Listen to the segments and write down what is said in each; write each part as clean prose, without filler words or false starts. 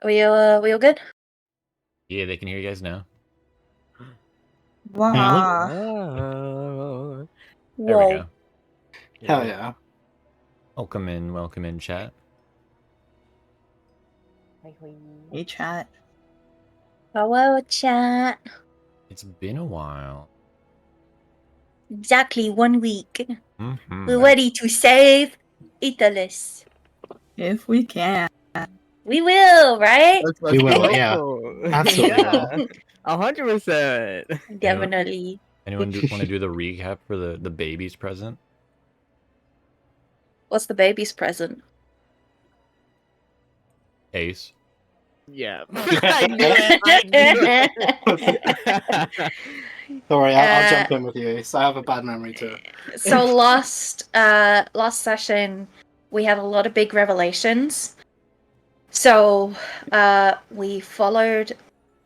We all good? Yeah, they can hear you guys now. Wow. Oh, There we Whoa. go. Hell yeah. Welcome in, chat. Hey, chat. Hello, chat. It's been a while. Exactly 1 week. Mm-hmm. We're ready to save Ithalus. If we can. We will, right? We will, yeah. go. Absolutely Yeah, will. 100%. Definitely. Anyone want to do the recap for the baby's present? What's the baby's present? Ace. Yeah. I knew it. Don't worry, I'll jump in with you, Ace. I have a bad memory too. So last session we had a lot of big revelations. So we followed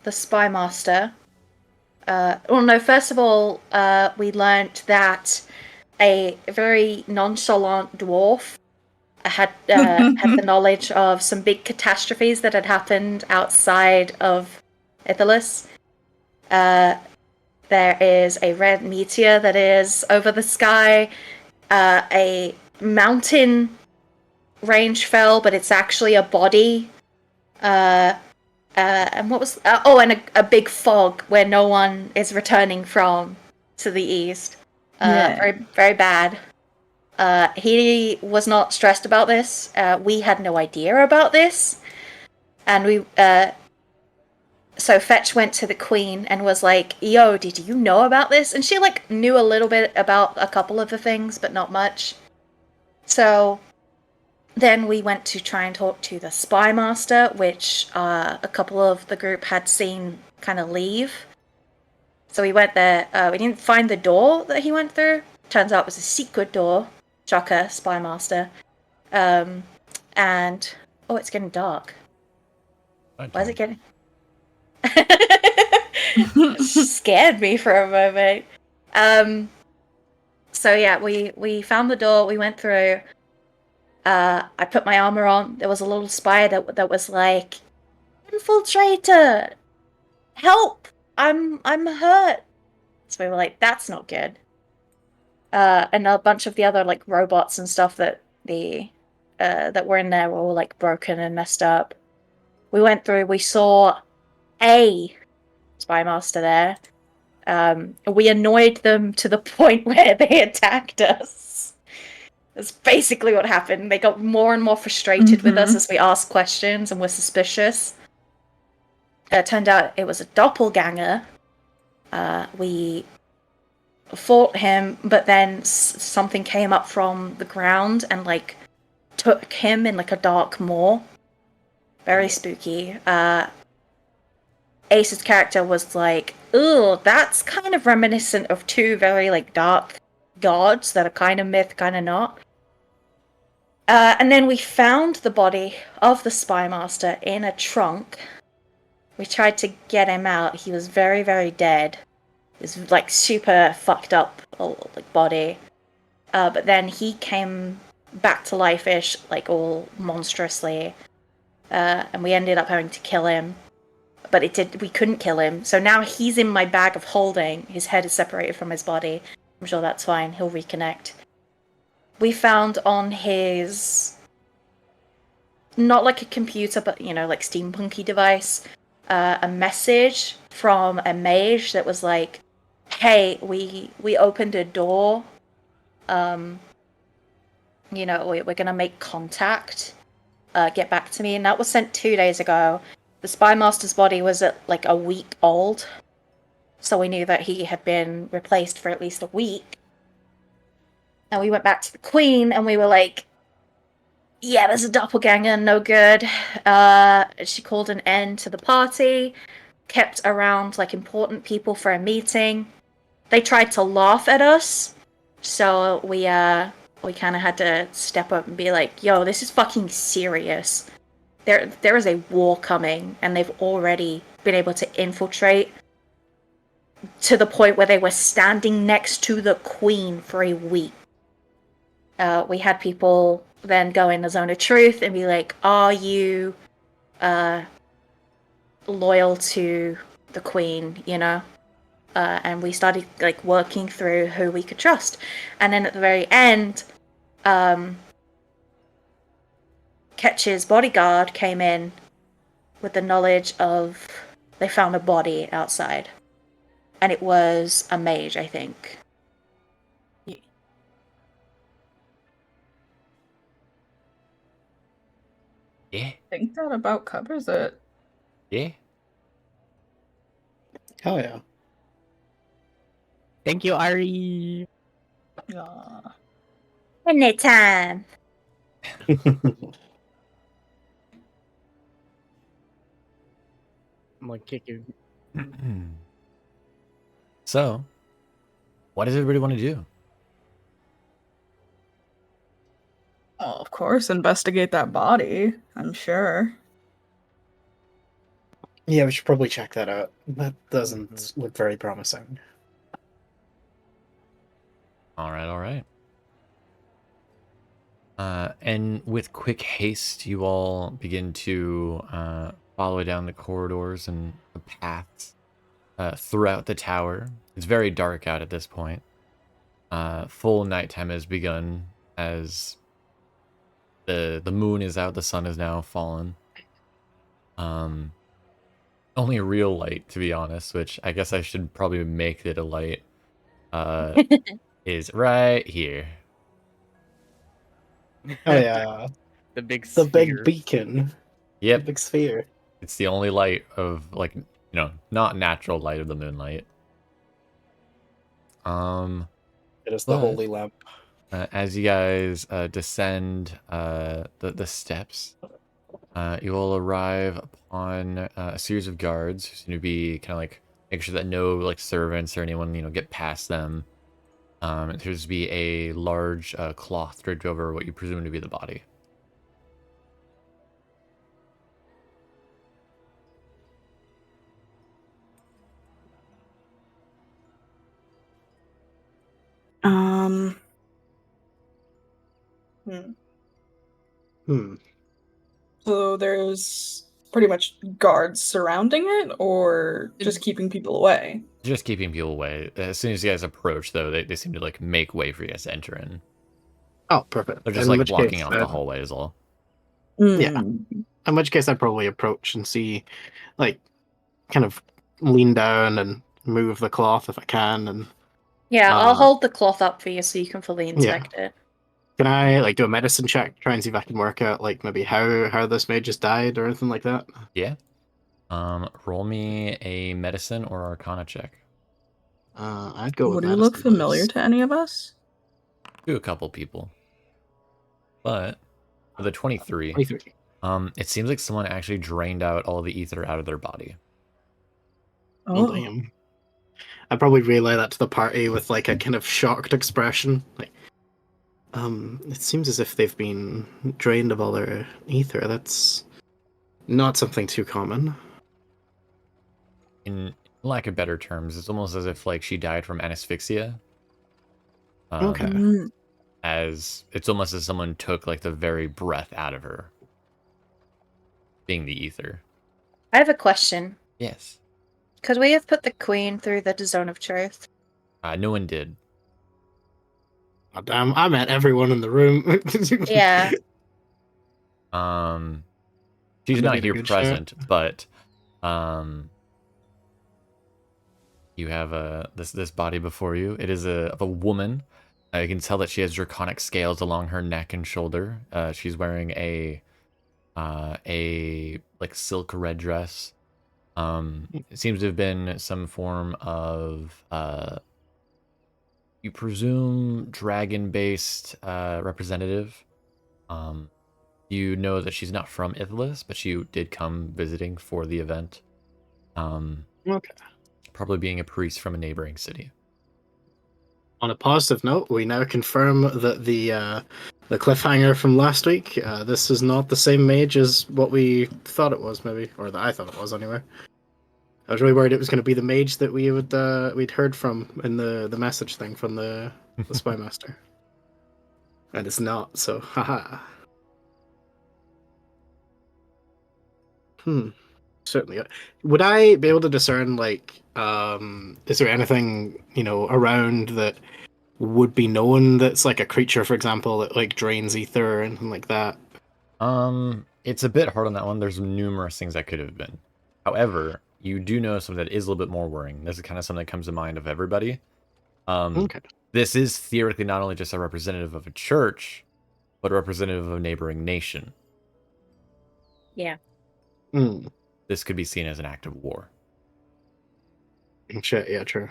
the spy master. First of all, we learned that a very nonchalant dwarf had the knowledge of some big catastrophes that had happened outside of Ithalus. There is a red meteor that is over the sky. A mountain range fell, but it's actually a body. And what was? And a big fog where no one is returning from to the east. Very, very bad. He was not stressed about this. We had no idea about this, and so Fetch went to the queen and was like, "Yo, did you know about this?" And she knew a little bit about a couple of the things, but not much. So then we went to try and talk to the spy master, which a couple of the group had seen kind of leave. So we went there. We didn't find the door that he went through. Turns out it was a secret door. Shocker, spy master. And it's getting dark. Why is it getting? Scared me for a moment. So yeah, we found the door. We went through. I put my armor on. There was a little spy that was like, "Infiltrator, help! I'm hurt." So we were like, "That's not good." And a bunch of the other robots and stuff that were in there were all broken and messed up. We went through. We saw a spy master there. We annoyed them to the point where they attacked us. That's basically what happened. They got more and more frustrated with us as we asked questions and were suspicious. It turned out it was a doppelganger. We fought him, but then something came up from the ground and took him in a dark maw. Very spooky. Ace's character was like, "Ooh, that's kind of reminiscent of two very dark gods that are kind of myth, kind of not." And then we found the body of the spy master in a trunk. We tried to get him out. He was very, very dead. He was super fucked up body. But then he came back to life-ish, all monstrously. And we ended up having to kill him. But we couldn't kill him. So now he's in my bag of holding. His head is separated from his body. I'm sure that's fine. He'll reconnect. We found on his, not like a computer, but steampunky device, a message from a mage that was like, "Hey, we opened a door. We're gonna make contact. Get back to me." And that was sent 2 days ago. The spy master's body was at a week old, so we knew that he had been replaced for at least a week. And we went back to the queen, and we were like, "Yeah, there's a doppelganger, no good." She called an end to the party, kept around important people for a meeting. They tried to laugh at us, so we kind of had to step up and be like, "Yo, this is fucking serious. There is a war coming, and they've already been able to infiltrate to the point where they were standing next to the queen for a week." We had people then go in the zone of truth and be like, "Are you loyal to the queen, you know. And we started like working through who we could trust. And then at the very end, Ketch's bodyguard came in with the knowledge of they found a body outside, and it was a mage, I think. Yeah. I think that about covers it. Yeah. Hell yeah. Thank you, Ari. Aw. Anytime. I'm gonna kick you. So, what does everybody want to do? Well, of course, investigate that body, I'm sure. Yeah, we should probably check that out. That doesn't look very promising. All right, all right. And with quick haste, you all begin to follow down the corridors and the paths throughout the tower. It's very dark out at this point. Full nighttime has begun as the moon is out, the sun is now fallen. Only real light, to be honest, which I guess I should probably make it a light, is right here. Oh yeah, The big the sphere. big beacon. Yep, The big sphere. it's the only light of, like, you know, not natural light of the moonlight. It is the But- holy lamp. As you guys descend the steps, you will arrive upon a series of guards who seem to be kind of like making sure that no like servants or anyone get past them. There's to be a large cloth draped over what you presume to be the body. Hmm. Hmm. So there's pretty much guards surrounding it, or just keeping people away? Just keeping people away. As soon as you guys approach, though, they seem to like make way for you guys to enter in. Oh, perfect. They're just In like which blocking case, off the hallway is all. Yeah. Hmm. In which case, I'd probably approach and see, like, kind of lean down and move the cloth if I can. And Yeah, I'll hold the cloth up for you so you can fully Yeah. inspect it. can I like do a medicine check, try and see if I can work out like maybe how this mage just died or anything like that? Yeah. Roll me a medicine or arcana check. I'd go with Would he look medicine, familiar please. to any of us? To a couple people. But for the 23, 23. it seems like someone actually drained out all the ether out of their body. Oh, damn. I'd probably relay that to the party with like a kind of shocked expression. Like, it seems as if they've been drained of all their ether. That's not something too common. In lack of better terms, it's almost as if like she died from asphyxia. Okay. Mm. As it's almost as someone took like the very breath out of her, being the ether. I have a question. Yes. Could we have put the queen through the zone of truth? No one did. Oh, damn, I met everyone in the room. Yeah. She's Maybe not a here good shout. present, but you have this body before you. It is of a woman. You can tell that she has draconic scales along her neck and shoulder. She's wearing a like silk red dress. It seems to have been some form of you presume dragon-based representative. You know that she's not from Ithalus, but she did come visiting for the event. Okay. Probably being a priest from a neighboring city. On a positive note, we now confirm that the cliffhanger from last week, this is not the same mage as what we thought it was, maybe, or that I thought it was anyway. I was really worried it was going to be the mage that we'd heard from in the message thing from the spy master, and it's not. So, haha. certainly. Would I be able to discern, like, is there anything, around that would be known that's like a creature, for example, that like drains ether or anything like that? It's a bit hard on that one. There's numerous things that could have been. However, you do know something that is a little bit more worrying. This is kind of something that comes to mind of everybody. Okay. This is theoretically not only just a representative of a church, but a representative of a neighboring nation. Yeah. Mm. This could be seen as an act of war. Shit, yeah, true.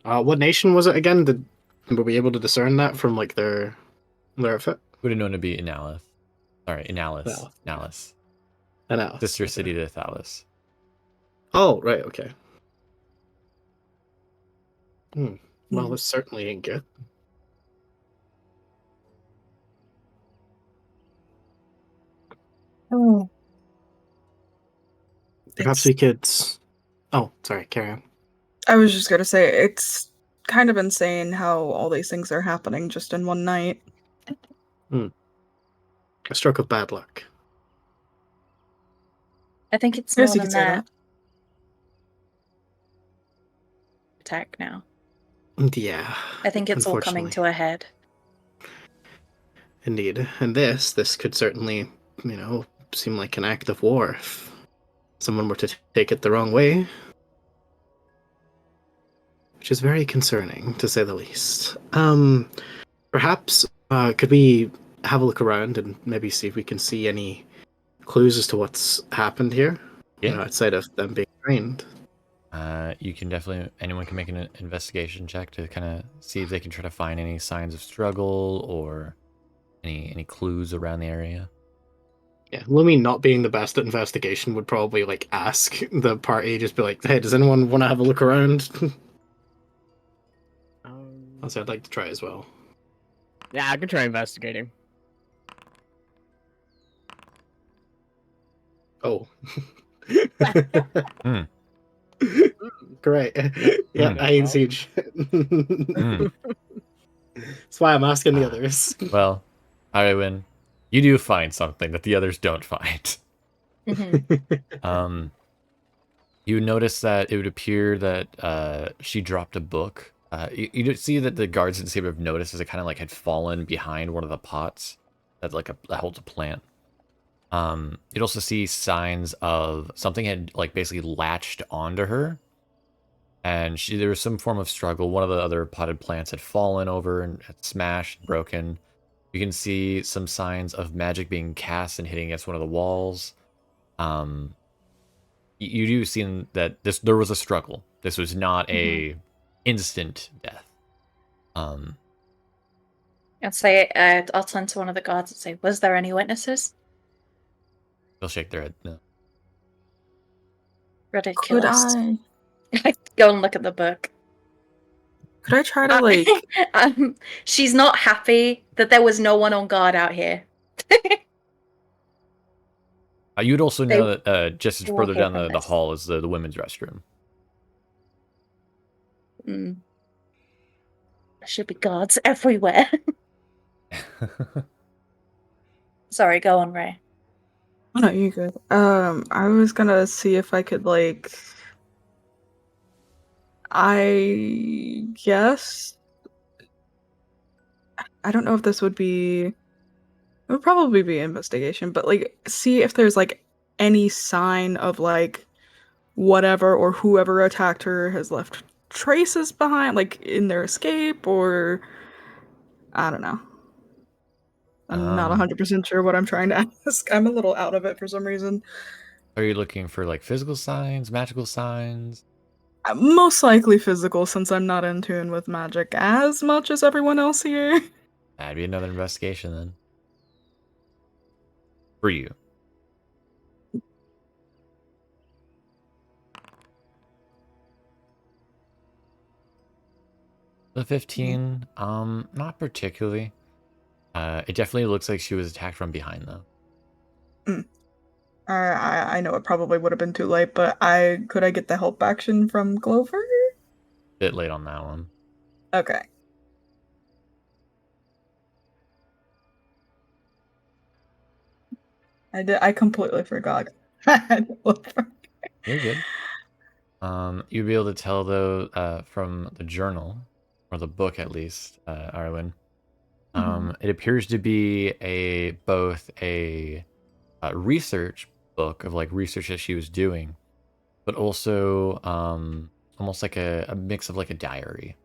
What nation was it again? Were we able to discern that from like their outfit? Would have known to be Inalith. Sorry, Inalis. Well, Inalis. I know. Sister city to Ithalus. Oh, right, okay. Well, Hmm. this certainly ain't good. Oh. Perhaps It's- we could. Oh, sorry, carry on. I was just gonna say, it's kind of insane how all these things are happening just in one night. A stroke of bad luck. I think it's Yes, more you than could say that. that. Attack now. Yeah. I think it's all coming to a head. Indeed. And this could certainly, seem like an act of war if someone were to take it the wrong way. Which is very concerning, to say the least. Perhaps, could we have a look around and maybe see if we can see any clues as to what's happened here? Yeah. Outside of them being trained. You can definitely, anyone can make an investigation check to kind of see if they can try to find any signs of struggle or any clues around the area. Yeah, Luumi not being the best at investigation would probably like ask the party, just be like, "Hey, does anyone want to have a look around?" Also, I'd like to try as well. Yeah, I can try investigating. Oh. Hmm. Great. Yeah, I ain't siege. Hmm. That's why I'm asking the others. Well, Irwin, you do find something that the others don't find. Mhm. You notice that it would appear that she dropped a book. You see that the guards didn't seem to have noticed as it kind of like had fallen behind one of the pots that that holds a plant. You'd also see signs of something had like basically latched onto her, and there was some form of struggle. One of the other potted plants had fallen over and had smashed, broken. You can see some signs of magic being cast and hitting against one of the walls. You do see that there was a struggle. This was not a instant death. I'd say I'll turn to one of the guards and say, "Was there any witnesses?" They'll shake their head. No. Could Ridiculous. I Go and look at the book. try to like She's not happy that there was no one on guard out here. You'd also They know that just will further hear down from the this. hall is the women's restroom. There should be guards everywhere. Sorry, go on, Ray. Oh no, you good. I was gonna see if I could like I guess I don't know if this would be it would probably be investigation, but like see if there's like any sign of like whatever or whoever attacked her has left traces behind, like in their escape, or I don't know. I'm not 100% sure what I'm trying to ask. I'm a little out of it for some reason. Are you looking for like physical signs, magical signs? Most likely physical, since I'm not in tune with magic as much as everyone else here. That'd be another investigation then. For you. The 15, not particularly. It definitely looks like she was attacked from behind though. I know it probably would have been too late, but I get the help action from Glover? Bit late on that one. Okay. I completely forgot. I had to look for- You're good. You'd be able to tell though, from the journal, or the book at least, Arwen. It appears to be both a research book of like research that she was doing, but also almost like a mix of like a diary.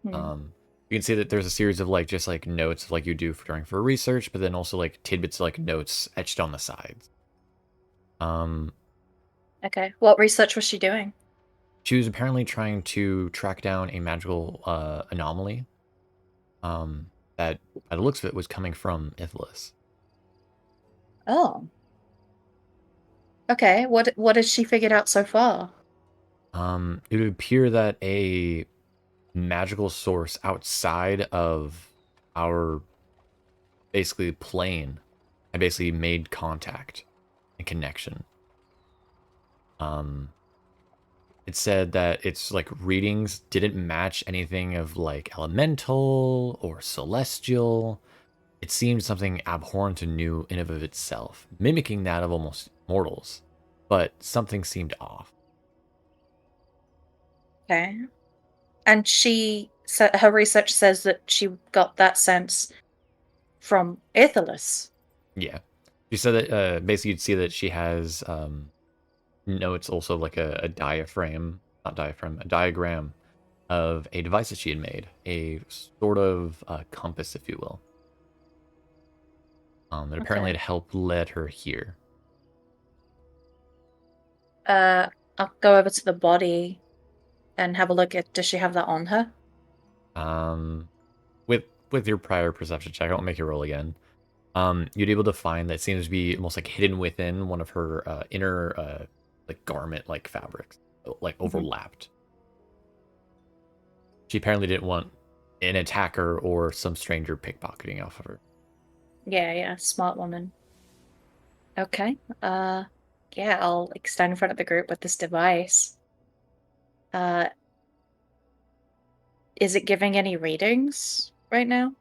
Mhm. You can see that there's a series of like just like notes like you do for research, but then also like tidbits like notes etched on the sides. Okay. What research was she doing? She was apparently trying to track down a magical anomaly that, by the looks of it, was coming from Ithalus. Oh. Okay. What has she figured out so far? It would appear that a magical source outside of our basically plane had basically made contact and connection. It said that its like readings didn't match anything of like elemental or celestial. It seemed something abhorrent and new in and of itself, mimicking that of almost mortals, but something seemed off. Okay. And her research says that she got that sense from Ithalus. Yeah. She said that basically you'd see that she has notes also like a diaphragm, not diaphragm, a diagram of a device that she had made, a sort of compass, if you will. That apparently Okay. had helped lead her here. I'll go over to the body and have a look at. Does she have that on her? Um, with your prior perception check, I won't make you roll again. You'd be able to find that seems to be almost like hidden within one of her inner like garment like fabrics, like overlapped. She apparently didn't want an attacker or some stranger pickpocketing off of her. Yeah, smart woman. Okay. Yeah, I'll like stand in front of the group with this device. Uh, is it giving any readings right now?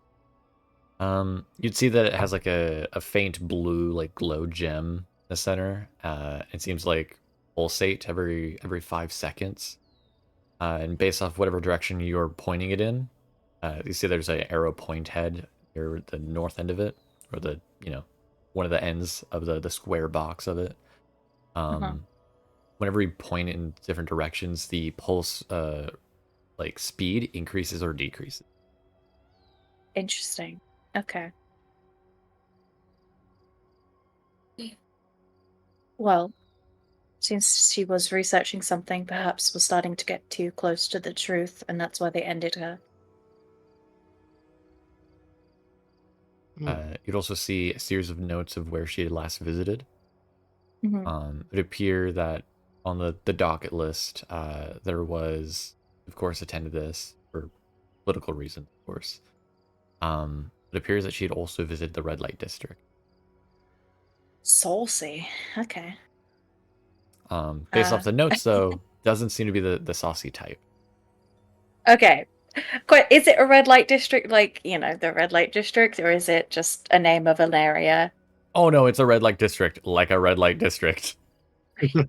You'd see that it has like a faint blue like glow gem in the center. It seems like pulsate every 5 seconds. And based off whatever direction you're pointing it in, you see there's an arrow point head near the north end of it, or the one of the ends of the square box of it. Uh-huh. Whenever you point it in different directions, the pulse like speed increases or decreases. Interesting. Okay. Well, since she was researching something, perhaps was starting to get too close to the truth, and that's why they ended her. You'd also see a series of notes of where she had last visited. Mhm. It would appear that on the docket list, there was, of course, attended this for political reasons, of course. It appears that she had also visited the red light district. Saucy. Okay. Based off Uh, the notes, though, doesn't seem to be the saucy type. okay. Is it a red light district, like, the red light district, or is it just a name of an area? Oh no, it's a red light district, like a red light district.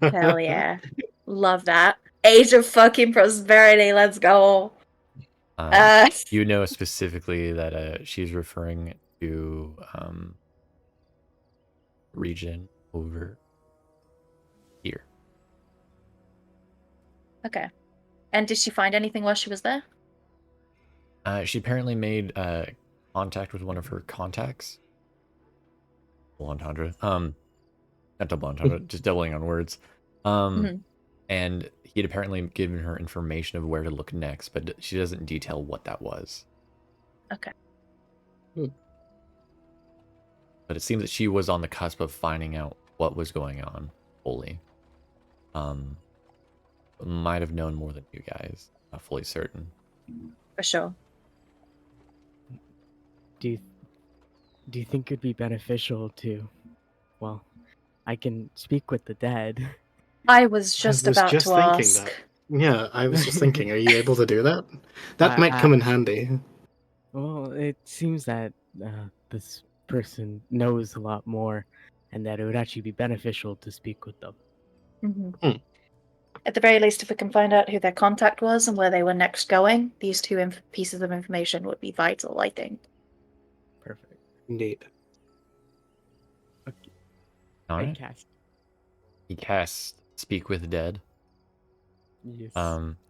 Hell yeah. Love that. Age of fucking prosperity, let's go. Uh, You know specifically that she's referring to region over here. okay. And did she find anything while she was there? She apparently made contact with one of her contacts. Double entendre. Not double entendre, just doubling on words. Mhm. And he'd apparently given her information of where to look next, but she doesn't detail what that was. Okay. But it seems that she was on the cusp of finding out what was going on fully. Might have known more than you guys. Not fully certain. For sure. Do you think it'd be beneficial to, well, I can speak with the dead. I was I just was about just to thinking ask. that. Yeah, I was just thinking, are you able to do that? That might I, come in handy. well, it seems that this person knows a lot more and that it would actually be beneficial to speak with them. At the very least, if we can find out who their contact was and where they were next going, these two pieces of information would be vital, I think. Perfect. Indeed. Okay. All I right. cast. He casts Speak with Dead. Yes.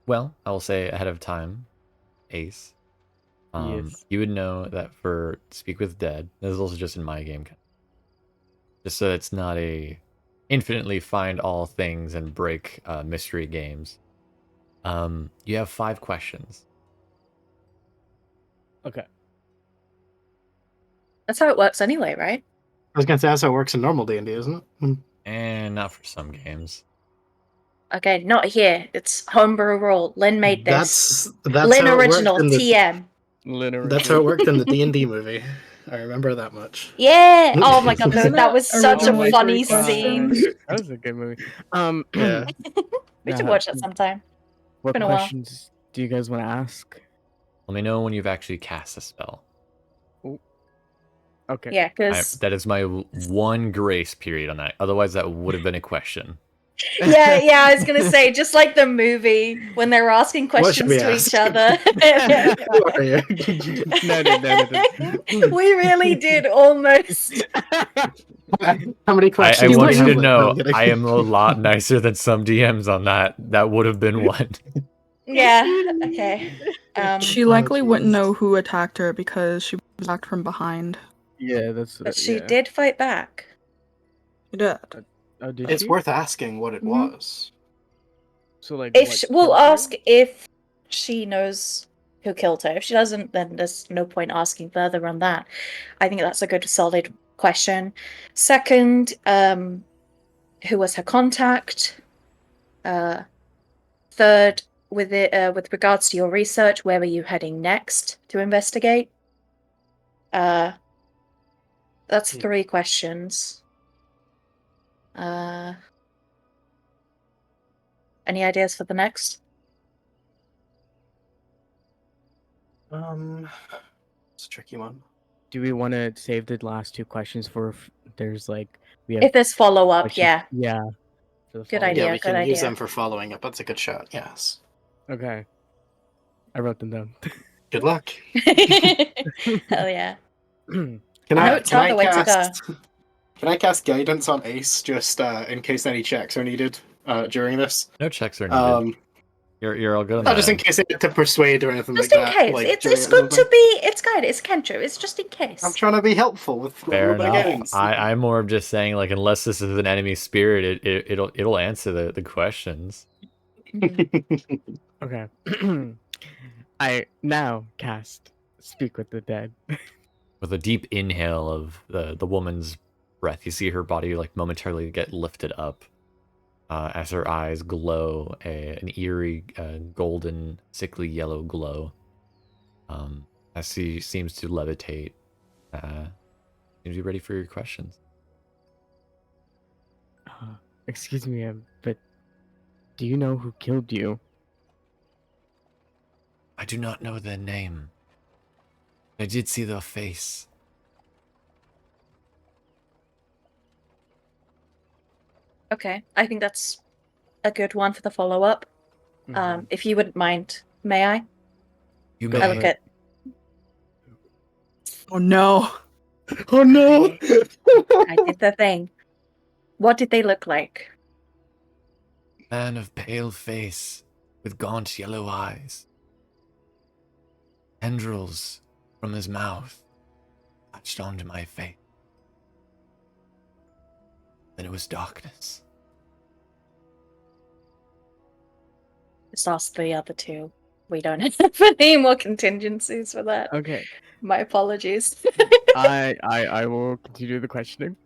Well, I will say ahead of time, Ace. Yes. You would know that for Speak with Dead, this is also just in my game, just so it's not a infinitely find all things and break mystery games. You have 5 questions. Okay. That's how it works anyway, right? I was gonna say that's how it works in normal D&D, isn't it? And not for some games. Okay, not here. It's homebrew rule. Lynn made this. That's Lynn how it worked original, in the TM. that's how it worked in the D&D movie. I remember that much. Yeah! Oh my god, Isn't that was such a originally funny 3 scene. questions? That was a good movie. Yeah. We should watch that sometime. What been a while. questions do you guys want to ask? Let me know when you've actually cast a spell. Okay. Yeah, because That is my one grace period on that. Otherwise, that would have been a question. yeah, I was gonna say, just like the movie when they were asking What should questions we to ask? each other. Who are you? No. We really did almost. How many I questions? do want we you have to left? know I'm kidding. I am a lot nicer than some DMs on that. That would have been one. Yeah, okay. She likely wouldn't Jesus. know who attacked her because she was attacked from behind. Yeah, that's. But she yeah. did fight back. She did. Oh, did It's she? worth asking what it Mhm. was. So like, If what we'll killed her? ask if she knows who killed her. If she doesn't, then there's no point asking further on that. I think that's a good, solid question. Second, who was her contact? Third, with regards to your research, where were you heading next to investigate? That's 3 questions. Any ideas for the next? It's a tricky one. Do we want to save the last 2 questions for if there's like we have If there's follow up, questions? yeah. Yeah. For the Good follow-up. idea. Yeah, we good can use idea. them for following up. That's a good shot. Yes. Okay. I wrote them down. Good luck. Hell yeah. Can Notes are the way to go. Can I cast guidance on Ace just in case any checks are needed during this? No checks are needed. You're all good on Not that. just in case I get to persuade or anything Just like in that. case. Like, It's during it's it or good to something. be. It's guided. It's cantrip. It's just in case. I'm trying to be helpful with Fair my enough. guidance. I'm more of just saying, like, unless this is an enemy spirit, it'll answer the questions. Okay. I now cast Speak with the Dead. With a deep inhale of the woman's breath, you see her body like momentarily get lifted up as her eyes glow an eerie golden, sickly yellow glow. As she seems to levitate. Seems to be ready for your questions. Excuse me, but do you know who killed you? I do not know their name. I did see their face. Okay, I think that's a good one for the follow up. Mhm. If you wouldn't mind, may I? You Go may. I look at. Oh no. Oh no! I did the thing. What did they look like? Man of pale face, with gaunt yellow eyes. Tendrils from his mouth latched onto my face. Then it was darkness. Just ask the other 2. We don't have any more contingencies for that. Okay. My apologies. I will continue the questioning.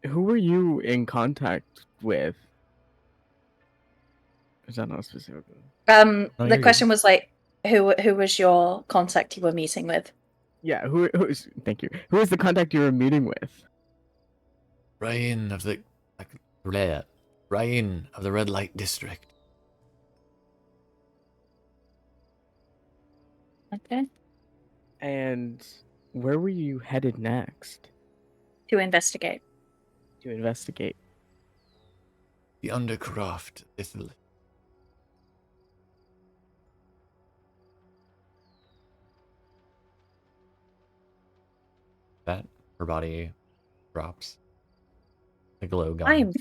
Who were you in contact with? Is that not specific? Oh, The you're question was like, who was your contact you were meeting with? Yeah, who's thank you. Who is the contact you were meeting with? Ryan of the Ryan of the Red Light District. Okay. And where were you headed next To investigate. to investigate? The Undercroft, Ithalus. That her body drops. The glow gone. I'm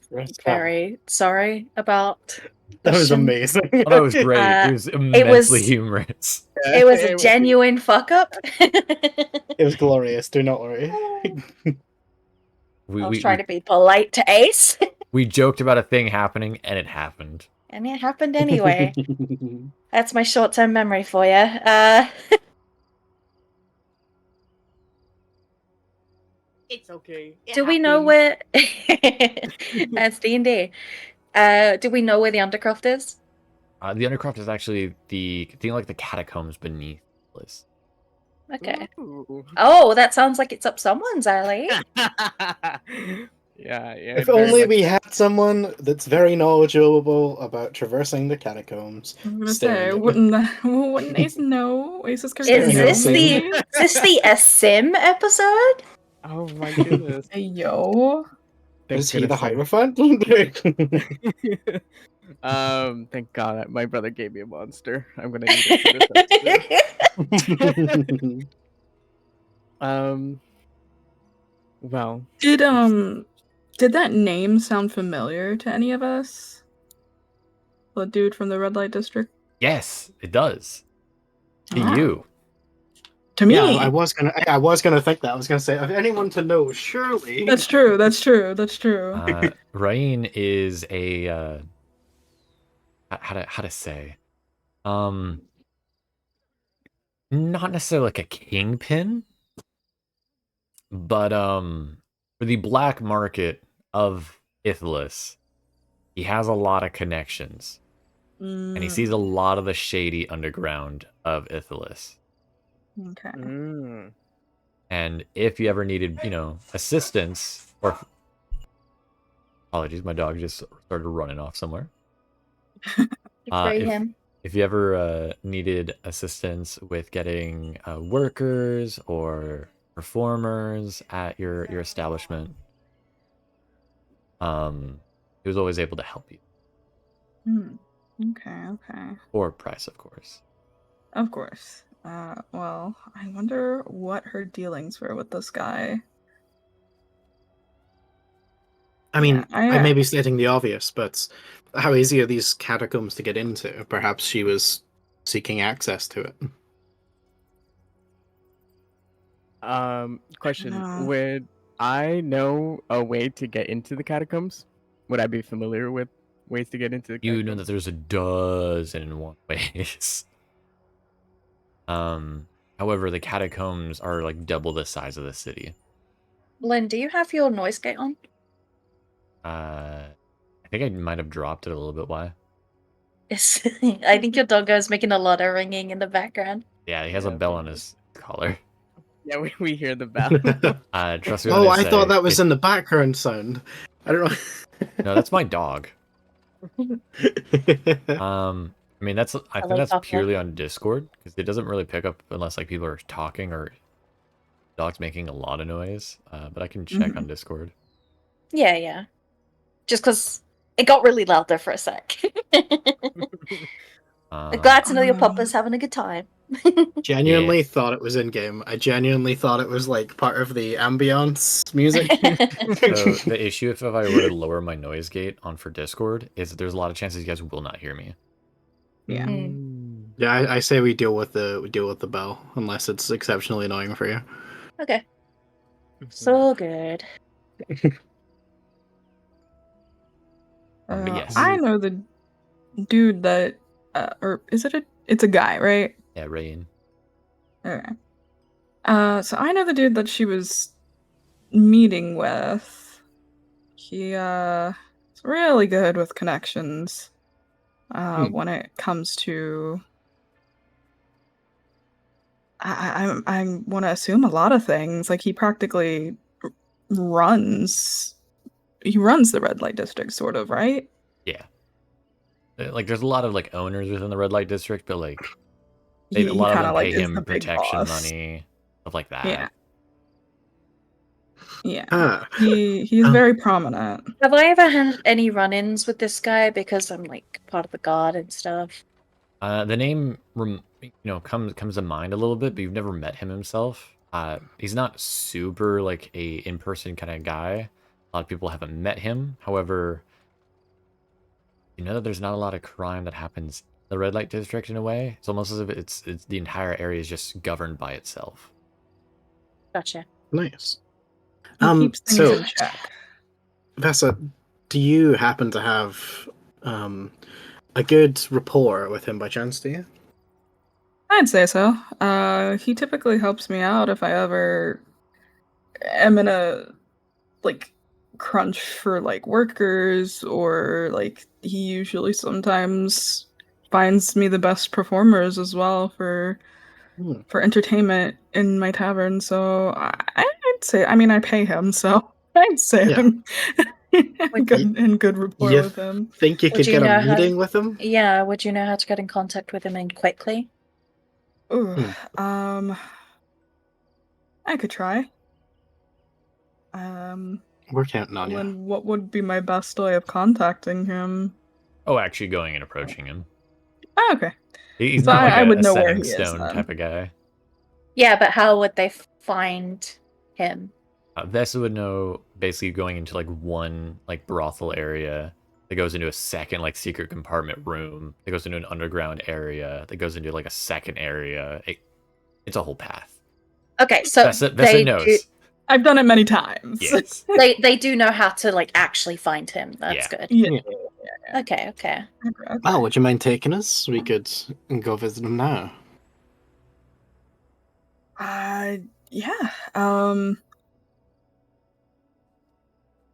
very sorry about That was Christian. amazing. Oh, that was great. It was immensely was- humorous. It was a It was- genuine fuck up. It was glorious. Do not worry. I was We trying to be polite to Ace, we joked about a thing happening, and it happened. and it happened anyway. That's my short-term memory for you. It's okay. Do we know where? That's D&D. Do we know where the Undercroft is? The Undercroft is actually the thing like the catacombs beneath this. Okay. Ooh. Oh, that sounds like it's up someone's alley. Yeah. If only we had someone that's very knowledgeable about traversing the catacombs. I'm gonna staring say, at me. wouldn't Ace know? Ace's character Is Staring at this me. the a sim episode? Oh my goodness. Hey, yo. Thank Is he the goodness I- Hierophant? Thank God my brother gave me a monster. I'm gonna need it for this episode. Well, Did that name sound familiar to any of us? The dude from the red light district? Yes, it does. To Ah. you. To me. Yeah, I was gonna think that. I was gonna say, if anyone to know, surely. That's true. That's true. That's true. Rain is a how to say, not necessarily like a kingpin, but for the black market of Ithalus, he has a lot of connections, and he sees a lot of the shady underground of Ithalus. Okay. And if you ever needed, assistance, or apologies, my dog just started running off somewhere. Free him. If you ever needed assistance with getting workers or performers at your establishment, he was always able to help you. Okay. For price, of course. Of course. Well, I wonder what her dealings were with this guy. I mean, Yeah, I may be stating the obvious, but how easy are these catacombs to get into? Perhaps she was seeking access to it. Question. No. Would I know a way to get into the catacombs? Would I be familiar with ways to get into the You catacombs? know that there's a dozen ways. However, the catacombs are like double the size of the city. Lynn, do you have your noise gate on? I think I might have dropped it a little bit. Why? Yes. I think your doggo's making a lot of ringing in the background. Yeah, he has a Yeah, bell on maybe. his collar. Yeah, we hear the bell. Trust me when Oh, I I thought say that was it- in the background sound. I don't know. No, that's my dog. I mean, I think that's Helicopter. purely on Discord because it doesn't really pick up unless like people are talking or dog's making a lot of noise. But I can check on Discord. Yeah. Just because it got really loud there for a sec. I'm glad to know your pup is having a good time. Genuinely thought it was in game. I genuinely thought it was like part of the ambience music. So the issue if I were to lower my noise gate on for Discord is that there's a lot of chances you guys will not hear me. Yeah. Yeah, I say we deal with the bell unless it's exceptionally annoying for you. Okay. So good. But yes. I know the dude that, or is it it's a guy, right? Yeah, Rain. Okay. So I know the dude that she was meeting with. He is really good with connections. When it comes to, I want to assume a lot of things. Like he practically runs. He runs the red light district, sort of, right? Yeah. Like there's a lot of like owners within the red light district, but like a He lot of kinda, them like, pay is him the big protection boss. money, stuff like that. Yeah. Yeah. Ah, He's Um, very prominent. Have I ever had any run-ins with this guy because I'm like part of the guard and stuff? The name, comes to mind a little bit, but you've never met him himself. He's not super like a in-person kind of guy. A lot of people haven't met him. However, you know that there's not a lot of crime that happens in the red light district in a way. It's almost as if it's the entire area is just governed by itself. Gotcha. nice. He keeps things So in check. Vessa, do you happen to have a good rapport with him by chance? Do you? I'd say so. He typically helps me out if I ever am in a like crunch for like workers, or like he usually sometimes finds me the best performers as well Hmm. for entertainment in my tavern. So I'd say, I mean, I pay him, so I'd say Yeah. I'm Would good in good rapport You with him. think you Would could you get a know how? meeting with him? Yeah. Would you know how to get in contact with him and quickly? Ooh, Hmm. I could try. Um, We're counting on you. when what would be my best way of contacting him? Oh, actually going and approaching him. Oh, okay. He's So not like I would a know where setting he is stone then. type of guy. Yeah, but how would they find him? Vesta would know basically going into like one like brothel area that goes into a second like secret compartment room that goes into an underground area that goes into like a second area. It's a whole path. Okay, so Vesta they do. knows. I've done it many times. Yes. They do know how to like actually find him. That's Yeah. good. Yeah. Okay. Okay. Okay. Oh, would you mind taking us? We could go visit him now. Yeah.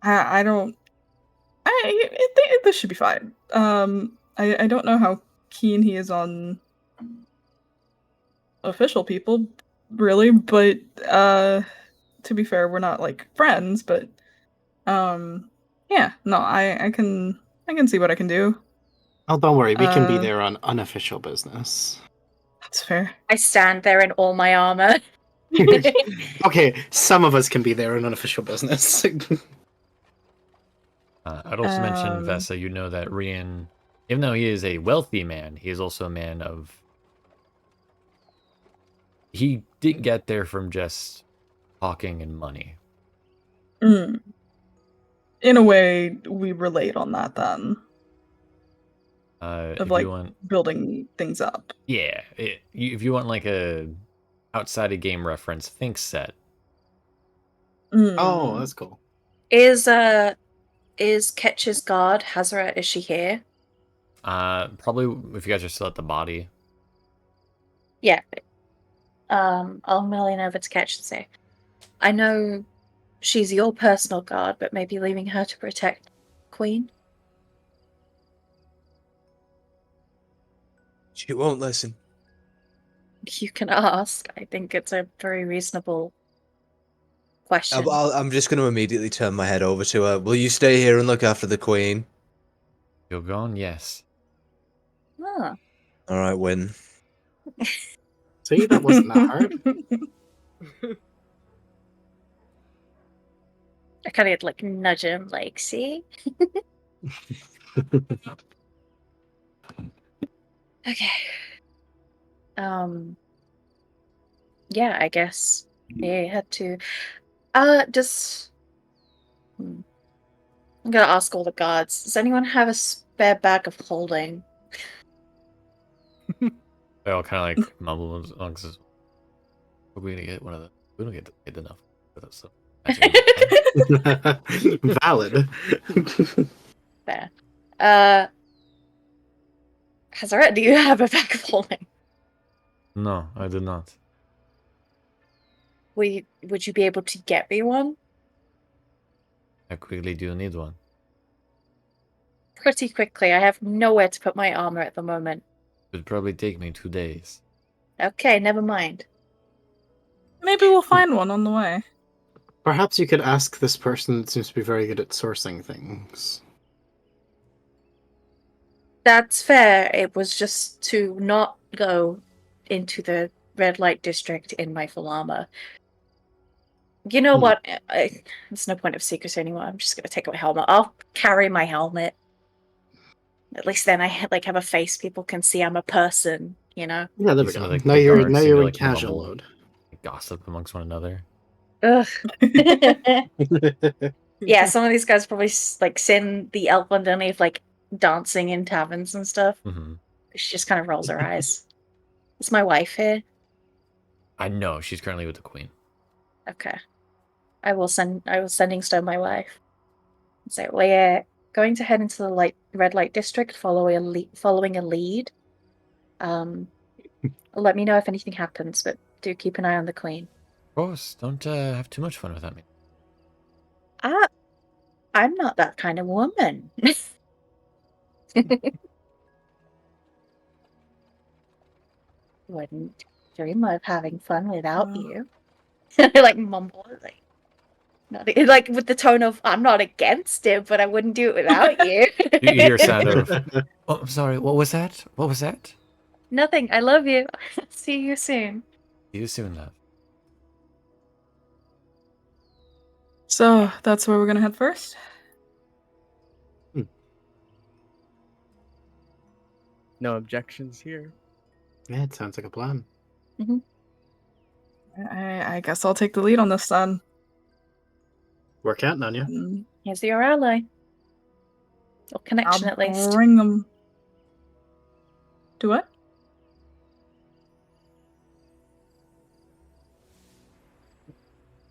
I don't. This should be fine. I don't know how keen he is on official people, really, but to be fair, we're not like friends, but yeah, no, I can see what I can do. Oh, don't worry. We can be Uh, there on unofficial business. that's fair. I stand there in all my armor. Okay, some of us can be there on unofficial business. I'd also mention, Um, Vesta, you know that Rian, even though he is a wealthy man, he is also a man of. He didn't get there from just talking and money. mm. In a way, we relate on that then, of If you like want, building things up. yeah, if you want like a outside of game reference, think set. Oh, Mm. that's cool. Is Ketch's guard Hazara? Is she here? Probably if you guys are still at the body. Yeah. I'll million over to Ketch and say, I know she's your personal guard, but maybe leaving her to protect Queen. She won't listen. You can ask. I think it's a very reasonable question. I'm just going to immediately turn my head over to her. Will you stay here and look after the queen? You're gone, yes. Ah. All right, Win. See, that wasn't that hard. I kind of like nudge him, like, see? Okay. Yeah, I guess they had to. Does. I'm gonna ask all the guards. Does anyone have a spare bag of holding? They all kind of like mumble amongst us. We're going to get one of the. We don't get enough for that stuff. Valid. Fair. Hazara, do you have a bag of holding? No, I did not. Would you be able to get me one? How quickly do you need one? Pretty quickly. I have nowhere to put my armor at the moment. It would probably take me 2 days. Okay, never mind. Maybe we'll find one on the way. Perhaps you could ask this person that seems to be very good at sourcing things. That's fair. It was just to not go into the red light district in my full armor. You know what? There's no point of secrecy anymore. I'm just gonna take my helmet. I'll carry my helmet. At least then I have a face people can see I'm a person. You know. Yeah, there we Some go. of the Now you're guards seem to, in like, casual mumble, gossip amongst one another. Ugh. mode. Yeah, some of these guys probably like seen the elf underneath, like dancing in taverns and stuff. Hmm. She just kind of rolls her eyes. Is my wife here? I know she's currently with the queen. Okay. I will sending Stone my wife. So we're going to head into the red light district, following a lead. Let me know if anything happens, but do keep an eye on the queen. Of course, don't have too much fun without me. I'm not that kind of woman. Wouldn't dream of having fun without you. I like mumble like. Not, like with the tone of I'm not against it, but I wouldn't do it without you. You hear a sound of, oh, I'm sorry, what was that? What was that? Nothing. I love you. See you soon. See you soon, love. So that's where we're gonna head first. No objections here. Yeah, it sounds like a plan. I guess I'll take the lead on this then. We're counting on you. Here's your ally. Or connection, I'll at least. bring them. Do what?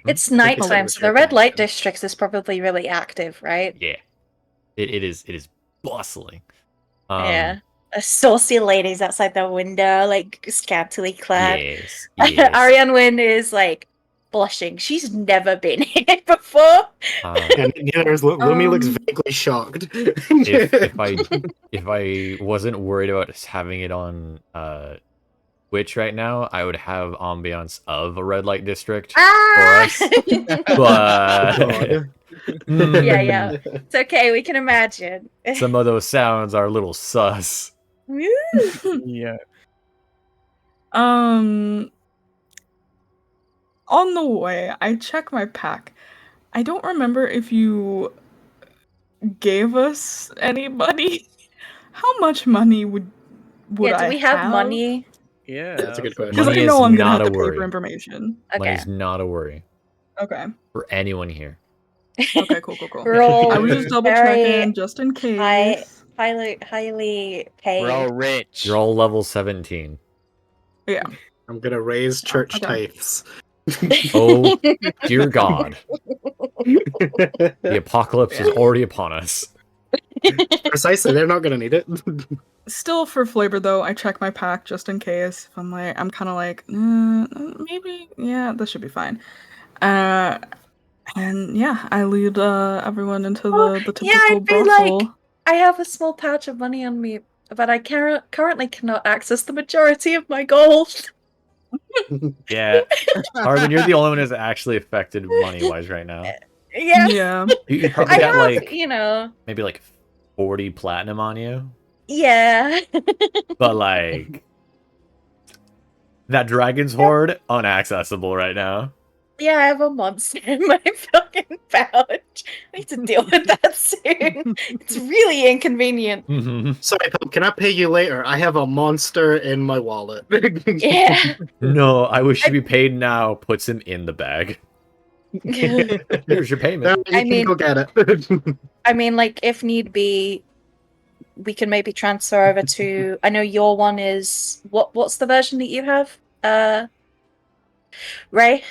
It's I think you said it nighttime, was so your the red light connection. district is probably really active, right? Yeah. It is bustling. Yeah. Saucy ladies outside the window, like scantily clad. Yes. Yes. Ariane Wynn is like blushing. She's never been here before. And neither is Luumi looks Um, vaguely shocked. If I wasn't worried about just having it on Twitch right now, I would have ambiance of a red light district for us. But yeah. It's okay, we can imagine. some of those sounds are a little sus. Yeah. On the way, I check my pack. I don't remember if you gave us any money. How much money would Yeah, I do we have money? Yeah. That's a good question. Because Money I know is I'm gonna not have a to pay for worry. information. Okay. Money's not a worry Okay. for anyone here. Okay, cool. Roll I was just double very checking just in case. highly paid. We're all rich. You're all level 17. Yeah. I'm gonna raise church okay. tithes. Oh, dear God. The apocalypse is already upon us. Precisely, they're not gonna need it. Still for flavor though, I check my pack just in case. If I'm kind of like, maybe, yeah, this should be fine. And yeah, I lead everyone into the typical I'd be brothel. like, I have a small pouch of money on me, but I currently cannot access the majority of my gold. Yeah. Harbin, you're the only one who's actually affected money-wise right now. Yeah. Yeah. You probably I got, have, like, maybe, like, 40 platinum on you. Yeah. But, like, that dragon's horde, unaccessible right now. Yeah, I have a monster in my fucking pouch. I need to deal with that soon. It's really inconvenient. Mm-hmm. Sorry, Pop, can I pay you later? I have a monster in my wallet. Yeah. No, I wish to be paid now. Puts him in the bag. Here's your No, payment. you can go get it. I mean, like, if need be, we can maybe transfer over to. I know your one is what's the version that you have? Ray?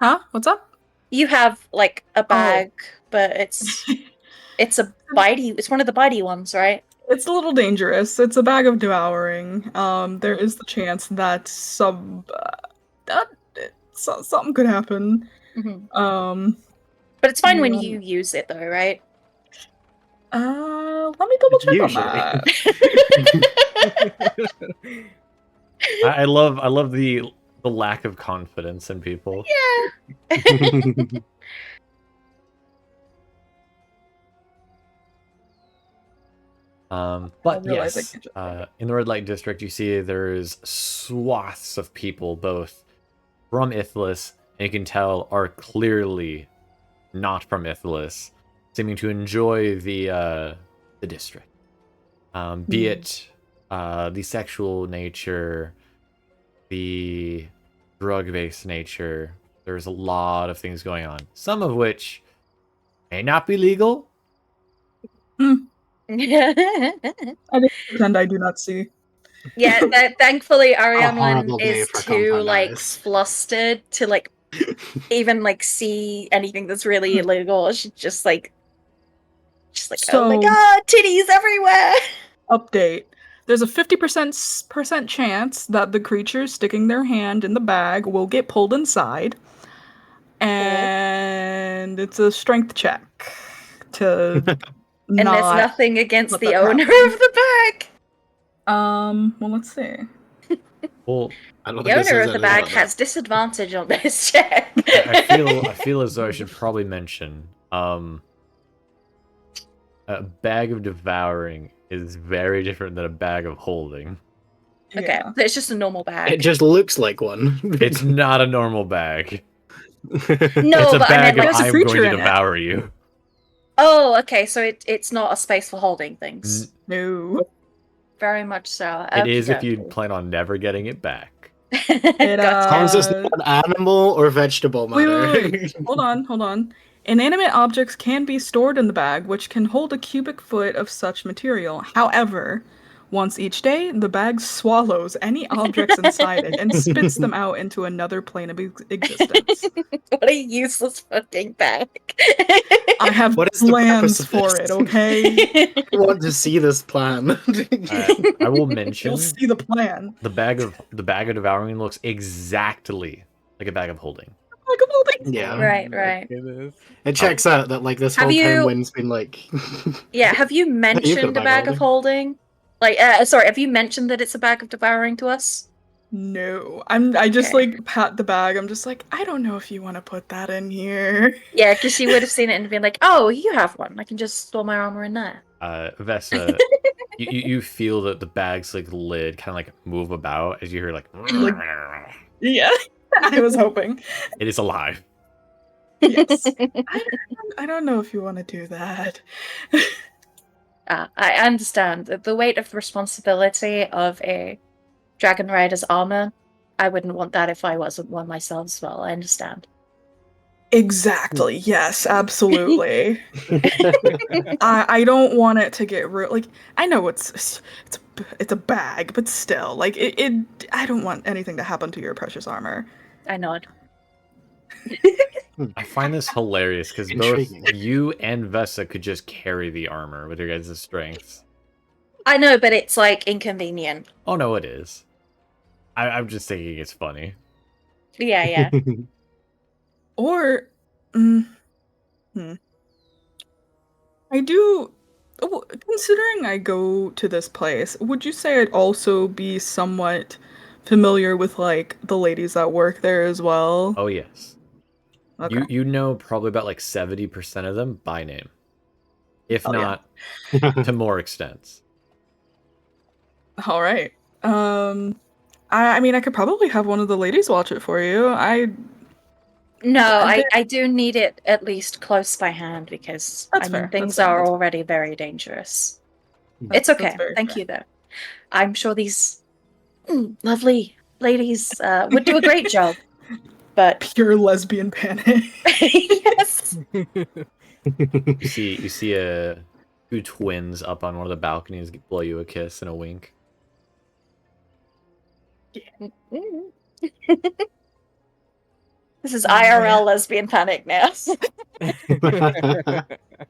Huh? What's up? You have like a bag, but it's a bitey. It's one of the bitey ones, right? It's a little dangerous. It's a bag of devouring. There is the chance that something could happen. Mm-hmm. But it's fine when you use it, though, right? Let me double check on that. I love the lack of confidence in people. Yeah. But yes, in the red light district, you see there's swaths of people, both from Ithalus and you can tell are clearly not from Ithalus, seeming to enjoy the district. Be it the sexual nature, the drug-based nature. There's a lot of things going on, some of which may not be legal. I didn't pretend I do not see. Yeah, thankfully Ariane horrible day is for too compound like eyes. flustered to like even like see anything that's really illegal. She's just like oh my So- god, titties everywhere. Update. There's a 50% chance that the creature sticking their hand in the bag will get pulled inside. And it's a strength check to And there's not nothing against let the that owner happen. of the bag. Well, let's see. Well, I don't The think this owner is of the anything bag like has disadvantage on this check. I feel as though I should probably mention a bag of devouring is very different than a bag of holding. Okay, Yeah. so it's just a normal that. bag. It just looks like one. It's not a normal bag. No, It's a but I bag meant of There's a I am going creature to in it. devour you. Oh, okay, so it's not a space for holding things. No. Very much so. It is if you Okey-dokey. plan on never getting it back. It, Gotcha. As long as it's not animal or vegetable Wait, matter. wait, wait. Hold on. Inanimate objects can be stored in the bag, which can hold a cubic foot of such material. However, once each day, the bag swallows any objects inside it and spits them out into another plane of existence. What a useless fucking bag. I have What is the purpose plans of for this? it, okay? I want to see this plan. I will mention You'll see the plan. the bag of devouring looks exactly like a bag of holding. Like a building. Yeah. Right. It checks out that like this Have whole time you- Wynn's been like Yeah, have you mentioned a bag of holding? Like, sorry, have you mentioned that it's a bag of devouring to us? No. I just Okay. like pat the bag. I'm just like, I don't know if you want to put that in here. Yeah, because she would have seen it and been like, "Oh, you have one. I can just store my armor in there." Vessa, you feel that the bag's like lid kind of like move about as you hear like Yeah. I was hoping. it is alive. Yes. I don't know if you want to do that. I understand the weight of responsibility of a dragon rider's armor. I wouldn't want that if I wasn't one myself as well. I understand. Exactly. Yes, absolutely. I don't want it to get real. Like, I know it's a bag, but still, like it I don't want anything to happen to your precious armor. I nod. I find this hilarious because both Intriguing. you and Vessa could just carry the armor with your guys' strengths. I know, but it's like inconvenient. Oh no, it is. I'm just thinking it's funny. Yeah. Or, I do. Considering I go to this place, would you say I'd also be somewhat familiar with like the ladies that work there as well? Oh yes. Okay. You know probably about like 70% of them by name. If Oh, yeah. not to more extents. All right. I mean, I could probably have one of the ladies watch it for you. No, Okay. I do need it at least close by hand because That's I mean fair, things that's fair, are that's fair. already very dangerous. That's- It's okay. that's very Thank fair. you though. I'm sure these lovely ladies would do a great job. But Pure lesbian panic. yes. You see two twins up on one of the balconies blow you a kiss and a wink. This is IRL lesbian panic now.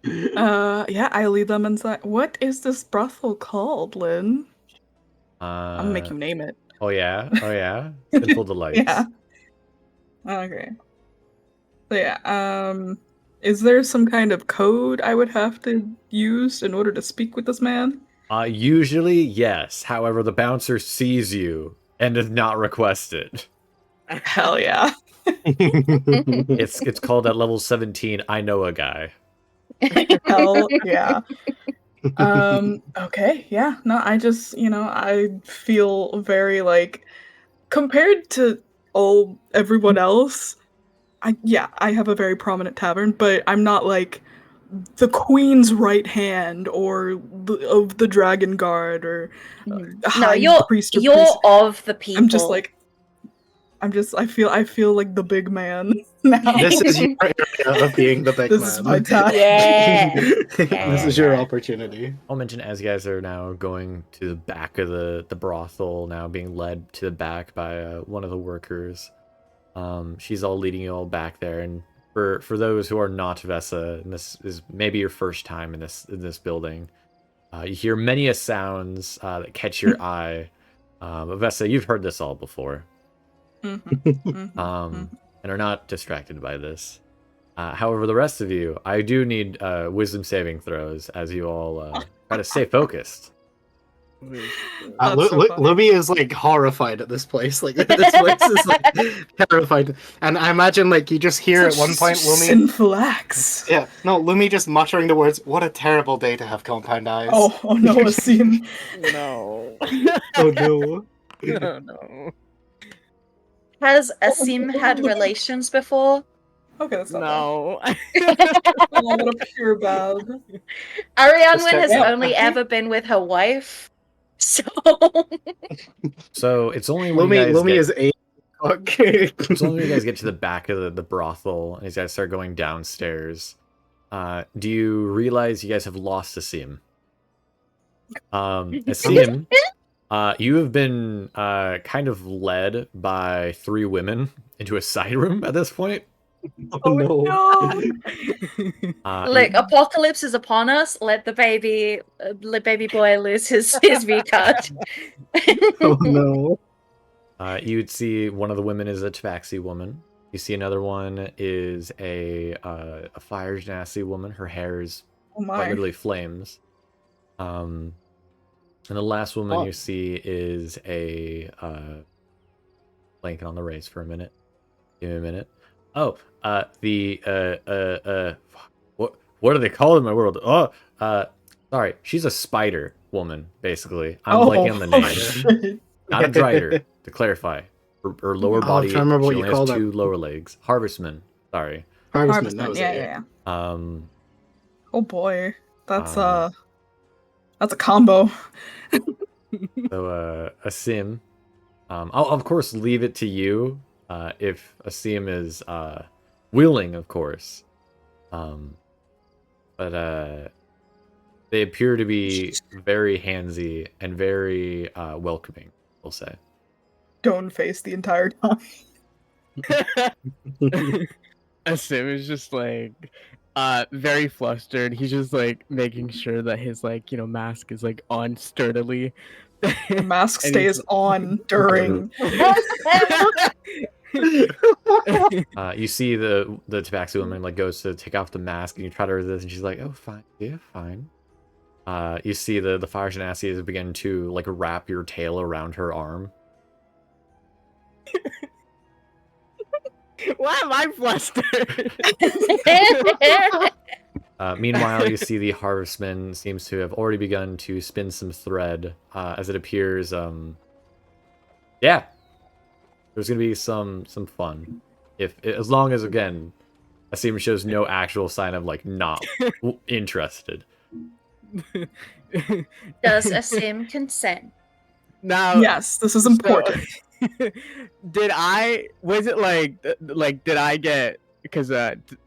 Yeah, I lead them inside. What is this brothel called, Lynn? I'm gonna make you name it. Oh yeah. Sinful delights. Yeah. Okay. So yeah, is there some kind of code I would have to use in order to speak with this man? Usually yes. However, the bouncer sees you and does not request it. Hell yeah. It's called at level 17. I know a guy. Hell yeah. Okay, yeah. No, I just, I feel very like compared to everyone else, I have a very prominent tavern, but I'm not like the queen's right hand or of the dragon guard or No, high priest or you're priest. of the people. I'm just like I feel like the big man now. This is your area of being the big This man. is my time. Yeah. This is your opportunity. I'll mention as you guys are now going to the back of the brothel, now being led to the back by one of the workers. She's all leading you all back there, and for those who are not Vesa, and this is maybe your first time in this building, you hear many a sounds that catch your eye. Vesa, you've heard this all before. Mhm. And are not distracted by this. However, the rest of you, I do need wisdom saving throws as you all try to stay focused. That's so funny. Luumi is like horrified at this place. Like this place is like terrified, and I imagine like you just hear at one point Luumi. Sinful acts. Yeah, no, Luumi just muttering the words, "What a terrible day to have compound eyes." Oh no, Asim. No. Oh no. No, no. Has Asim had relations before? Okay, that's not No. bad. Oh, what a pure bad. Arianwen check has it out. only ever been with her wife. So So it's only when you guys Luumi get, is a fuck. it's only when you guys get to the back of the brothel and you guys start going downstairs. Do you realize you guys have lost Asim? Asim, you have been kind of led by 3 women into a side room at this point. Oh no. look, apocalypse is upon us. Let the baby boy lose his V card. Oh no. You would see one of the women is a tabaxi woman. You see another one is a fire genasi woman. Her hair is Oh quite my. literally flames. And the last woman Oh. you see is a blanking on the race for a minute. Give me a minute. Oh, what are they called in my world? Oh, sorry, she's a spider woman, basically. I'm blanking on the name. Shit. Not a drider, to clarify. Her lower I'm body, she trying to remember what only you call has 2 them. lower legs. Harvestman, sorry. Harvestman, that Harvestman, was yeah, it. yeah, yeah. Oh boy. That's Um, a combo. So, Asim, I'll of course leave it to you if Asim is willing, of course. But they appear to be very handsy and very welcoming, we'll say. Stone face the entire time. Asim is just like very flustered. He's just like making sure that his mask is like on sturdily. The mask And stays he's- on during. You see the tabaxi woman like goes to take off the mask and you try to resist and she's like, oh fine, yeah, fine. You see the fire genasi begin to like wrap your tail around her arm. Why am I flustered? Meanwhile, you see the harvestman seems to have already begun to spin some thread, as it appears. Yeah, there's gonna be some fun, as long as again, Asim shows no actual sign of like not interested. Does Asim consent? Now, Yes, this is important. did I get because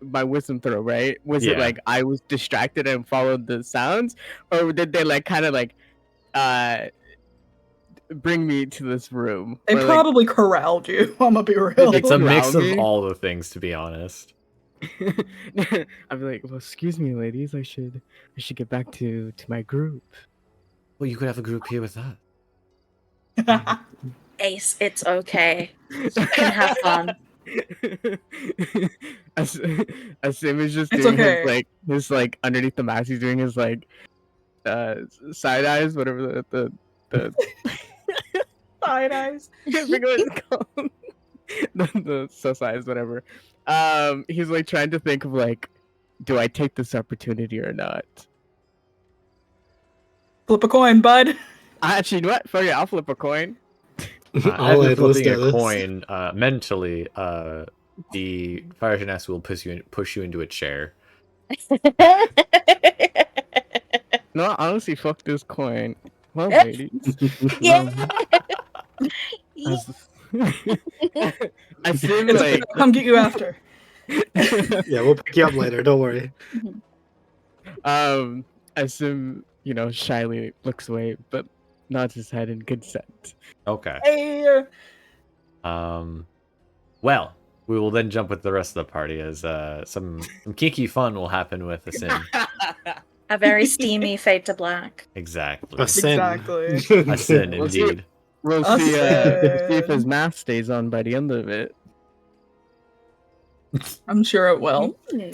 my wisdom throw, right? Was it Yeah. like I was distracted and followed the sounds, or did they like kind of like bring me to this room? They Or, like, probably corralled you. I'm gonna be real. It's a mix of Around me? all the things, to be honest. I'd be like, well, excuse me, ladies, I should get back to my group. Well, you could have a group here with us. Ace, it's okay. You can have fun. Asim is just It's doing okay. his like underneath the mask. He's doing his like side eyes, whatever the Side eyes. I can't think of what it's called. the sus eyes, whatever. He's like trying to think of like, do I take this opportunity or not? Flip a coin, bud. Actually, you know what? Fuck it, I'll flip a coin. As I'll you're let's flipping do a this. coin, mentally, the fire genasi will push you into a chair. No, honestly, fuck this coin. Well, ladies. Yeah. Yeah. As, as Sim, It's okay. like, I'll come get you after. Yeah, we'll pick you up later. Don't worry. as Sim, shyly looks away, but nods his head in consent. Okay. Hey. Well, we will then jump with the rest of the party as some kinky fun will happen with the sim. A very steamy fade to black. Exactly. A sin. Exactly. A sin, We'll see. indeed. We'll Us see. See if then. his mask stays on by the end of it. I'm sure it will. We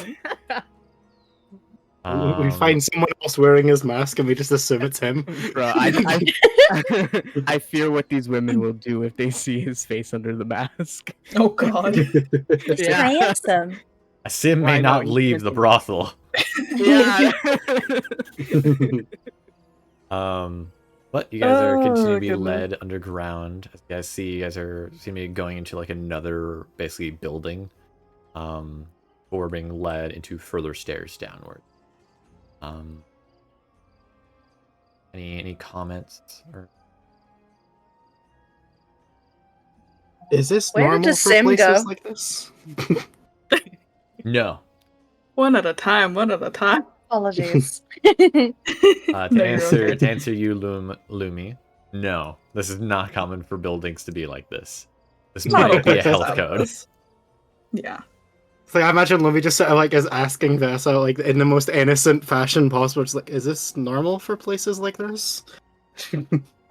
find someone else wearing his mask and we just assume it's him. Bro, I fear what these women will do if they see his face under the mask. Oh God. He's Yeah. handsome. A sim Why may not? not leave the brothel. Yeah. But you guys are continuing to be goodness. led underground. As you guys see, you guys seem to be going into like another basically building. Or being led into further stairs downward. Any comments or Is this Where normal does for Sim places go? like this? no? One at a time. One at a time. Apologies. To No, you're answer okay. to answer you, Luumi, no. This is not common for buildings to be like this. This Not might all be a places health have code. this. Yeah. It's like I imagine Luumi just sort of like is asking Vesa like in the most innocent fashion possible. It's like, is this normal for places like this?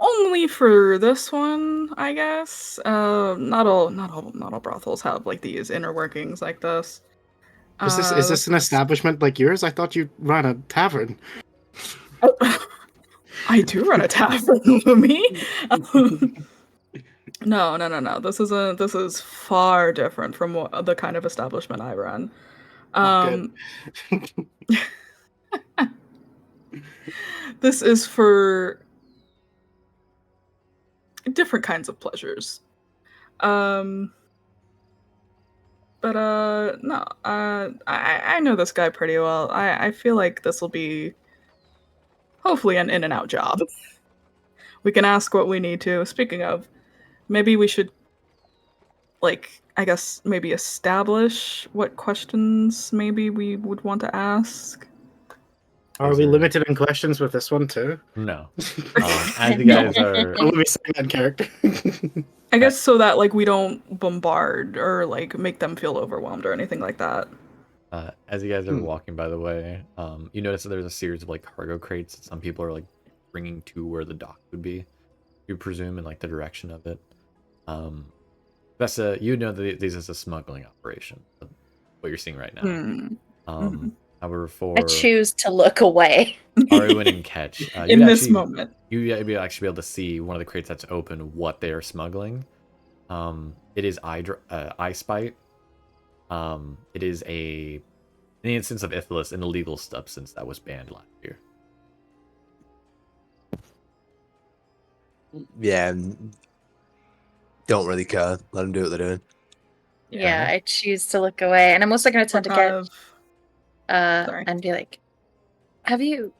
Only for this one, I guess. Not all brothels have like these inner workings like this. Is this an establishment like yours? I thought you ran a tavern. I do run a tavern, Luumi. No. This is far different from the kind of establishment I run. Oh, This is for different kinds of pleasures. But no, I know this guy pretty well. I feel like this will be hopefully an in and out job. We can ask what we need to. Speaking of, maybe we should, like, I guess maybe establish what questions maybe we would want to ask. Are we limited in questions with this one too? No. As you guys are Let me say that character. I guess so that like we don't bombard or like make them feel overwhelmed or anything like that. as you guys are walking, by the way, you notice that there's a series of like cargo crates that some people are like bringing to where the dock would be. You presume in like the direction of it. Vesa, you know that this is a smuggling operation. What you're seeing right now. However, for I choose to look away. Arwen and Ketch, In this moment. you'd actually be able to see one of the crates that's open what they are smuggling. It is eye spite. It is an instance of Ithalus, an illegal substance that was banned last year. Yeah. Don't really care. Let them do what they're doing. Yeah, I choose to look away, and I'm also going to turn to Ketch, Sorry. and be like, "Have you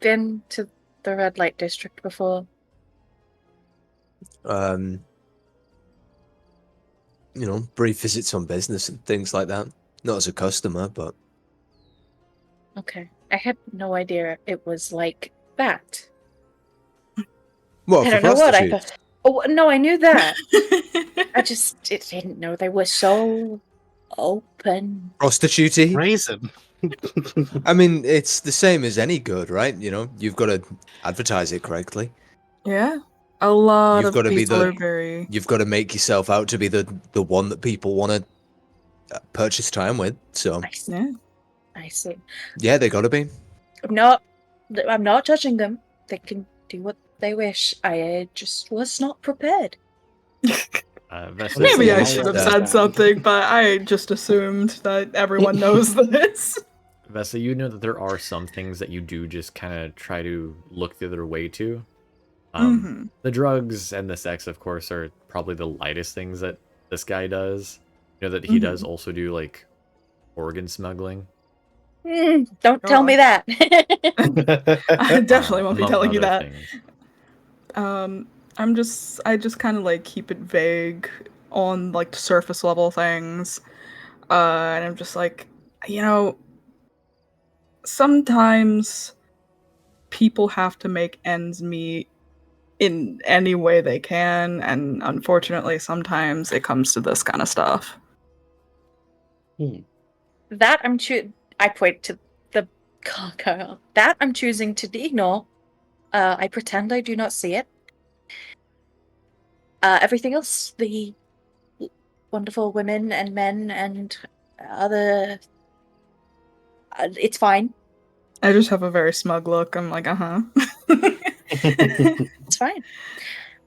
been to the red light district before?" Brief visits on business and things like that. Not as a customer, but Okay, I had no idea it was like that. well, I for don't know what I prostitutes. thought. Oh no, I knew that. I just didn't know they were so open. Prostitute. Raisin. I mean, it's the same as any good, right? You've got to advertise it correctly. Yeah. A lot You've of gotta be people the- are very You've got to make yourself out to be the one that people want to purchase time with. So I see. yeah. I see. yeah, they got to be. I'm not judging them. They can do what they wish. I just was not prepared. Vesa, Maybe I Yeah, should have yeah. said something, but I just assumed that everyone knows this. Vesa, you know that there are some things that you do just kind of try to look the other way to. Mhm. The drugs and the sex, of course, are probably the lightest things that this guy does. You know that he does also do like organ smuggling. Don't tell me that. I definitely won't be among telling you other that. things. I just kind of like keep it vague on like the surface level things. And I'm just like, you know, sometimes people have to make ends meet in any way they can, and unfortunately sometimes it comes to this kind of stuff. That I point to the cargo. That I'm choosing to ignore. I pretend I do not see it. Everything else, the wonderful women and men and other, it's fine. I just have a very smug look. I'm like, uh-huh. It's fine.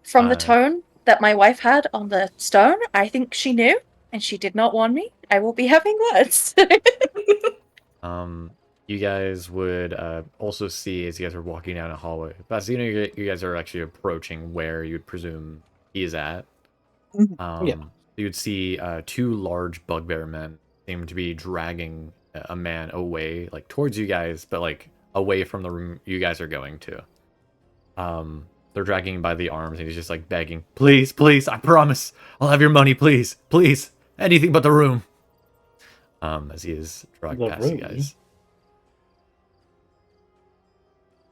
From the tone that my wife had on the stone, I think she knew, and she did not warn me. I will be having words. You guys would also see as you guys are walking down a hallway. But you know, you guys are actually approaching where you'd presume he is at. You would see two large bugbear men seem to be dragging a man away, like towards you guys, but like away from the room you guys are going to. They're dragging him by the arms, and he's just like begging, "Please, please, I promise, I'll have your money, please, please, anything but the room." As he is dragged past you guys.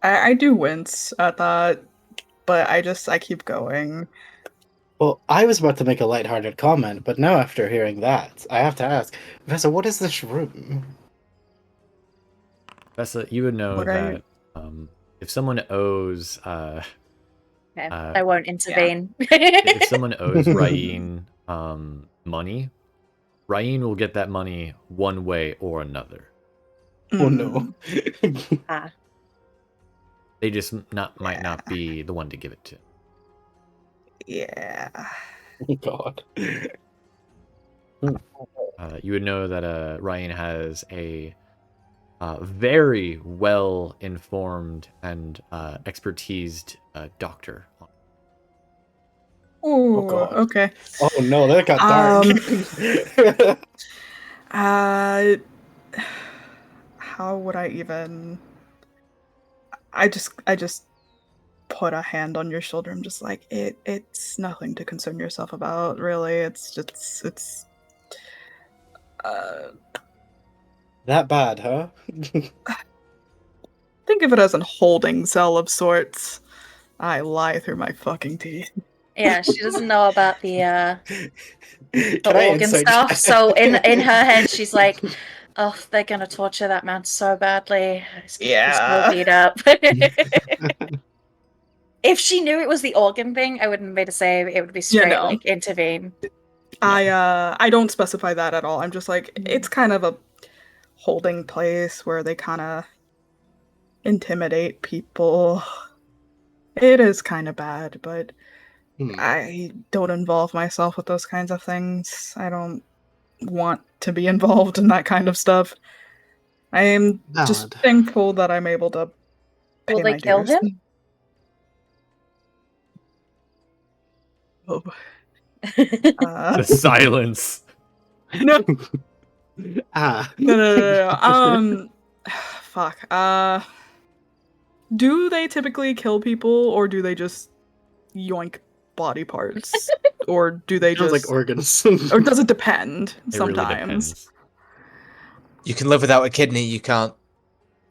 I do wince at that, but I keep going. Well, I was about to make a lighthearted comment, but now after hearing that, I have to ask, Professor, what is this room? Professor, you would know that if someone owes I won't intervene. if someone owes Ryan money, Ryan will get that money one way or another. Oh no. They just might not be the one to give it to. Yeah. Oh god. You would know that Ryan has a very well-informed and expertised doctor. Ooh, Oh god. okay. Oh no, that got dark. How would I even? I just put a hand on your shoulder. I'm just like, it's nothing to concern yourself about, really. It's that bad, huh? think of it as a holding cell of sorts. I lie through my fucking teeth. Yeah, she doesn't know about the Can I organ insight stuff. check? So in her head, she's like, "Oh, they're gonna torture that man so badly. He's so beat up." If she knew it was the organ thing, I wouldn't be to say it would be straight no. like intervene. I don't specify that at all. I'm just like, it's kind of a holding place where they kind of intimidate people. It is kind of bad, but I don't involve myself with those kinds of things. I don't want to be involved in that kind of stuff. I am just thankful that I'm able to pay Will they my kill dues. him? Oh. The silence. No. Ah. No. Fuck. Do they typically kill people, or do they just yoink body parts? Or do they Sounds just like organs? or does it depend It really sometimes? depends. You can live without a kidney. You can't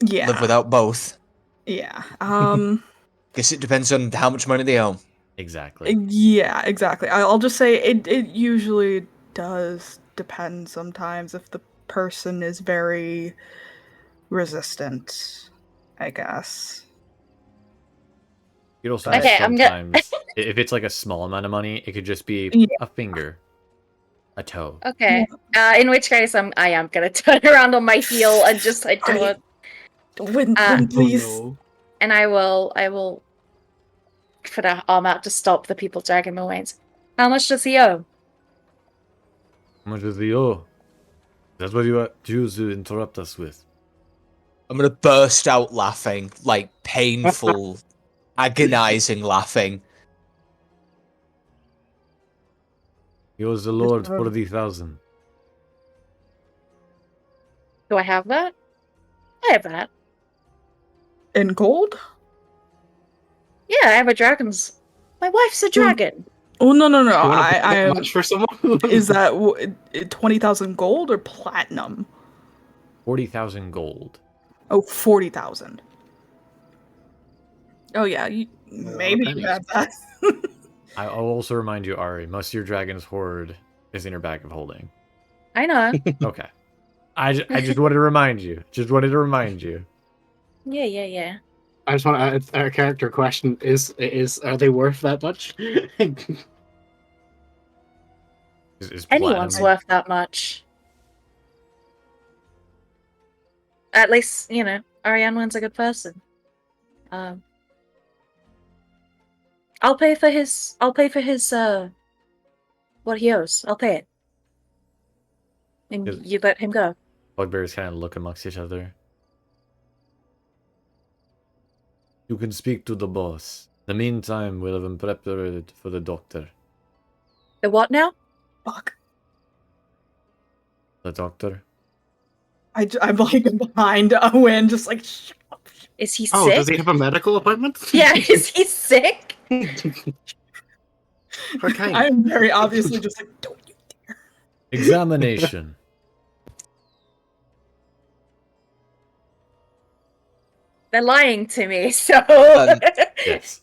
live without both. Yeah. Guess it depends on how much money they own. Exactly. Yeah, exactly. I'll just say it usually does depend sometimes if the person is very resistant, I guess. You'd also Okay, sometimes, if it's like a small amount of money, it could just be a finger, a toe. Okay. In which case, I am gonna turn around on my heel and just head toward. Win, please. Oh, no. And I will put an arm out to stop the people dragging him away. How much does he owe? How much does he owe? That's what you choose to interrupt us with. I'm gonna burst out laughing, like painful, agonizing laughing. He owes the Lord 40,000. Do I have that? I have that. In gold? Yeah, I have a dragon's. My wife's a dragon. Oh no! You want to pay I that am. much for someone? Is that 20,000 gold or platinum? 40,000 gold. Oh, 40,000. Oh yeah, A lot of maybe you pennies. have that. I'll also remind you, Ari, most of your dragon's hoard is in your bag of holding. I know. Okay. I just wanted to remind you. Just wanted to remind you. Yeah. I just want to add our character question: are they worth that much? Is Anyone's platinum- worth that much. At least, you know, Arianwen's a good person. I'll pay for his what he owes. I'll pay it. And Is- you let him go. Bugbears kind of look amongst each other. You can speak to the boss. In the meantime, we'll have him prepared for the doctor. The what now? Fuck. The doctor? I'm like behind Owen, just like shut up. Is he Oh, sick? does he have a medical appointment? Yeah, is he sick? Okay. I'm very obviously just like, don't you dare. Examination. They're lying to me, so Yes.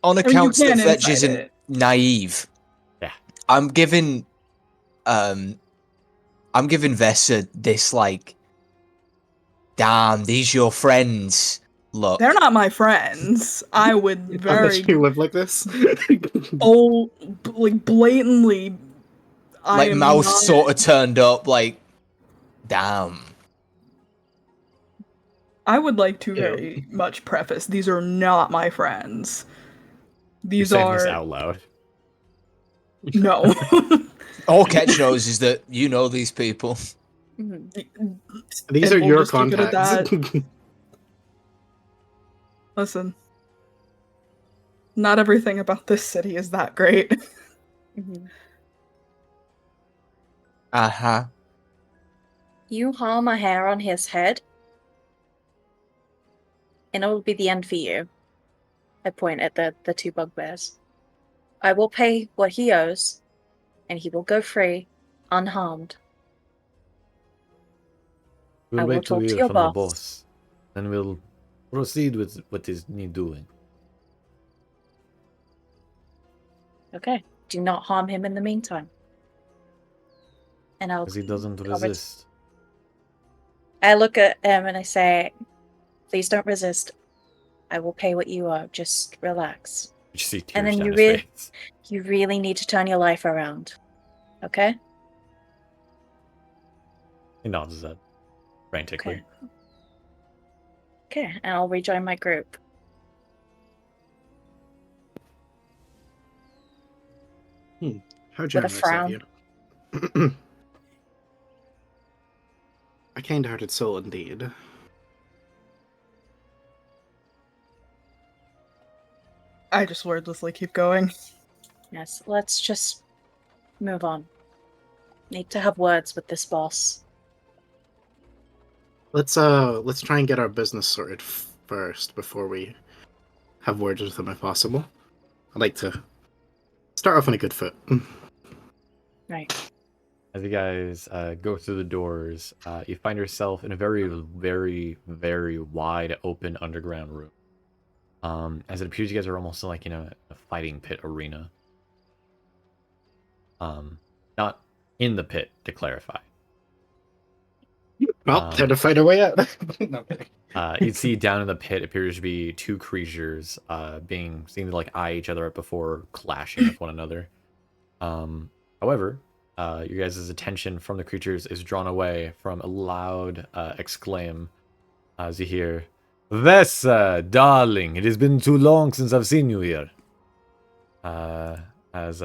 On I mean, accounts you that can Fetch insight isn't it. naive, Yeah. I'm giving Vessa this like, damn, these your friends look. They're not my friends. I would Unless very you live like this. like blatantly. I Like am mouth not- sort of turned up, like, damn. I would like to Ew. very much preface: these are not my friends. You're These saying are this out loud. no. All Ketch knows is that you know these people. Mhm. These And are we'll your just keep it at contacts. Listen, not everything about this city is that great. Mhm. Uh-huh. You harm a hair on his head, and it will be the end for you. I point at the two bugbears. I will pay what he owes, and he will go free, unharmed. We'll I will wait to talk to hear your from the boss. boss. Then we'll proceed with what is need doing. Okay. Do not harm him in the meantime. And I'll Because he doesn't cover- resist. I look at him and I say, please don't resist. I will pay what you owe. Just relax. You see tears And then down you his really- face. You really need to turn your life around. Okay? He nods his head frantically. Okay, and I'll rejoin my group. How a generous of frown. you. A kind-hearted soul indeed. I just wordlessly keep going. Yes, let's just move on. Need to have words with this boss. Let's try and get our business sorted first before we have words with him if possible. I'd like to start off on a good foot. Right. As you guys go through the doors, you find yourself in a very, very, very wide open underground room. As it appears you guys are almost like in a fighting pit arena. Not in the pit, to clarify. Well, time to fight our way out. No, I'm kidding. You'd see down in the pit appears to be two creatures being seen to like eye each other up before clashing with one another. However, your guys' attention from the creatures is drawn away from a loud exclaim as you hear, Vessa, darling, it has been too long since I've seen you here. As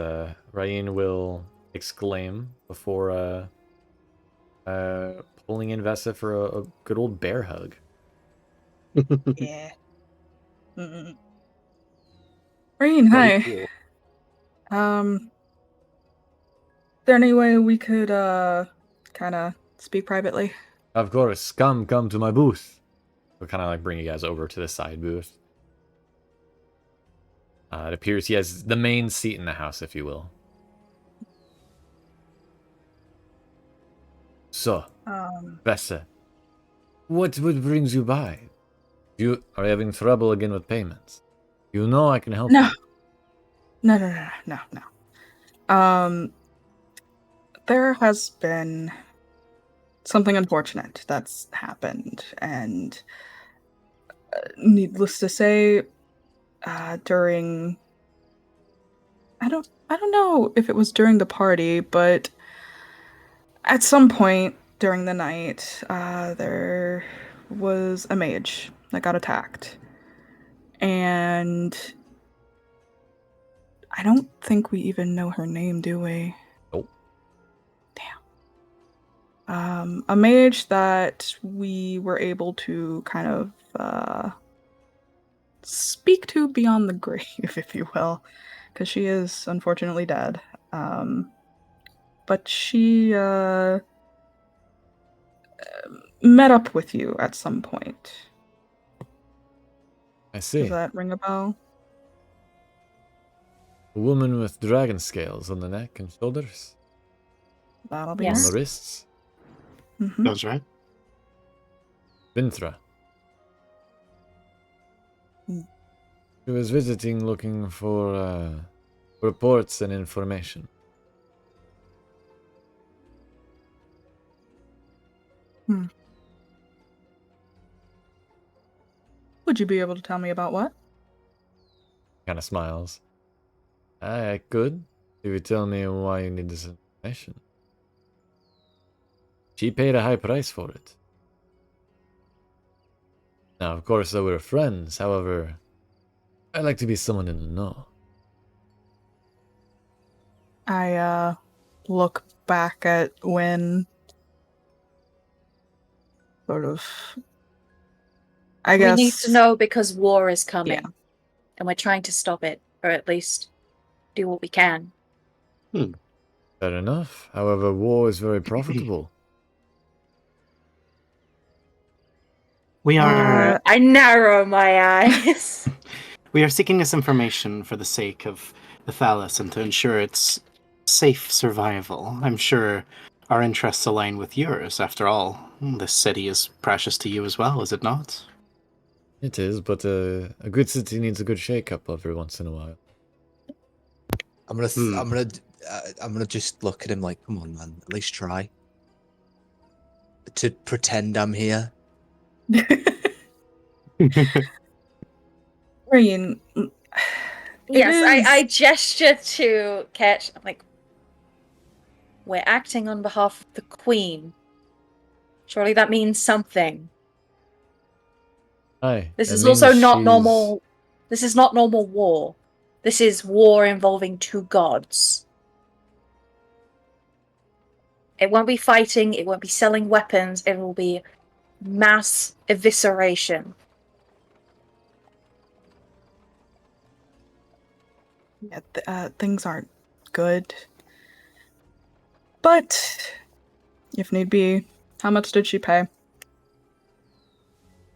Ryan will exclaim before pulling in Vessa for a good old bear hug. Yeah. Rain, hi. Bloody cool. Is there any way we could kind of speak privately? Of course, come to my booth. We'll kind of like bring you guys over to the side booth. It appears he has the main seat in the house, if you will. So, Vessa, what brings you by? You are having trouble again with payments. You know I can help No. you. No. There has been something unfortunate that's happened, and needless to say, during I don't know if it was during the party, but at some point during the night, there was a mage that got attacked. And I don't think we even know her name, do we? Nope. Damn. A mage that we were able to kind of speak to beyond the grave, if you will, because she is unfortunately dead. But she met up with you at some point. I see. Does that ring a bell? A woman with dragon scales on the neck and shoulders. That'll be On Yes. the wrists. Mm-hmm. That's right. Vinthra. Mm. She was visiting looking for reports and information. Would you be able to tell me about what? Kind of smiles. I could, if you tell me why you need this information. She paid a high price for it. Now, of course, we're friends. However, I like to be someone in the know. I look back at when sort of I guess We need to know because war is coming. Yeah. And we're trying to stop it, or at least do what we can. Fair enough. However, war is very profitable. We are I narrow my eyes. we are seeking this information for the sake of Ithalus and to ensure its safe survival. I'm sure our interests align with yours. After all, this city is precious to you as well, is it not? It is, but a good city needs a good shake-up every once in a while. I'm gonna just look at him like, come on, man, at least try to pretend I'm here. Green. Yes, I gesture to Ketch. I'm like, we're acting on behalf of the Queen. Surely that means something. Aye. This it is means also not she's- normal. This is not normal war. This is war involving two gods. It won't be fighting, it won't be selling weapons, it will be mass evisceration. Yeah, things aren't good. But if need be, how much did she pay?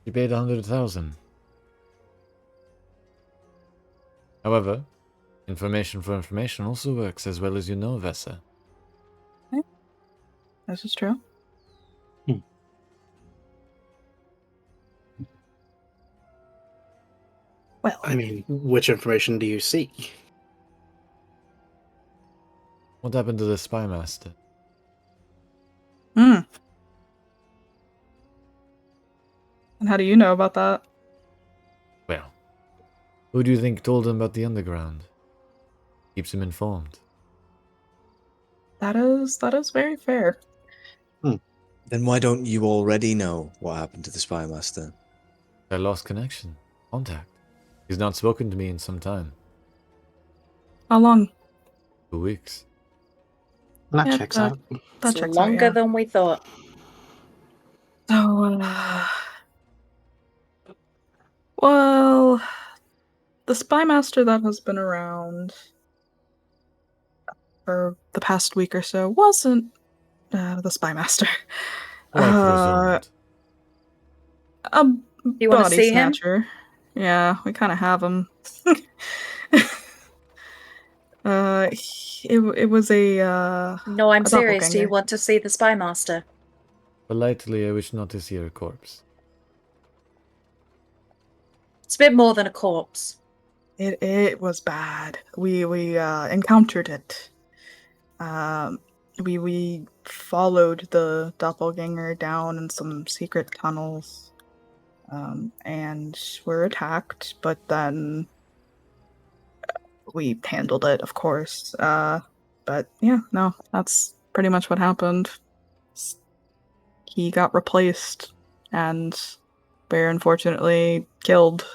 She paid 100,000. However, information for information also works as well as you know, Vessa. This is true. Well, I mean, which information do you seek? What happened to the spy master? And how do you know about that? Well, who do you think told him about the underground? Keeps him informed. That is very fair. Then why don't you already know what happened to the spy master? I lost connection. Contact. He's not spoken to me in some time. How long? 2 weeks. That Yeah, checks out. That It's checks longer out, yeah. than we thought. So, well, the spy master that has been around for the past week or so wasn't the spy master. Quite Uh, presumed. A you wanna body see him? snatcher. Yeah, we kind of have him. It was No, I'm a serious. Do you doppelganger. want to see the spy master? Politely, I wish not to see her corpse. It's a bit more than a corpse. It was bad. We encountered it. We followed the doppelganger down in some secret tunnels, and were attacked. But then we handled it, of course. But yeah, no, that's pretty much what happened. He got replaced, and Bear unfortunately killed.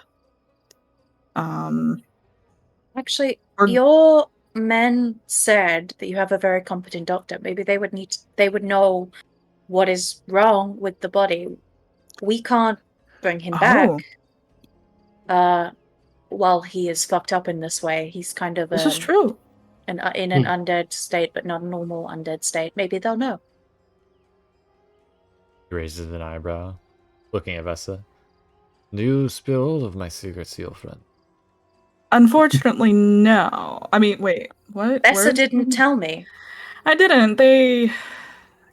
Actually, Or your men said that you have a very competent doctor. Maybe they would know what is wrong with the body. We can't bring him oh, back while he is fucked up in this way. He's kind of this is true. in an undead state, but not a normal undead state. Maybe they'll know. He raises an eyebrow, looking at Vessa. Do you spill all of my secrets to your friend? Unfortunately, no. I mean, wait, what? Bessa Words? didn't tell me. I didn't. They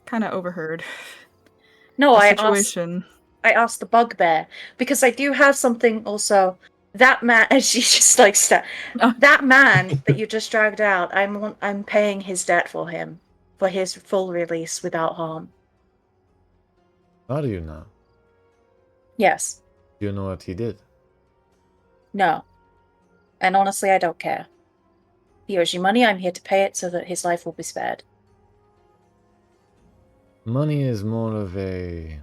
kind of overheard No, the I situation. asked the bugbear because I do have something also. That man, and she just like that man that you just dragged out. I'm paying his debt for him, for his full release without harm. How do you know? Yes. Do you know what he did? No. And honestly, I don't care. He owes you money. I'm here to pay it so that his life will be spared. Money is more of a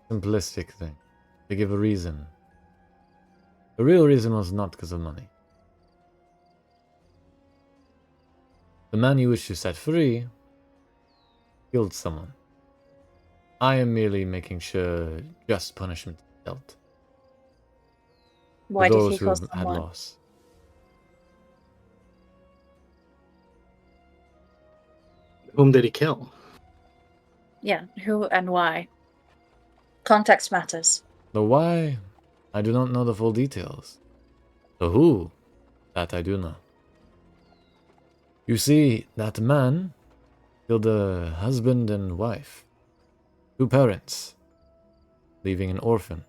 simplistic thing. They give a reason. The real reason was not because of money. The man you wish to set free killed someone. I am merely making sure just punishment is dealt. Why For did those he who kill have had someone? loss. Whom did he kill? Yeah, who and why? Context matters. The why, I do not know the full details. The who, that I do know. You see, that man killed a husband and wife. 2 parents, leaving an orphan.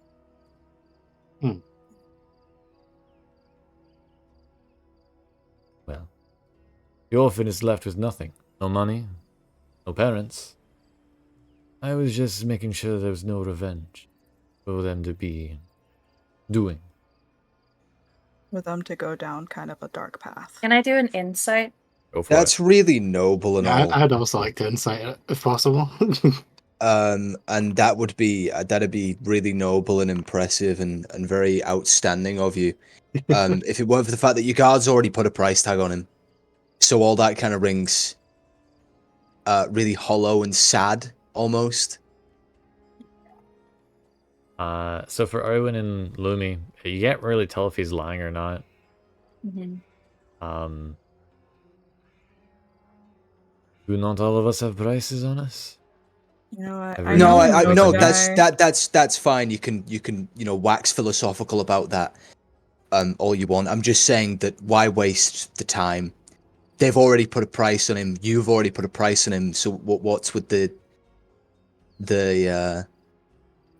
Well, the orphan is left with nothing. No money, no parents. I was just making sure there was no revenge for them to be doing. For them to go down kind of a dark path. Can I do an insight? Go for That's really noble and Yeah, all. I'd also like to insight it if possible. And that'd be really noble and impressive and very outstanding of you. If it weren't for the fact that your guards already put a price tag on him, so all that kind of rings really hollow and sad almost. So for Erwin and Luumi, you can't really tell if he's lying or not. Mm-hmm. Do not all of us have prices on us? You know, I Every- No, know I the no, guy. that's fine. You can wax philosophical about that all you want. I'm just saying that why waste the time? They've already put a price on him. You've already put a price on him. So what's with the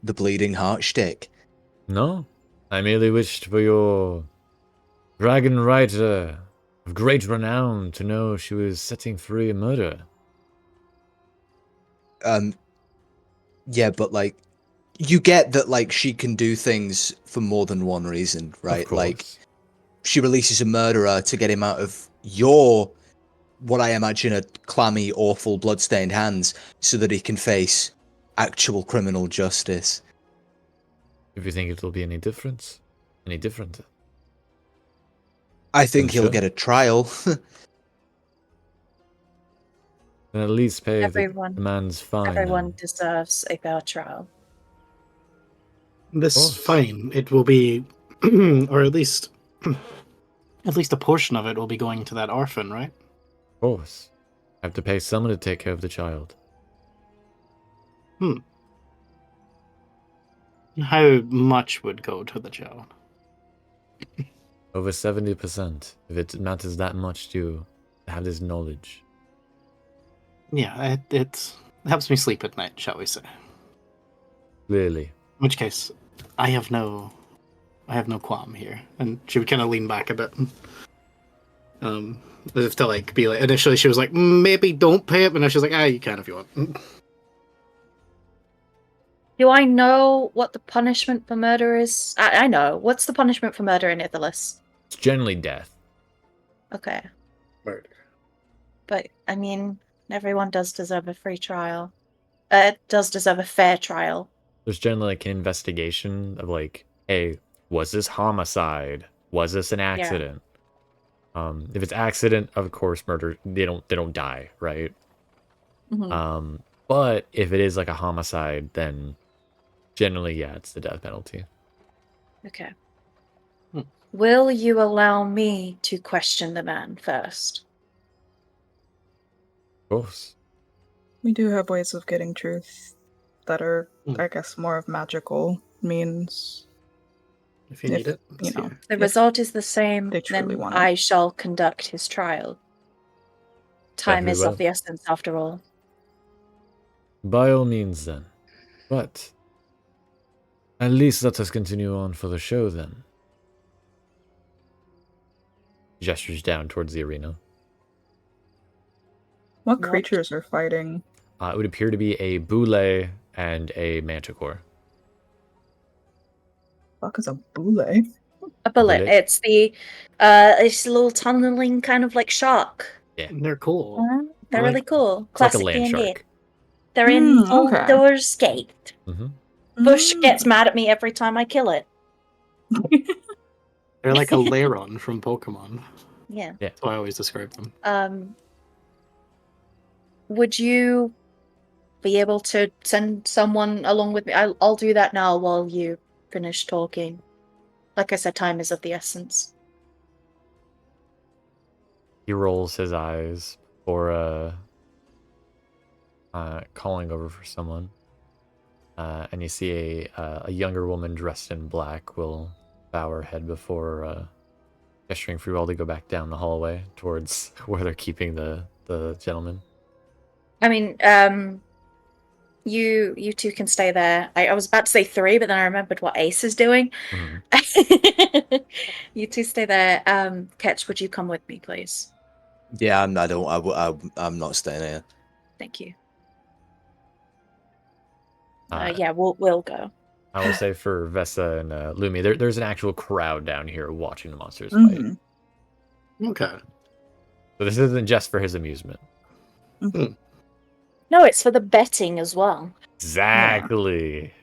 bleeding heart shtick? No, I merely wished for your dragon rider of great renown to know she was setting free a murderer. Yeah, but like, you get that like she can do things for more than one reason, right? Of course. Like, she releases a murderer to get him out of your, what I imagine are clammy, awful, bloodstained hands, so that he can face actual criminal justice. If you think it'll be any different. I think he'll sure. get a trial. Then at least pay Everyone- the man's fine. Everyone deserves a fair trial. This course. fine. It will be, or at least a portion of it will be going to that orphan, right? Of course. I have to pay someone to take care of the child. How much would go to the jail? Over 70%. If it matters that much to you, to have this knowledge. Yeah, it helps me sleep at night, shall we say? Clearly. In which case, I have no qualm here. And she would kind of lean back a bit. As if to like be like. Initially, she was like, maybe don't pay it, but now she's like, you can if you want. Do I know what the punishment for murder is? I know. What's the punishment for murder in Ithalus? It's generally death. Okay. Murder. But, I mean, everyone does deserve a free trial. Does deserve a fair trial. There's generally like an investigation of like, hey, was this homicide? Was this an accident? If it's accident, of course, murder, they don't die, right? Mm-hmm. But if it is like a homicide, then generally, yeah, it's the death penalty. Okay. Will you allow me to question the man first? Of course. We do have ways of getting truth that are, I guess, more of magical means. If you need it, you know. The If result is the same, they truly then want it. I shall conduct his trial. Time Very is well. of the essence, after all. By all means, then. But at least let us continue on for the show, then. Gestures down towards the arena. What creatures are fighting? It would appear to be a boule and a manticore. Fuck is a boule? A bullet. Bullet? It's it's a little tunneling kind of like shark. Yeah. they're cool. They're I like really cool. It's like a Classic land D&D. shark. They're in okay. Baldur's Gate. Mm-hmm. Bush gets mad at me every time I kill it. They're like a Lairon from Pokemon. Yeah. That's how I always describe them. Would you be able to send someone along with me? I'll do that now while you finish talking. Like I said, time is of the essence. He rolls his eyes for calling over for someone. And you see a younger woman dressed in black will bow her head before gesturing for you all to go back down the hallway towards where they're keeping the gentleman. I mean, you two can stay there. I was about to say 3, but then I remembered what Ace is doing. Mm-hmm. You two stay there. Ketch, would you come with me, please? Yeah, I'm not staying here. Thank you. Uh, Yeah, we'll go. I will say for Vesa and Luumi, there's an actual crowd down here watching the monsters fight. Mm-hmm. Okay. So this isn't just for his amusement. No, it's for the betting as well. Exactly.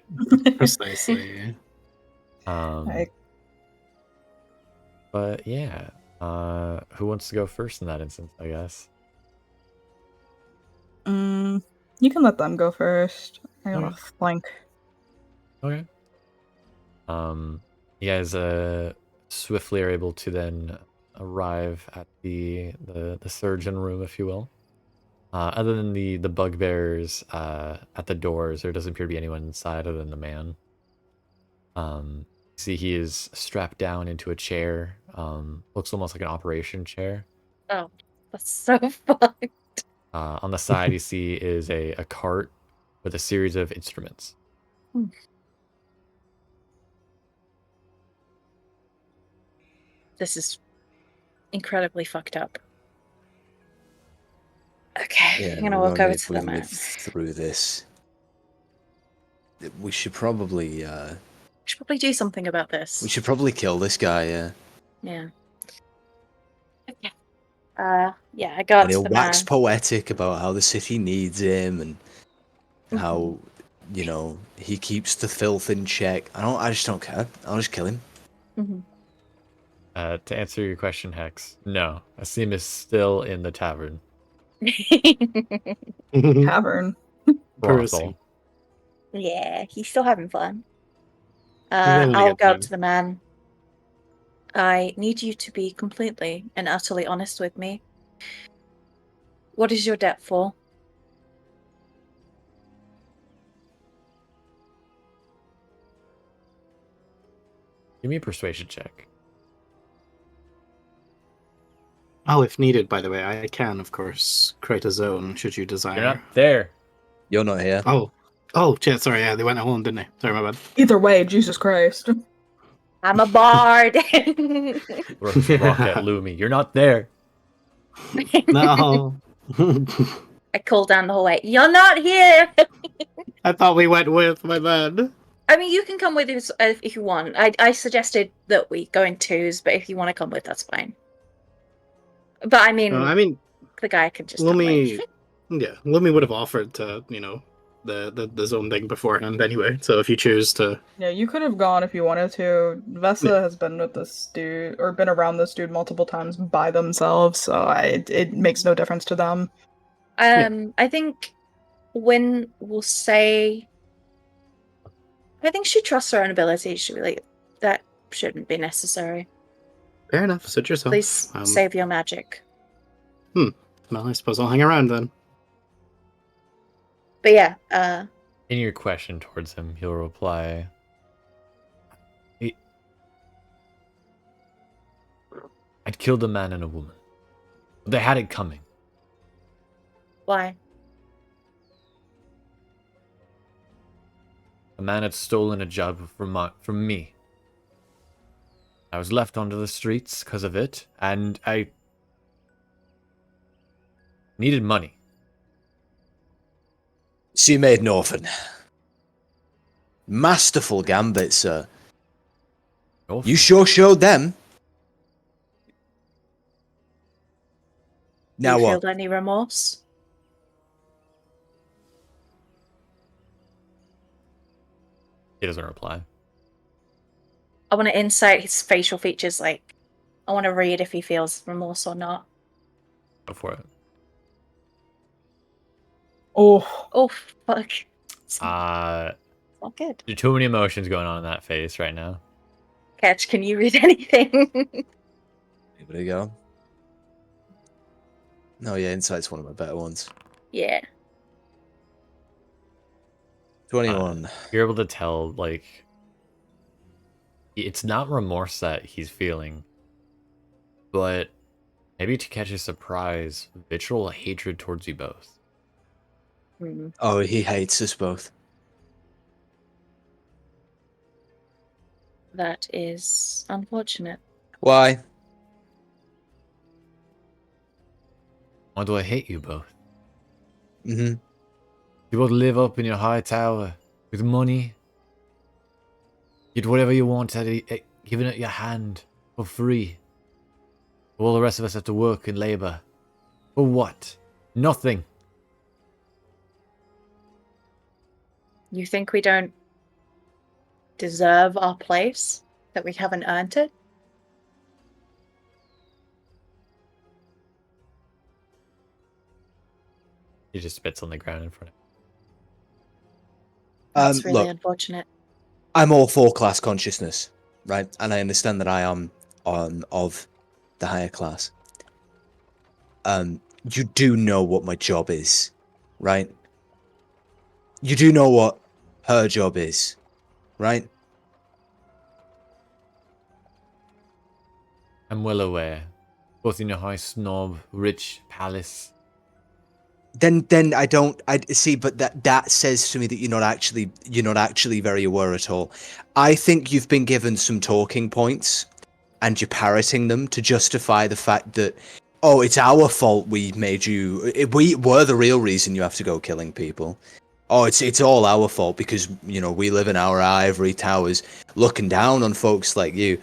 Precisely. But yeah, who wants to go first in that instance? I guess. You can let them go first. I got a flank. Okay. You guys swiftly are able to then arrive at the surgeon room, if you will. Other than the bugbears at the doors, there doesn't appear to be anyone inside other than the man. See, he is strapped down into a chair. Looks almost like an operation chair. Oh, that's so fun. On the side, you see is a cart with a series of instruments. This is incredibly fucked up. Okay, I'm gonna walk over to the man. Through this, we should probably We should probably do something about this. we should probably kill this guy. Yeah. Yeah. Okay. Yeah, I got And to he'll the wax man. poetic about how the city needs him and how he keeps the filth in check. I just don't care. I'll just kill him. To answer your question, Hex, no. Asim is still in the tavern. Tavern. Brothel. Yeah, he's still having fun. having a I'll good go up time. to the man. I need you to be completely and utterly honest with me. What is your debt for? Give me a persuasion check. Oh, if needed, by the way, I can, of course, create a zone should you desire. You're not there. You're not here. Oh, shit, sorry, yeah, they went home, didn't they? Sorry, my bad. Either way, Jesus Christ. I'm a bard. Rock at Luumi. You're not there. No. I called down the hallway. You're not here. I thought we went with my bad. I mean, you can come with us if you want. I suggested that we go in twos, but if you want to come with, that's fine. But I mean, the guy could just Luumi would have offered to, the zone thing beforehand anyway. So if you choose to, Yeah, you could have gone if you wanted to. Vesa has been with this dude, or been around this dude multiple times by themselves, so it makes no difference to them. I think Wynn will say, I think she trusts her own ability. She really, that shouldn't be necessary. fair enough. Suit yourself. Please save your magic. Well, I suppose I'll hang around then. But yeah, In your question towards him, he'll reply, I'd killed a man and a woman. They had it coming. why? A man had stolen a job from me. I was left onto the streets because of it, and I needed money. So you made an orphan. Masterful gambit, sir. Orphan? You sure showed them. Now you what? feel any remorse? He doesn't reply. I want to insight his facial features. Like, I want to read if he feels remorse or not. Go for it. Oh, fuck. It's not good. There are too many emotions going on in that face right now. Ketch, can you read anything? Give it a go. No, yeah, insight's one of my better ones. Yeah. 21. You're able to tell, like, it's not remorse that he's feeling, but maybe to catch a surprise, vitriol hatred towards you both. Mm. Oh, he hates us both. That is unfortunate. Why? Why do I hate you both? Mm-hmm. You both live up in your high tower with money. Get whatever you want given at your hand for free. All the rest of us have to work and labor. For what? Nothing. You think we don't deserve our place? That we haven't earned it? He just spits on the ground in front of him. That's really Look, unfortunate. I'm all for class consciousness, right? And I understand that I am of the higher class. You do know what my job is, right? You do know what her job is, right? I'm well aware. Both in your high snob, rich palace. Then I see, but that says to me that you're not actually very aware at all. I think you've been given some talking points, and you're parroting them to justify the fact that, oh, it's our fault we made you. We were the real reason you have to go killing people. Oh, it's all our fault because we live in our ivory towers, looking down on folks like you.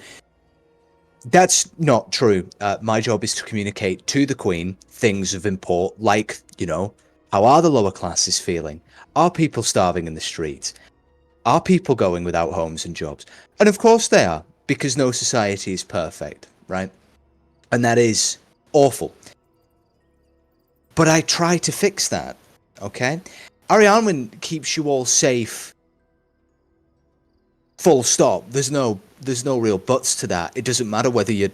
That's not true. My job is to communicate to the Queen things of import, like, how are the lower classes feeling? Are people starving in the streets? Are people going without homes and jobs? And of course they are, because no society is perfect, right? And that is awful. But I try to fix that, okay? Arianwin keeps you all safe. Full stop. There's no real buts to that. It doesn't matter whether you're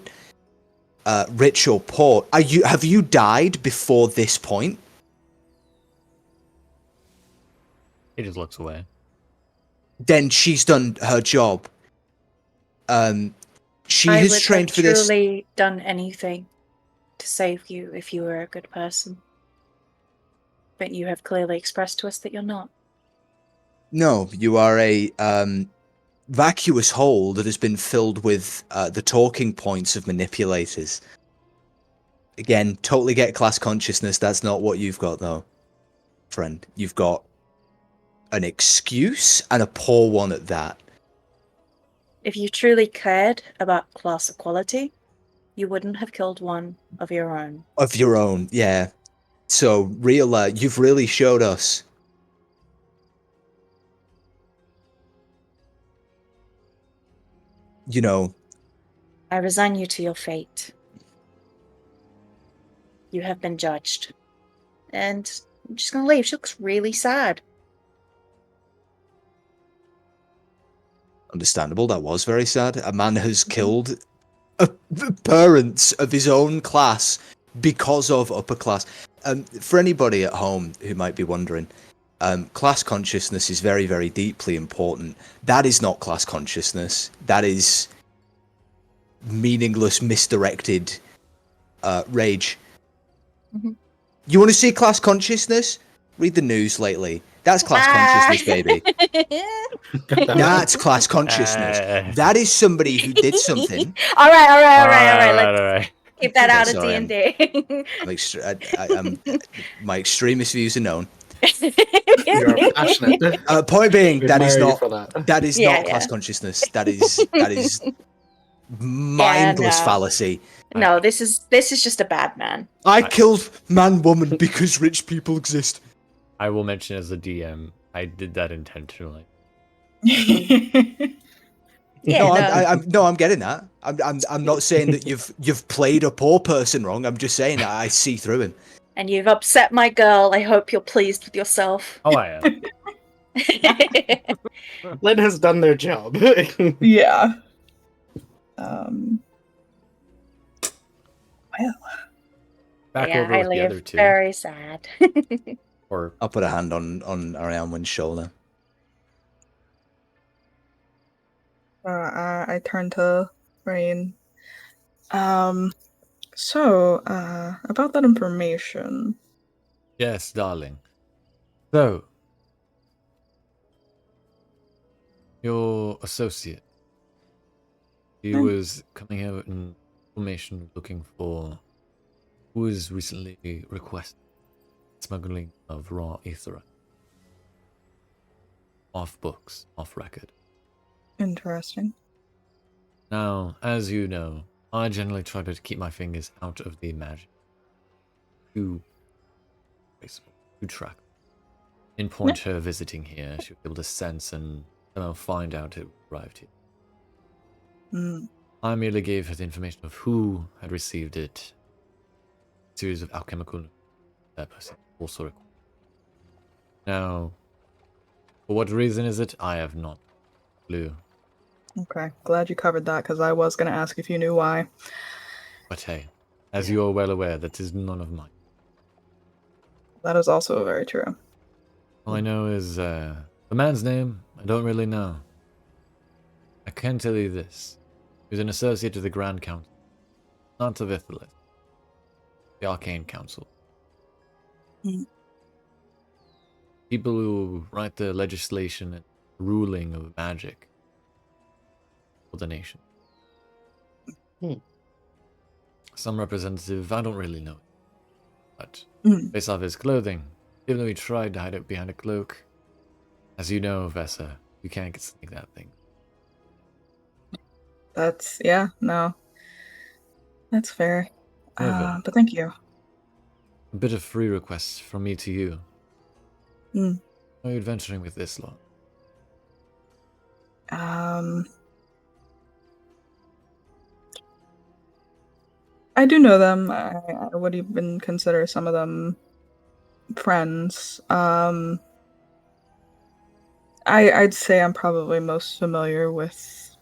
rich or poor. Have you died before this point? He just looks away. Then she's done her job. She I has would trained have for this. truly done anything to save you if you were a good person. But you have clearly expressed to us that you're not. No, you are a vacuous hole that has been filled with the talking points of manipulators. Again, totally get class consciousness. That's not what you've got, though, friend. You've got an excuse, and a poor one at that. If you truly cared about class equality, you wouldn't have killed one of your own. Of your own, yeah. So, you've really showed us. You know, I resign you to your fate. You have been judged. And I'm just gonna leave. She looks really sad. understandable. That was very sad. A man has killed parents of his own class because of upper class. For anybody at home who might be wondering, class consciousness is very, very deeply important. That is not class consciousness. That is meaningless, misdirected rage. Mhm. You want to see class consciousness? Read the news lately. That's class consciousness, baby. That's class consciousness. That is somebody who did something. All right. All Let's right. keep that out of Sorry, D&D. My extremist views are known. You're passionate. Point being, We that is admire you not for that. Yeah, not class consciousness. That is Yeah, mindless no. fallacy. No, this is just a bad man. I killed man, woman because rich people exist. I will mention as a DM, I did that intentionally. Yeah, I'm getting that. I'm not saying that you've played a poor person wrong. I'm just saying that I see through him. And you've upset my girl. I hope you're pleased with yourself. Oh, I am. Lynn has done their job. Yeah. Back yeah, over I with the leave other two. very sad. Or I'll put a hand on Arianwen's shoulder. I turn to Rain. So, about that information. yes, darling. So, your associate, he was coming out in information looking for who was recently requested smuggling of raw ether off books, off record. Interesting. Now, as you know, I generally try to keep my fingers out of the magic to track. In point her visiting here, she was able to sense and somehow find out it arrived here. Mm. I merely gave her the information of who had received it. A series of alchemical that person also required. Now, for what reason is it? I have not a clue. Okay, glad you covered that because I was going to ask if you knew why. But hey, as you are well aware, that is none of mine. That is also very true. All I know is the man's name, I don't really know. I can tell you this. He was an associate of the Grand Council, not of Ithalus, the Arcane Council. Mm. People who write the legislation and ruling of magic for the nation. Some representative, I don't really know. But based off his clothing, even though he tried to hide it behind a cloak, as you know, Vessa, you can't get sneak that thing. That's, yeah, no. That's fair. However, But thank you. a bit of free request from me to you. Mm. How are you adventuring with this lot? I do know them. I would even consider some of them friends. I'd say I'm probably most familiar with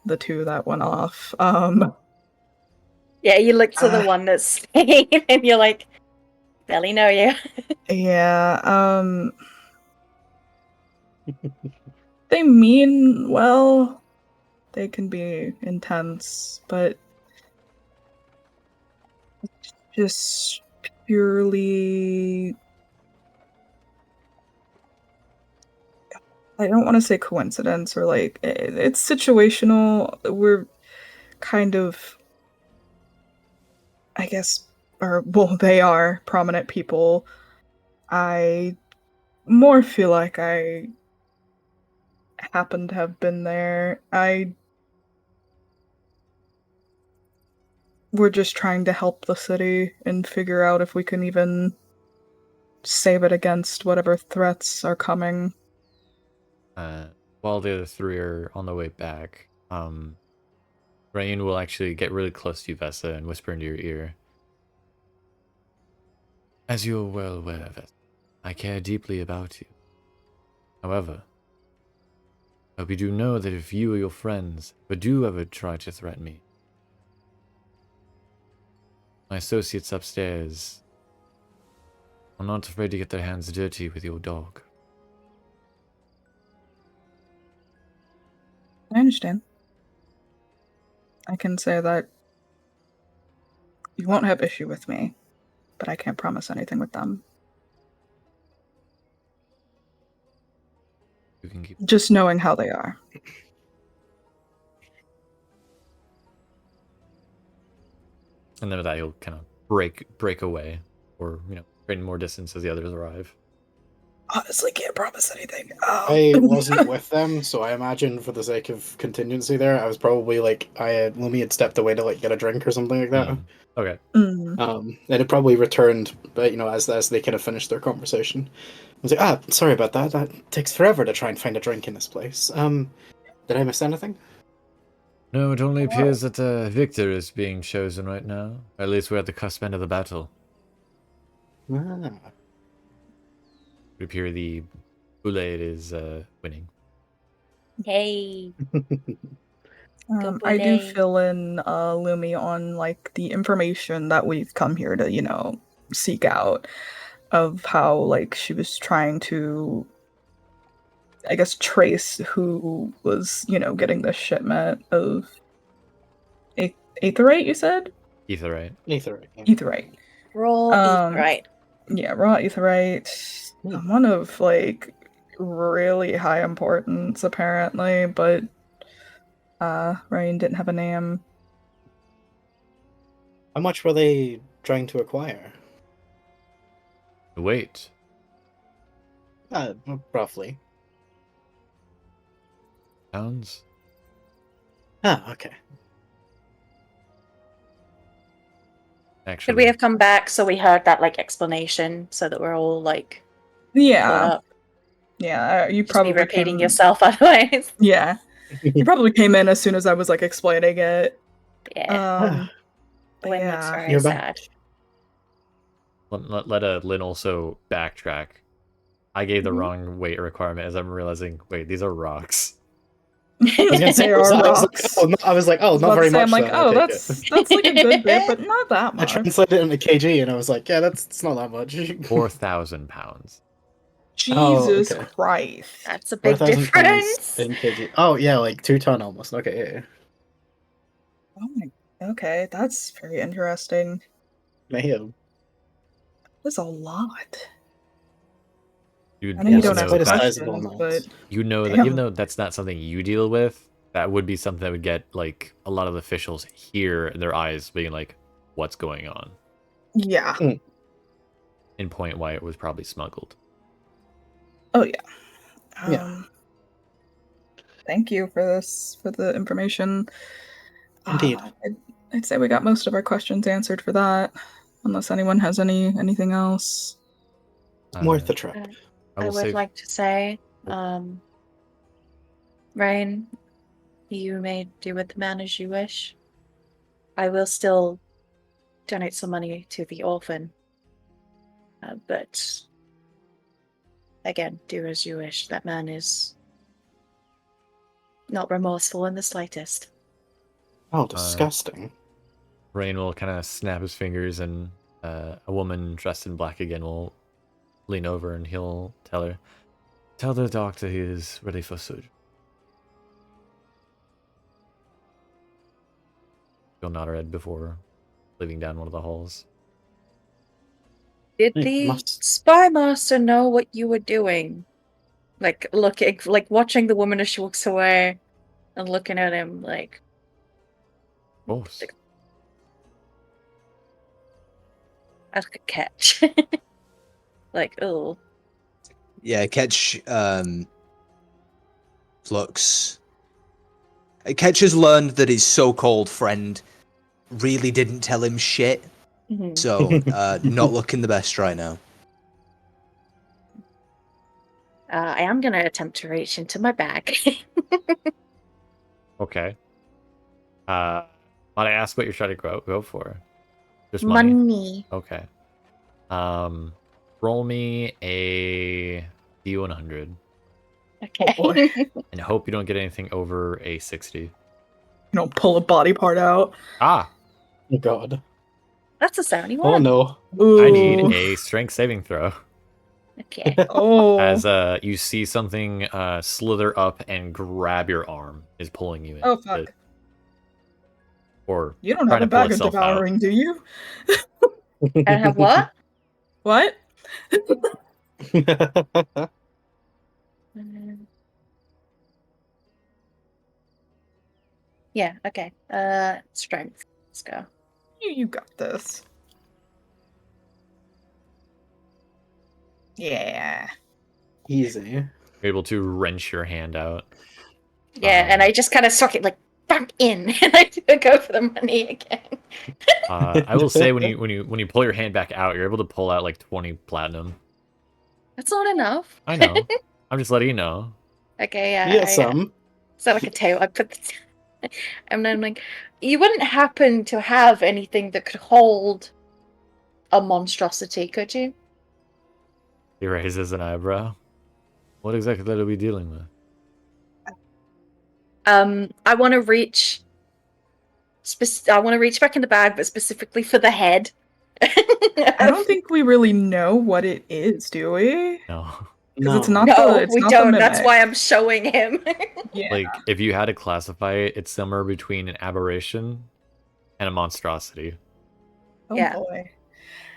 the two that went off. Yeah, you look to the one that's staying, and you're like, barely know you. Yeah, they mean well. they can be intense, but it's just purely, I don't want to say coincidence or like it's situational. We're kind of, I guess, or well, they are prominent people. I more feel like I happen to have been there. We're just trying to help the city and figure out if we can even save it against whatever threats are coming. While the other three are on the way back, Rain will actually get really close to you, Vesa, and whisper into your ear. As you are well aware, Vesa, I care deeply about you. However, I hope you do know that if you or your friends do ever try to threaten me, my associates upstairs are not afraid to get their hands dirty with your dog. I understand. I can say that you won't have issue with me, but I can't promise anything with them. You can keep. Just knowing how they are. And then with that, he'll kind of break away, or create more distance as the others arrive. Honestly, can't promise anything. I wasn't with them, so I imagine for the sake of contingency there, I was probably like, Luumi had stepped away to like get a drink or something like that. Okay. Mm. And it probably returned, but as they kind of finished their conversation, I was like, sorry about that. That takes forever to try and find a drink in this place. Did I miss anything? No, it only appears that a victor is being chosen right now. At least we're at the cusp end of the battle. Ah. It appears the Boulade is winning. Yay. I do fill in Luumi on like the information that we've come here to, seek out, of how like she was trying to, I guess, trace who was, getting this shipment of aetherite, you said? Aetherite. Aetherite. Yeah. Aetherite. Raw aetherite. Yeah, raw aetherite. One of like really high importance apparently, but Ryan didn't have a name. How much were they trying to acquire? Wait. Roughly. Pounds? Okay. Actually. Could we have come back so we heard that like explanation so that we're all like caught Yeah. up? Yeah, you Just probably be repeating came... yourself otherwise. Yeah. You probably came in as soon as I was like explaining it. Yeah. But Lynn yeah. looks very You're back. sad. Let Lynn also backtrack. I gave the Mhm. wrong weight requirement as I'm realizing, wait, these are rocks. I was gonna say, They are rocks. I was like, not very much. I'm like, then, oh, okay, that's like a good bit, but not that I much. translated it into kg, and I was like, yeah, it's not that much. 4,000 pounds. Jesus okay. Christ. That's a big 4,000 pounds difference. in kg. Oh yeah, like 2 ton almost. Okay, yeah. Oh my, okay, that's very interesting. Mayhem. That's a lot. You'd I know you also don't know ask quite a that, sizable questions, amount. but you know that damn. even though that's not something you deal with, that would be something that would get like a lot of the officials here in their eyes being like, what's going on? Yeah. In point why it was probably smuggled. Oh yeah. Yeah. Thank you for the information. Indeed. I'd say we got most of our questions answered for that. Unless anyone has anything else. Worth the trip. I would like to say, Rain, you may do with the man as you wish. I will still donate some money to the orphan. But again, do as you wish. That man is not remorseful in the slightest. Oh, disgusting. Rain will kind of snap his fingers, and a woman dressed in black again will lean over and he'll tell her, "Tell the doctor he is ready for surgery." You'll nod her head before leaving down one of the halls. Did It the must- spy master know what you were doing? Like looking, like watching the woman as she walks away, and looking at him like. Of course. Ask a catch. Like, oh. Yeah, Ketch looks. Ketch has learned that his so-called friend really didn't tell him shit, Mhm. so not looking the best right now. I am gonna attempt to reach into my bag. Okay. Might I ask what you're trying to go for? Just money? Money. Okay. Roll me a D100 Okay. Oh boy. and hope you don't get anything over a 60. You don't pull a body part out. Ah, Oh god. That's a 71. Oh no. Ooh. I need a strength saving throw. Okay. Oh. As you see something slither up and grab your arm, is pulling you in. Oh fuck. Or You don't trying have a to pull bag of itself out. devouring, do you? I have what? What? Yeah, okay. Strength. Let's go. You got this. Yeah. Easy. You're able to wrench your hand out. Yeah, and I just kind of suck it like back in, and I go for the money again. I will say when you pull your hand back out, you're able to pull out like 20 platinum. That's not enough. I know. I'm just letting you know. Okay, yeah. Yeah, some. So like a tail. I put the and then like, you wouldn't happen to have anything that could hold a monstrosity, could you? He raises an eyebrow. What exactly are we dealing with? I want to reach. I want to reach back in the bag, but specifically for the head. I don't think we really know what it is, do we? No. Because it's No. not No, the. It's we not don't. The That's mimic. why I'm showing him. Yeah. Like, if you had to classify it, it's somewhere between an aberration and a monstrosity. Oh Yeah. boy.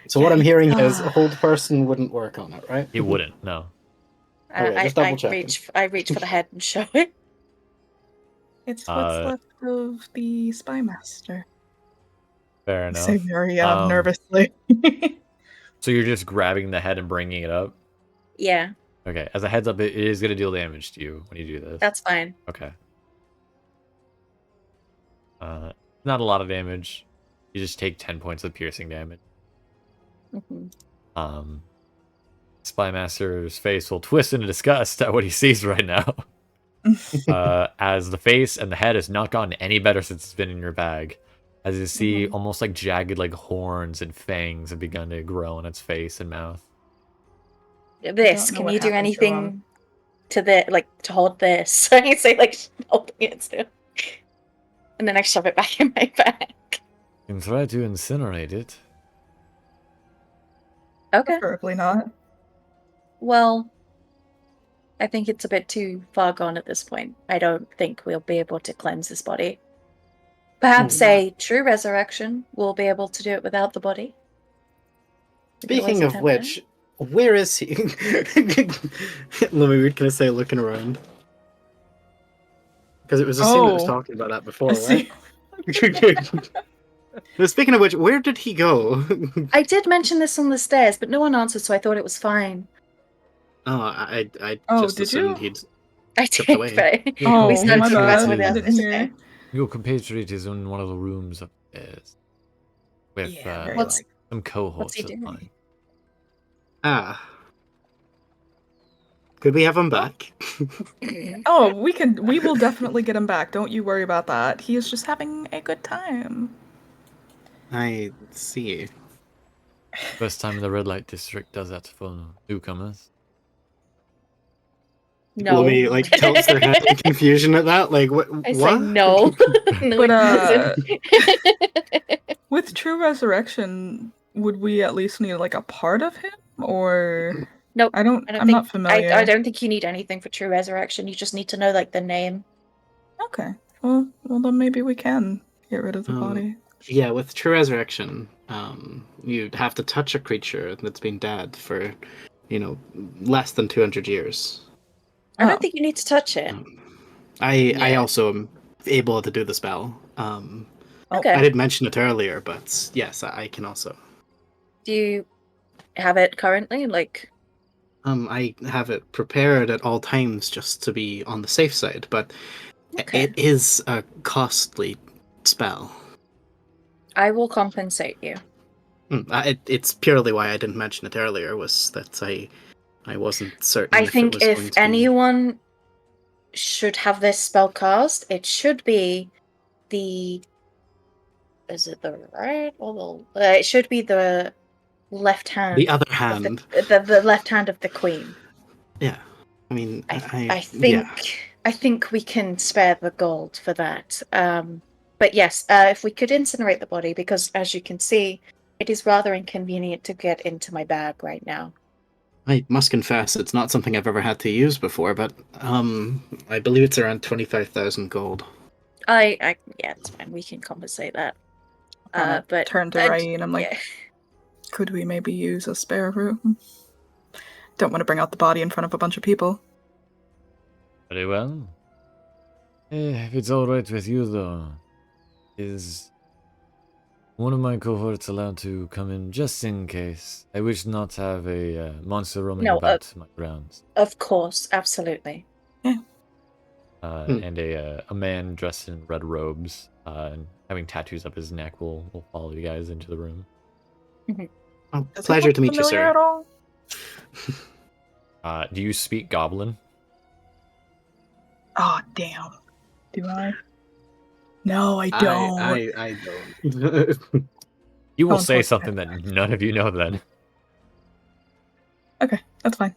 So what I'm hearing is Ah. hold person wouldn't work on it, right? It wouldn't, no. Okay, just double checking. I reach for the head and show it. It's what's Uh, left of the spy master. Fair I enough. say very Um, nervously. So you're just grabbing the head and bringing it up? Yeah, Okay, as a heads up, it is going to deal damage to you when you do this. that's fine. Okay. Not a lot of damage. You just take 10 points of piercing damage. Mhm. Spy Master's face will twist into disgust at what he sees right now. As the face and the head has not gotten any better since it's been in your bag. As you see, almost like jagged like horns and fangs have begun to grow on its face and mouth. This, know can what you do happened to him. anything to the like to hold this? I say like holding it still, and then I shove it back in my bag. You can try to incinerate it. Okay. Preferably not. Well, I think it's a bit too far gone at this point. I don't think we'll be able to cleanse this body. Perhaps a true resurrection will be able to do it without the body. We could always Speaking of attempt which, where is he? Luumi, what can I say looking around? Because it was the scene that was Oh. talking about that before, I see. right? Now, speaking of which, where did he go? that. I did mention this on the stairs, but no one answered, so I thought it was fine. Oh, I Oh, just did assumed you? he'd. I Tripped did, away. but Oh, we started my talking about bad. something I else. didn't It's hear. okay. Your compatriot is in one of the rooms upstairs. With Yeah, very What's- like. some cohorts what's he of doing? mine. Ah. Could we have him back? Oh, we will definitely get him back. Don't you worry about that. He is just having a good time. I see. First time the red light district does that for newcomers. No. Luumi like tilts their head in confusion at that. Like what? I say what? no. No, But, it doesn't. With true resurrection, would we at least need like a part of him, or Nope. I'm think, not familiar. I don't think you need anything for true resurrection. You just need to know like the name. Okay. Well, then maybe we can get rid of the body. Yeah, with True Resurrection, you'd have to touch a creature that's been dead for, less than 200 years. I don't Oh. think you need to touch it. I Yeah. also am able to do the spell. Okay. I did mention it earlier, but yes, I can also. Do you have it currently? Like, I have it prepared at all times just to be on the safe side, but okay. it is a costly spell. I will compensate you. It's purely why I didn't mention it earlier, was that I wasn't certain I if it think was going if to be... anyone should have this spell cast, it should be the. Is it the right or the? It should be the left hand. The other of hand. the left hand of the queen. Yeah. I mean, I think we can spare the gold for that. But yes, if we could incinerate the body, because as you can see, it is rather inconvenient to get into my bag right now. I must confess, it's not something I've ever had to use before, but I believe it's around 25,000 gold. Yeah, it's fine. We can compensate that. But turn to Ryan. I'm like, yeah. could we maybe use a spare room? Don't want to bring out the body in front of a bunch of people. Very well. If it's alright with you, though, is one of my cohorts allowed to come in just in case? I wish not to have a monster roaming about my grounds. Of course, absolutely. Yeah. And a man dressed in red robes and having tattoos up his neck will follow you guys into the room. Oh, pleasure to meet you, sir. At all? Do you speak Goblin? Oh, damn. Do I? No, I don't. I don't. You will say something that none of you know then. Okay, that's fine.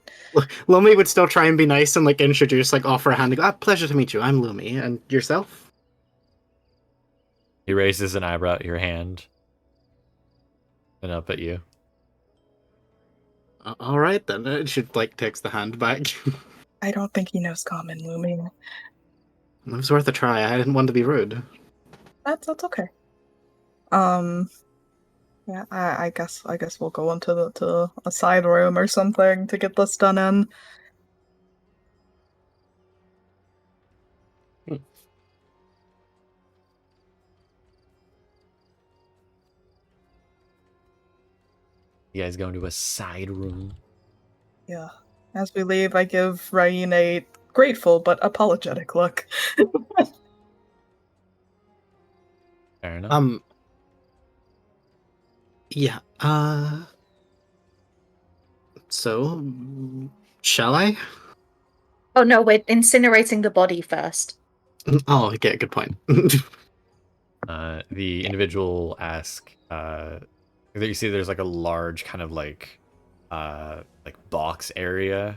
Luumi would still try and be nice and introduce, offer a hand and go, pleasure to meet you, I'm Luumi, and yourself? He raises an eyebrow at your hand and up at you. Alright then, she takes the hand back. I don't think he knows common, Luumi. It was worth a try, I didn't want to be rude. That's okay. Yeah, I guess we'll go into to a side room or something to get this done in. You guys go into a side room. Yeah. As we leave, I give Ryan a grateful but apologetic look. Fair enough. Yeah, so, shall I? Oh no, we're incinerating the body first. Oh, okay, good point. The individual asks, you see there's a large kind of box area,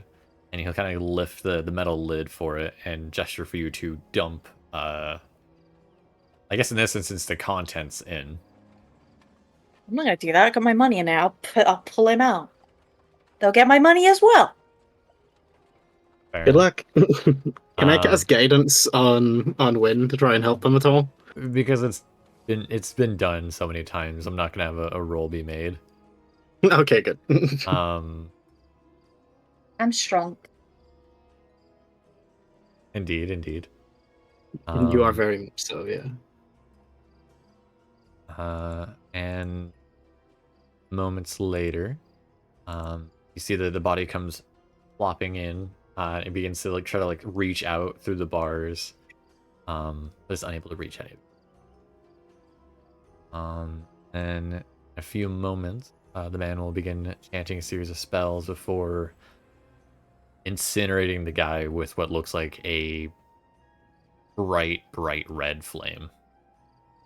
and he'll kind of lift the metal lid for it and gesture for you to dump, I guess in this instance, the contents in. I'm not gonna do that. I got my money in there. I'll pull him out. They'll get my money as well. Fair Good luck. Can I cast guidance on Wynn to try and help them at all? Because it's been done so many times, I'm not gonna have a roll be made. Okay, good. I'm strong. Indeed. You are very much so, yeah. And moments later, you see that the body comes flopping in, and begins to try to reach out through the bars, but is unable to reach any. And in a few moments, the man will begin chanting a series of spells before incinerating the guy with what looks like a bright red flame.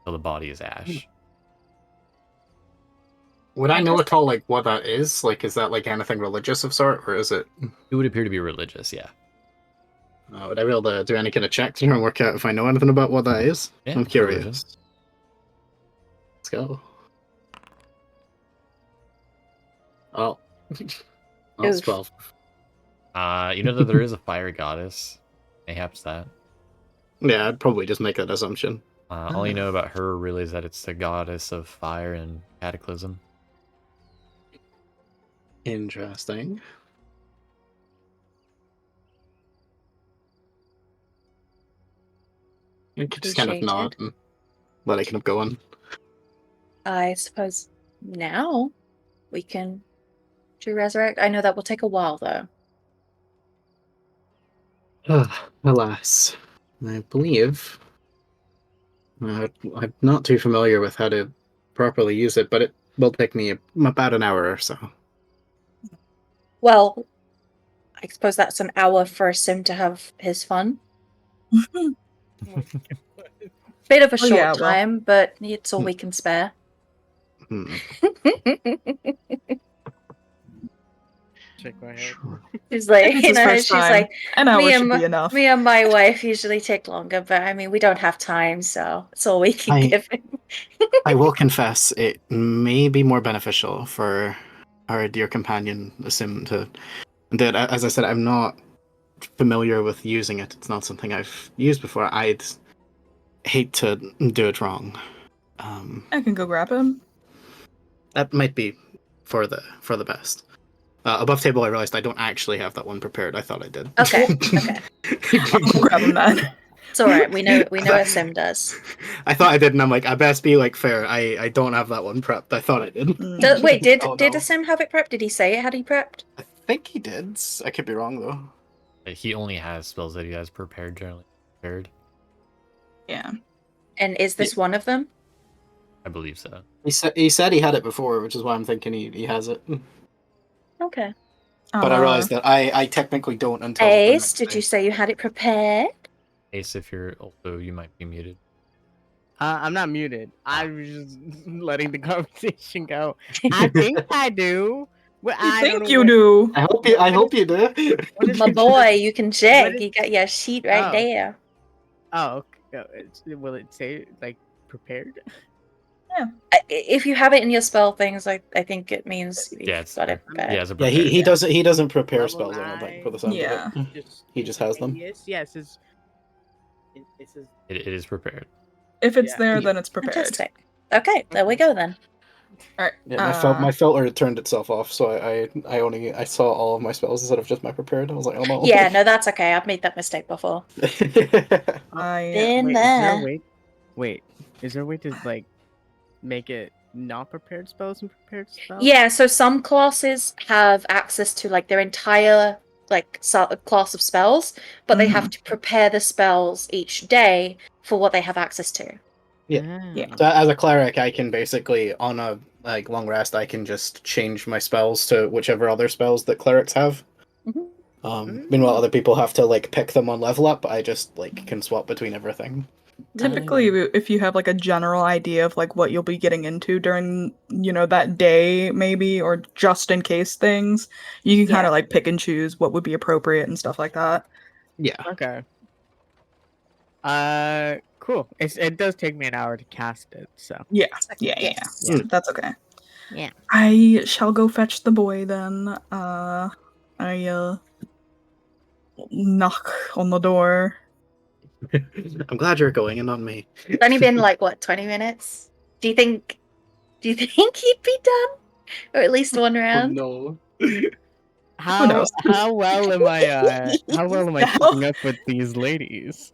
So the body is ash. Would I know at all, what that is? Is that, anything religious of sort, or is it... It would appear to be religious, yeah. Would I be able to do any kind of check to try and work out if I know anything about what that is? Yeah, I'm curious. religion. Let's go. Oh. That's 12. You know that there is a fire goddess. Mayhaps that. Yeah, I'd probably just make that assumption. All you know about her really is that it's the goddess of fire and cataclysm. Interesting. You could just kind of Appreciate nod and let it kind of go on. I suppose now we can do resurrect. I know that will take a while though. Alas, I believe I'm not too familiar with how to properly use it, but it will take me about an hour or so. Well, I suppose that's an hour for Sim to have his fun. Bit of a short yeah, well. time, but it's all we can spare. Hmm. Shake my head. Sure. She's like, If it's his first she's time, like, an hour me should and be enough. me and my wife usually take longer, but I mean, we don't have time, so it's all we can I- give him. I will confess, it may be more beneficial for our dear companion, Sim, to. That, as I said, I'm not familiar with using it. It's not something I've used before. I'd hate to do it wrong. I can go grab him. That might be for the best. Above table, I realized I don't actually have that one prepared. I thought I did. Okay, okay. I'll go grab him then. It's all right. We know what Sim does. I thought I did, and I'm like, I best be like fair. I don't have that one prepped. I thought I did. Mm. Wait, did Oh, did no. Sim have it prepped? Did he say it had he prepped? I think he did. I could be wrong though. He only has spells that he has prepared, generally prepared. Yeah. And is this one of them? I believe so. He said he had it before, which is why I'm thinking he has it. Okay. But I realized that I technically don't until the Ace, next did day. you say you had it prepared? Ace, if you're also, you might be muted. I'm not muted. I was just letting the conversation go. I think I do. Well, You I don't think know you what- do? I hope you do. What is My it? boy, you can check. is- You got your sheet right Oh. there. Oh, okay. Will it say like prepared? If you have it in your spell things, I think it means you've Yeah, it's got it He prepared. has a Yeah, prepared. he doesn't prepare Level spells. I don't think for the 9. sounds Yeah. of it. He just has them. Yeah, it says. It says. It is prepared. If it's Yeah. there, then it's prepared. Fantastic. Okay, there we go then. All right. Yeah, my filter turned itself off, so I saw all of my spells instead of just my prepared. I was like, oh no. Yeah, no, that's okay. I've made that mistake before. Been Wait, there. Wait, is there a way to like make it not prepared spells and prepared spells? Yeah, so some classes have access to like their entire like class of spells, but they have to prepare the spells each day for what they have access to. Yeah. Yeah. So as a cleric, I can basically on a like long rest, I can just change my spells to whichever other spells that clerics have. Mhm. Meanwhile, other people have to like pick them on level up. I just like can swap between everything. Typically, if you have like a general idea of like what you'll be getting into during, that day, maybe, or just in case things, you can kind Yeah. of like pick and choose what would be appropriate and stuff like that. Yeah. Okay. Cool. It does take me an hour to cast it, so. Yeah. Yes. Yeah. That's okay. Yeah. I shall go fetch the boy then. I knock on the door. I'm glad you're going and not me. It's only been like what, 20 minutes? Do you think he'd be done? Or at least one round? no. How knows? how well am I The hell? keeping up with these ladies?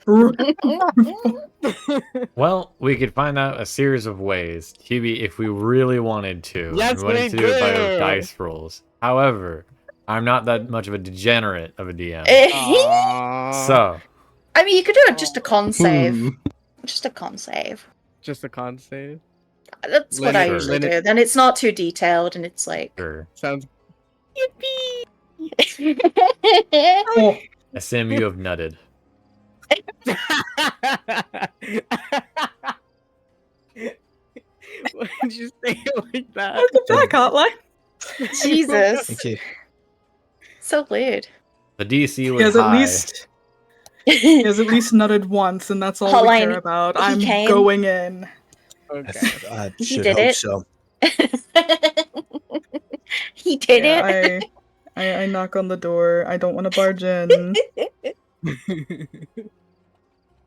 Well, we could find out a series of ways, Hubie, if we really wanted to. Yes, we wanted we to do it by do. dice rolls. However, I'm not that much of a degenerate of a DM. Aw. So, I mean, you could do just a con save. Hmm. Just a con save. Just a con save. That's what I Sure. usually do. Then it's not too detailed, and it's like. sure. Sounds. Oh, Sim, you have nutted. Why did you say it like that? welcome back, Hotline. Jesus, Thank you. so weird. The DC He was has high. he has at least nutted once, and that's all we Hotline, care about. he I'm came. going in. Okay. I He should did hope it. so. He did Yeah, it. I knock on the door. I don't want to barge in.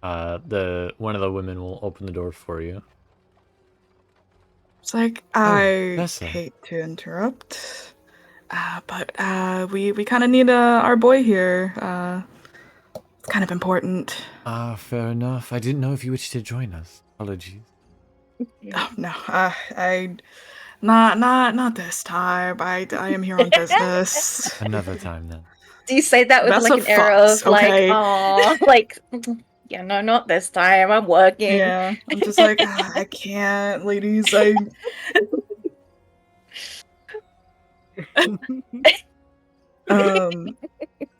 the one of the women will open the door for you. It's like, I Vessa. hate to interrupt, but we kind of need our boy here. It's kind of important. Fair enough. I didn't know if you wished to join us. Apologies. Oh, no, I not this time. I am here on business. Another time then. Do you say that with That's like a an air of fox, like, okay? oh, like, yeah, no, not this time. I'm working. Yeah, I'm just like, I can't, ladies. I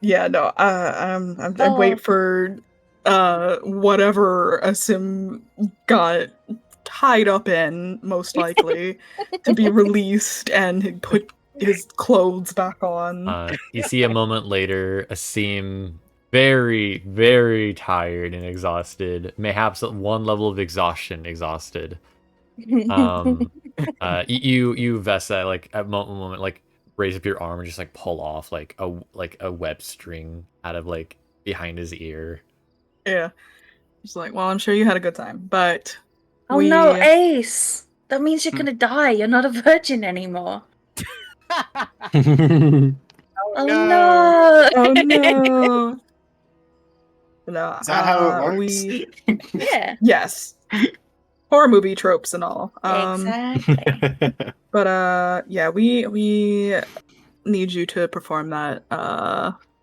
yeah, no. I wait for whatever Asim got tied up in, most likely, to be released and put his clothes back on. You see a moment later, Asim, very, very tired and exhausted, mayhaps at one level of exhaustion, exhausted. You Vessa, like at moment, like raise up your arm and just like pull off like a web string out of like behind his ear. Yeah. He's like, well, I'm sure you had a good time, but Oh no, Ace! That means you're gonna die. You're not a virgin anymore. Oh no! Oh no! No, Is that how it works? Yeah. Yes. Horror movie tropes and all. Exactly. But yeah, we need you to perform that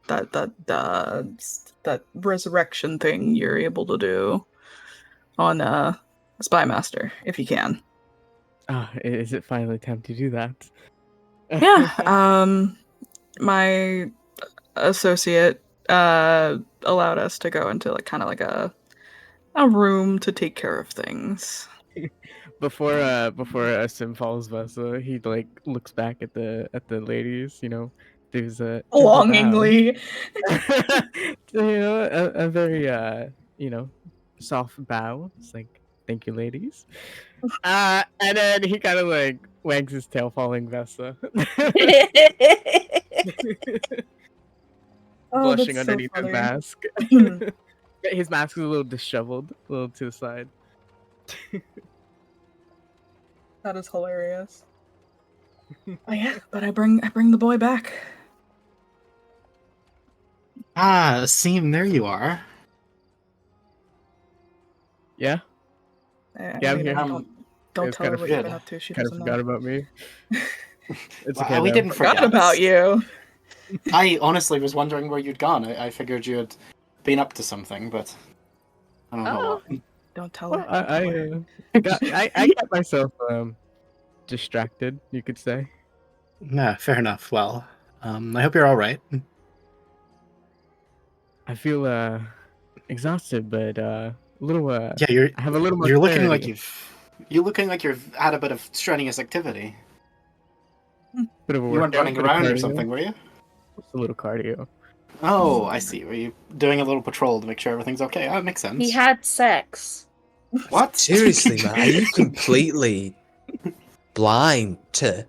that resurrection thing you're able to do on Spy Master, if you can. Is it finally time to do that? Yeah. My associate allowed us to go into like kind of like a room to take care of things. Before Sim follows Vessa, he like looks back at the ladies, you know, there's a Longingly. a very you know, soft bow. It's like, thank you, ladies. And then he kind of like wags his tail, following Vessa, blushing that's so underneath his funny. mask. His mask is a little disheveled, a little to the side. That is hilarious. Oh yeah, but I bring the boy back. Seem, there you are. Yeah, I Yeah, I'm mean, here. Don't was tell her kinda what you've been forget- up to. She kind of doesn't forgot know. about me. It's Well, okay. we though. didn't Forgot forget about you. I honestly was wondering where you'd gone. I figured you had been up to something, but I don't know what. Don't tell Well, her. I got myself distracted, you could say. Yeah, fair enough. Well, I hope you're all right. I feel exhausted, but a little Yeah, you're. I have a little more You're looking like clarity. you're looking like you've had a bit of strenuous activity. Bit of a You weren't workout, running bit of around or cardio. something, were you? Just a little cardio. Oh, I see. Were you doing a little patrol to make sure everything's okay? That makes sense. He had sex. What? Seriously, man, are you completely blind to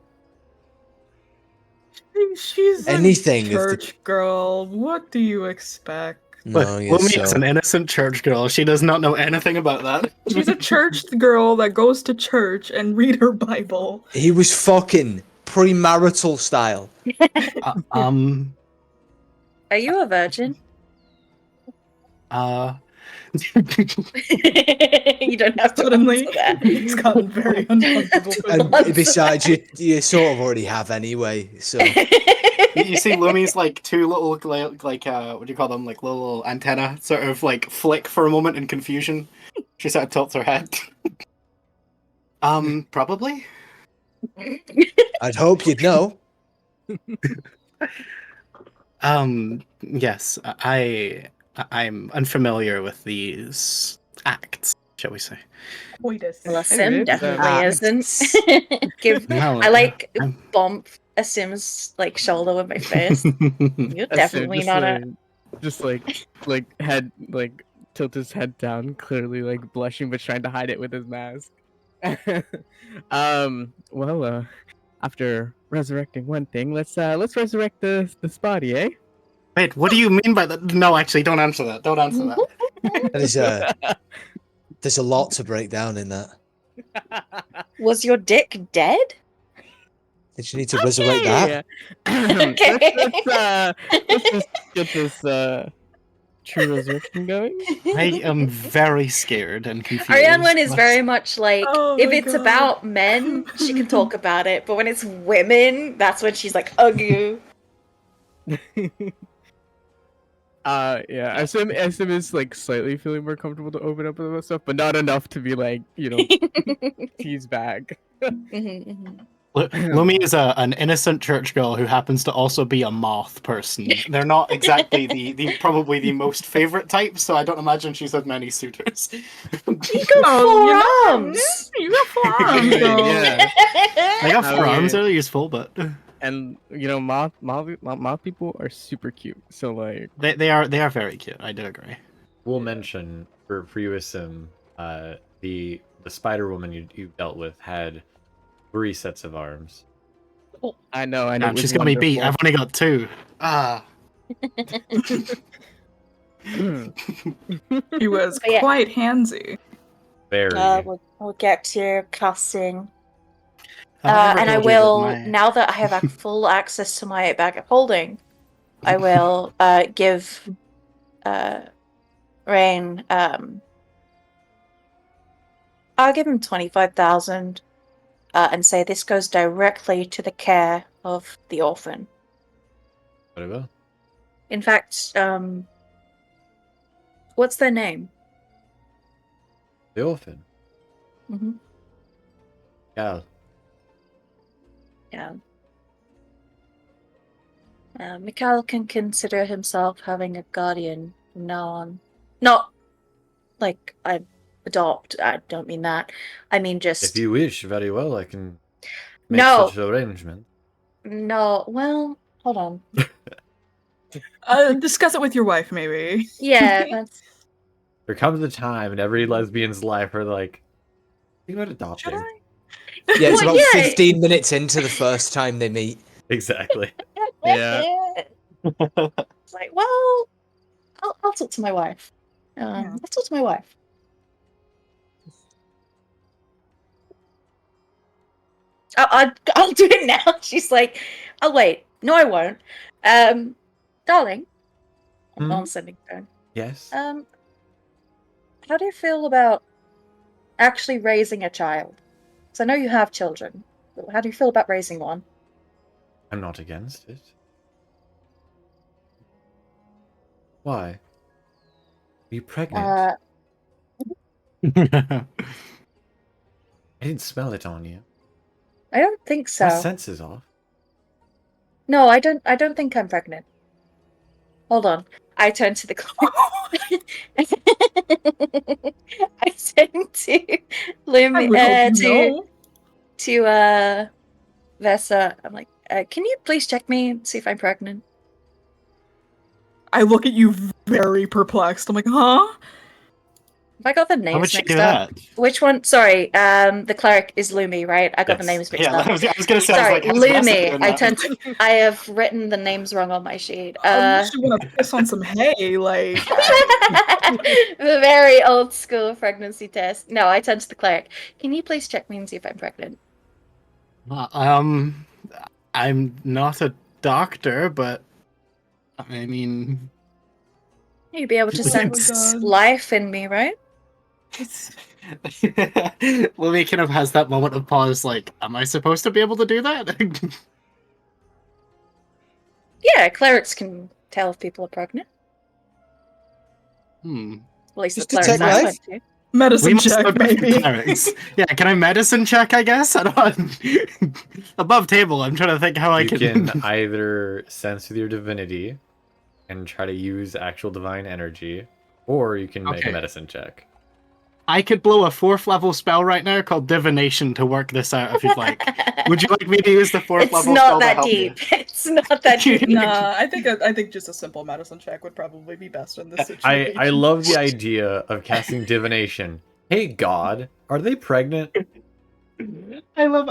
She's anything? a If the... church girl. What do you expect? No, Luumi is an innocent church girl. She does not know anything about that. She's a church girl that goes to church and read her Bible. He was fucking premarital style. Are you a virgin? You don't have to Suddenly, answer that. it's gotten very uncomfortable. And besides, you sort of already have anyway. So You see Lumi's like two little like what do you call them, like little antenna sort of like flick for a moment in confusion. She sort of tilts her head. Probably. I'd hope you'd know. Yes, I'm unfamiliar with these acts, shall we say? Well, Sim Anyways, definitely isn't. No, I like I'm- bump a Sim's like shoulder with my fist. You're definitely just, not a. just like head like tilt his head down, clearly like blushing but trying to hide it with his mask. Well, after resurrecting one thing, let's resurrect this body, eh? Wait, what do you mean by that? No, actually, don't answer that. Don't answer that. There's a lot to break down in that. Was your dick dead? Did you need to resurrect that? Let's just get this true resurrection going. I am very scared and confused. Ariane is very much like, Oh if my it's God. about men, she can talk about it, but when it's women, that's when she's like, ugh you. Yeah. SM is like slightly feeling more comfortable to open up about stuff, but not enough to be like, tease back. Luumi is an innocent church girl who happens to also be a moth person. They're not exactly the probably the most favorite type, so I don't imagine she's had many suitors. You got four arms! You got four arms, though. Yeah. I got four arms, they're useful, but And moth people are super cute. So like they are very cute. I do agree. We'll mention for you, Sim, the spider woman you dealt with had 3 sets of arms. I know, and Damn, she's got me beat. I've only got 2. Ah. He was But yeah. quite handsy. Very. We'll get to your casting. Have And I ever told you that will, my- now that I have full access to my bag of holding, I will give Rain, I'll give him 25,000 and say this goes directly to the care of the orphan. Whatever. In fact, what's their name? The orphan. Mm-hmm. Gal. Yeah. Mikhail can consider himself having a guardian from now on. Not like I adopt. I don't mean that. I mean just. If you wish, very well, I can make No. such arrangement. No. Well, hold on. Discuss it with your wife, maybe. Yeah, that's. There comes a time in every lesbian's life where like, think about adopting. Should I? Yeah, it's Well, about yeah. 15 minutes into the first time they meet. Exactly. Yeah. It's like, well, I'll talk to my wife. Yeah. I'll talk to my wife. I'll do it now. She's like, oh wait, no, I won't. Darling, Hmm? I'm sending phone. Yes. How do you feel about actually raising a child? Because I know you have children. But how do you feel about raising one? I'm not against it. Why? Are you pregnant? I didn't smell it on you. I don't think so. My sense is off. No, I don't think I'm pregnant. Hold on. I turn to the clock. I turn to Luumi, to Vesa. I'm like, can you please check me and see if I'm pregnant? I look at you very perplexed. I'm like, huh? Have I got the How would names she mixed do up? that? Which one? Sorry, the cleric is Luumi, right? I got the Yes. names mixed Yeah, up. I was gonna say. Sorry, I was like, how's Vesta Luumi. doing that? I have written the names wrong on my sheet. Unless you want to piss on some hay, like. The very old school pregnancy test. No, I turned to the cleric. Can you please check me and see if I'm pregnant? I'm not a doctor, but I mean, You'd be able to Oh my sense God. life in me, right? Luumi kind of has that moment of pause, like, am I supposed to be able to do that? Yeah, clerics can tell if people are pregnant. At least Just the clerics detect I life? went to. Medicine We must check, look at maybe. clerics. Yeah, can I medicine check, I guess? I don't... Above table, I'm trying to think how I You can... can either sense with your divinity and try to use actual divine energy, or you can make Okay. a medicine check. I could blow a 4th level spell right now called Divination to work this out if you'd like. Would you like me to use the 4th It's level not spell to that help deep. you? It's not that deep. Nah, I think just a simple medicine check would probably be best in this situation. I love the idea of casting divination. Hey God, are they pregnant? No,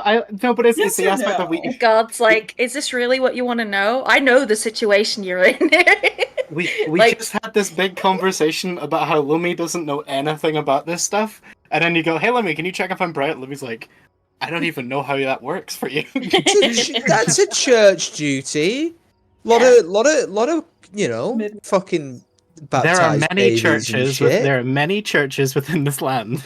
but it's Yes the or aspect that no? we... God's like, is this really what you want to know? I know the situation you're in. We Like- just had this big conversation about how Luumi doesn't know anything about this stuff, and then you go, "Hey, Luumi, can you check if I'm bright?" Lumi's like, "I don't even know how that works for you." That's a church duty. Lot of fucking There are baptized many babies and churches shit. there are many churches within this land.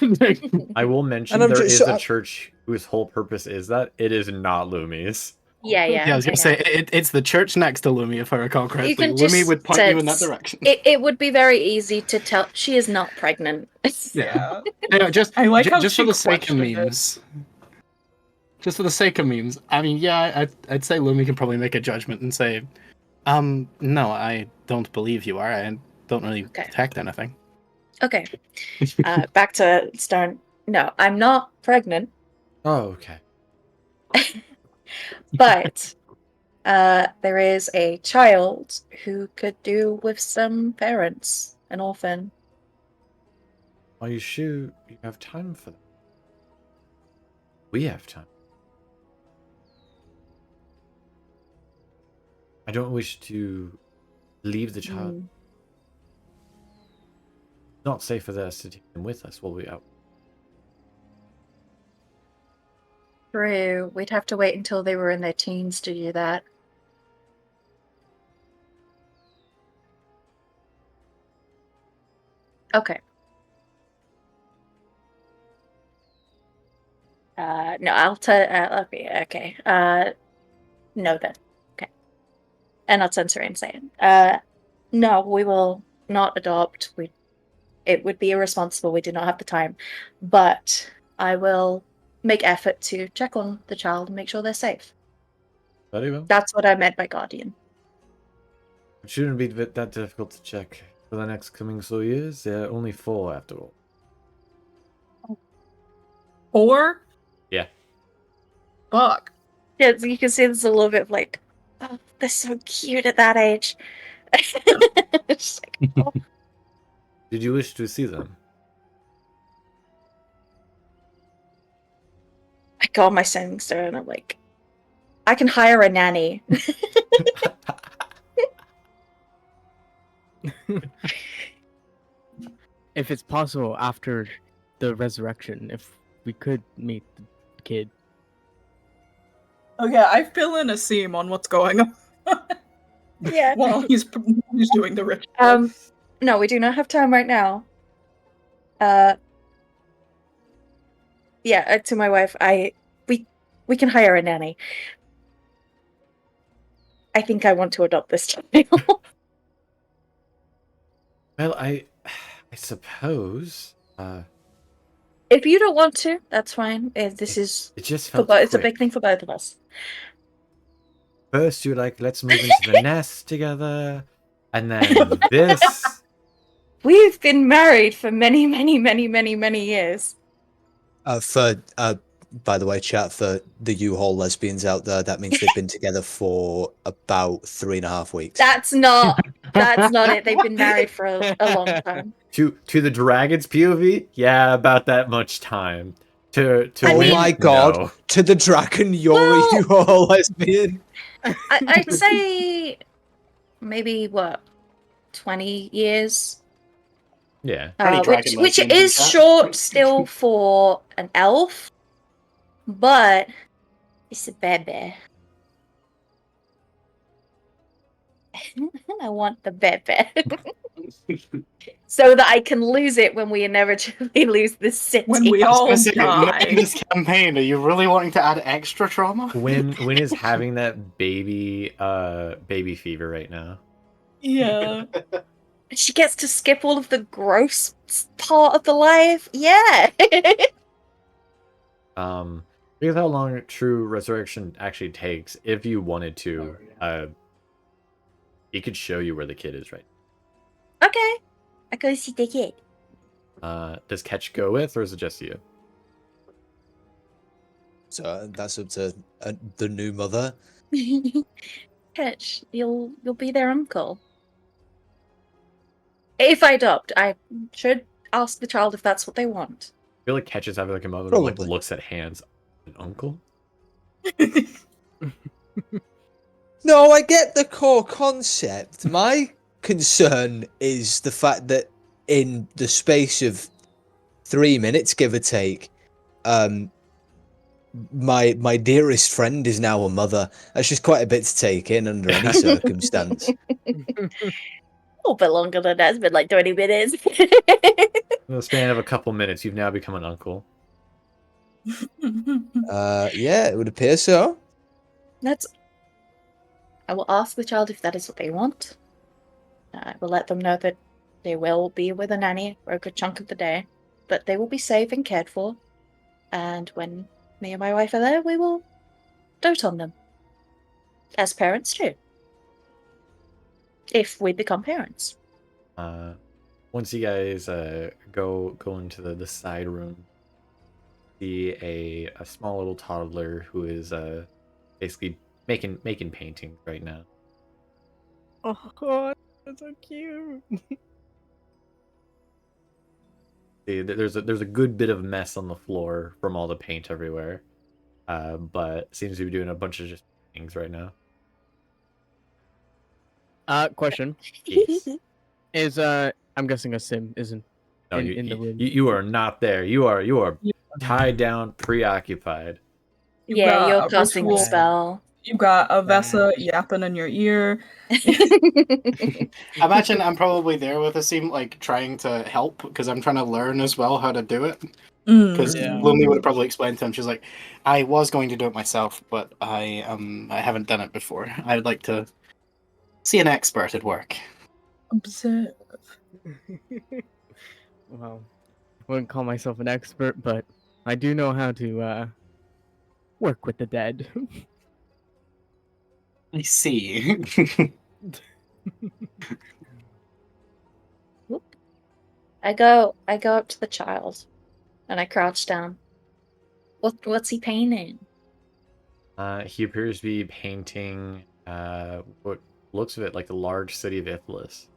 I will mention I'm there just- is so a I- church whose whole purpose is that it is not Lumi's. Yeah. Yeah, I was gonna say it's the church next to Luumi, if I recall correctly. can Luumi just would point you in that sense- direction. It would be very easy to tell she is not pregnant. Yeah. No, just I like how just she for the sake of questioned it. memes. Just for the sake of memes. I mean, yeah, I'd say Luumi can probably make a judgment and say, no, I don't believe you are. I don't really Okay. detect anything. Okay. Back to Stone. No, I'm not pregnant, Oh, okay. but there is a child who could do with some parents, an orphan. Are you sure you have time for that? We have time. I don't wish to leave the child. Mm. It's not safe for us to take them with us while we're out. True. We'd have to wait until they were in their teens to do that. Okay. No, I'll tell. Okay. No then. Okay. And I'll censor and say it. No, we will not adopt. It would be irresponsible. We do not have the time, but I will make effort to check on the child and make sure they're safe. Very well. That's what I meant by guardian. It shouldn't be that difficult to check. For the next coming so years, there are only 4 after all. 4? Yeah. Fuck. Yeah, so you can see there's a little bit of like, oh, they're so cute at that age. Just like, oh. Did you wish to see them? I got my savings there and I'm like, I can hire a nanny. If it's possible after the resurrection, if we could meet the kid. Okay, I fill in a seam on what's going on Yeah. while he's doing the ritual. No, we do not have time right now. Yeah, to my wife, we can hire a nanny. I think I want to adopt this child. Well, I suppose. If you don't want to, that's fine. This is It just for felt both. It's a quick. big thing for both of us. First, you were like, let's move into the nest together, and then this. We've been married for many, many, many, many, many years. By the way, chat, for the U-Haul lesbians out there, that means they've been together for about 3.5 weeks. That's not it. They've been married for a long time. To the dragon's POV, yeah, about that much time. To Oh mean- my god! no. To the dragon, you're Well- a U-Haul lesbian. I'd say maybe what 20 years. Yeah. Dragon Which lesbians is in chat. short still for an elf, but it's a baby. I want the baby. So that I can lose it when we inevitably lose the city. When we all In die. this campaign, are you really wanting to add extra trauma? Win is having that baby fever right now. Yeah. She gets to skip all of the gross part of the life. Yeah. Because how long true resurrection actually takes, if you wanted to, he could show you where the kid is right. Okay. I go see the kid. Does Ketch go with, or is it just you? So that's up to the new mother. Ketch, you'll be their uncle. If I adopt, I should ask the child if that's what they want. I feel like Ketch is having like a mother who like Probably. looks at hands. An uncle? No, I get the core concept. My concern is the fact that in the space of 3 minutes, give or take, my dearest friend is now a mother. That's just quite a bit to take in under any circumstance. A little bit longer than that. It's been like 20 minutes. In the span of a couple minutes, you've now become an uncle. Yeah, it would appear so. I will ask the child if that is what they want. I will let them know that they will be with a nanny for a good chunk of the day, but they will be safe and cared for. And when me and my wife are there, we will dote on them. As parents do. If we become parents. Once you guys go into the side room, see a small little toddler who is basically making paintings right now. Oh god, that's so cute. See, there's a good bit of mess on the floor from all the paint everywhere, but seems to be doing a bunch of just things right now. Question Yes. is I'm guessing a sim isn't No, in the room. you are not there. You are Yeah. tied down, preoccupied. You've Yeah, got you're a casting the ritual. spell. You've got a Vesa yapping in your ear. I imagine I'm probably there with a seam, like trying to help because I'm trying to learn as well how to do it. Because Yeah. Luumi would have probably explained to him. She's like, "I was going to do it myself, but I haven't done it before. I would like to see an expert at work." Observe. Well, wouldn't call myself an expert, but I do know how to work with the dead. I see. I go up to the child and I crouch down. What's he painting? He appears to be painting what looks of it like the large city of Ithalus.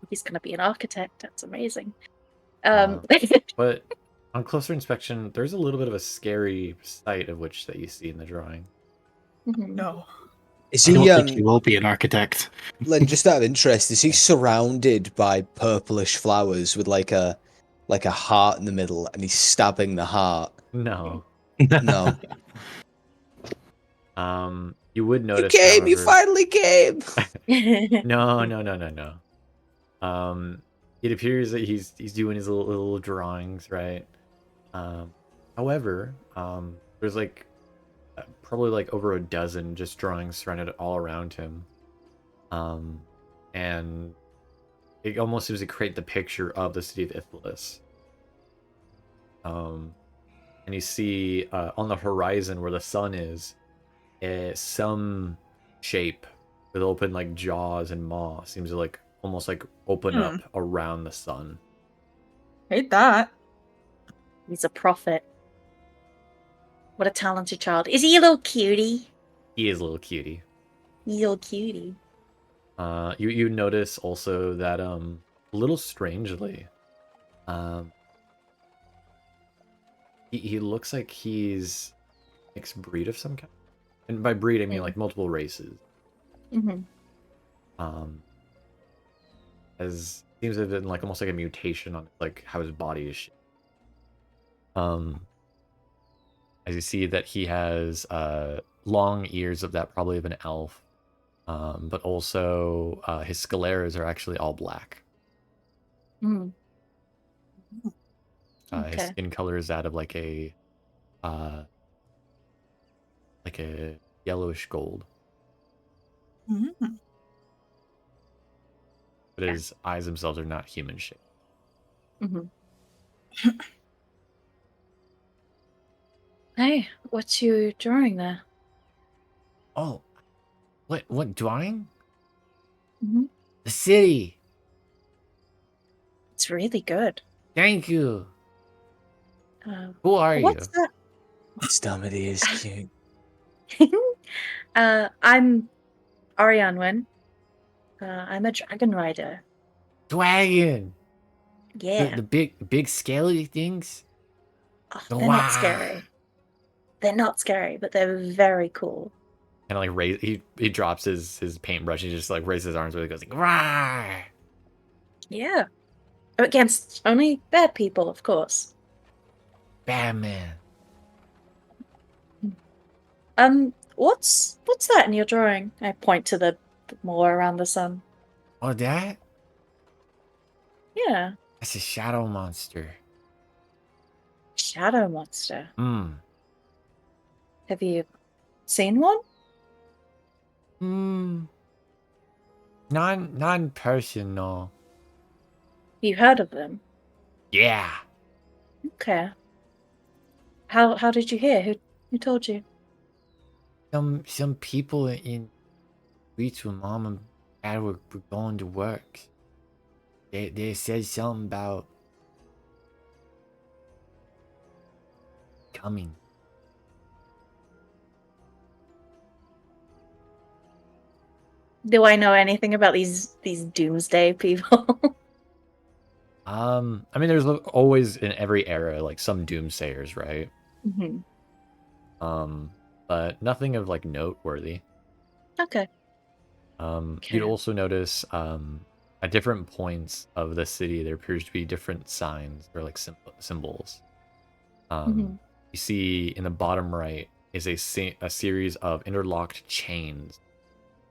He's gonna be an architect. That's amazing. But on closer inspection, there's a little bit of a scary sight of which that you see in the drawing. No. Is I don't he think he will be an architect. Len, just out of interest, is he surrounded by purplish flowers with like a heart in the middle, and he's stabbing the heart? No. No. You would You notice. came. You however- finally came. No. It appears that he's doing his little drawings, right? However, there's like probably like over a dozen just drawings surrounded all around him. And it almost seems to create the picture of the city of Ithalus. And you see on the horizon where the sun is, some shape with open like jaws and maw seems to like almost like open up around the sun. Hate that. He's a prophet. What a talented child. Is he a little cutie? He is a little cutie. He's a little cutie. You notice also that a little strangely, he looks like he's mixed breed of some kind, and by breed I mean like multiple races. As seems to have been like almost like a mutation on like how his body is shaped. As you see that he has long ears of that probably of an elf, but also his scaleras are actually all black. His skin color is that of like a yellowish gold. But his eyes themselves are not human shaped. Hey, what's you drawing there? Oh, what drawing? The city. It's really good. Thank you. Uh, Who are what's you? Stomach is cute. that? I'm Arianwen. I'm a dragon rider. Dragon. Yeah. The big scaly things. Oh, they're not scary. They're not scary, but they're very cool. And like he drops his paintbrush. He just like raises his arms, where he goes like, "Rawr!" Yeah. Against only bad people, of course. Batman. What's that in your drawing? I point to the moor around the sun. Oh, that? Yeah. That's a shadow monster. Shadow monster. Hmm. Have you seen one? Hmm. Non person, no. You heard of them? Yeah. Okay. How did you hear? Who told you? Some people in streets with mom and dad were going to work. They said something about coming. Do I know anything about these doomsday people? I mean, there's always in every era like some doomsayers, right? hmm But nothing of like noteworthy. Okay. You'd also notice at different points of the city there appears to be different signs or like symbols. Mhm. You see in the bottom right is a series of interlocked chains.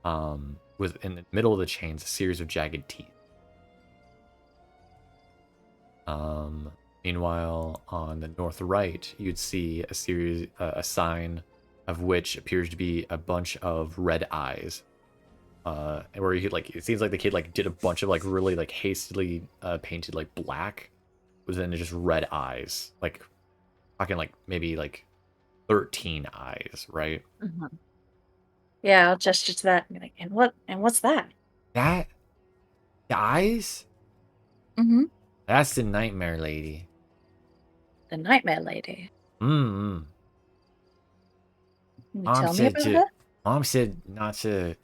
With in the middle of the chains a series of jagged teeth. Meanwhile, on the north right, you'd see a sign of which appears to be a bunch of red eyes. Where you like, it seems like the kid like did a bunch of like really like hastily painted like black, was then just red eyes, like talking like maybe like 13 eyes, right? Mhm. Yeah, I'll gesture to that and be like, and what's that? That the eyes? Mm-hmm. That's the nightmare lady. The nightmare lady. Mm-hmm. Can you Mom tell me said about to her? Mom said not to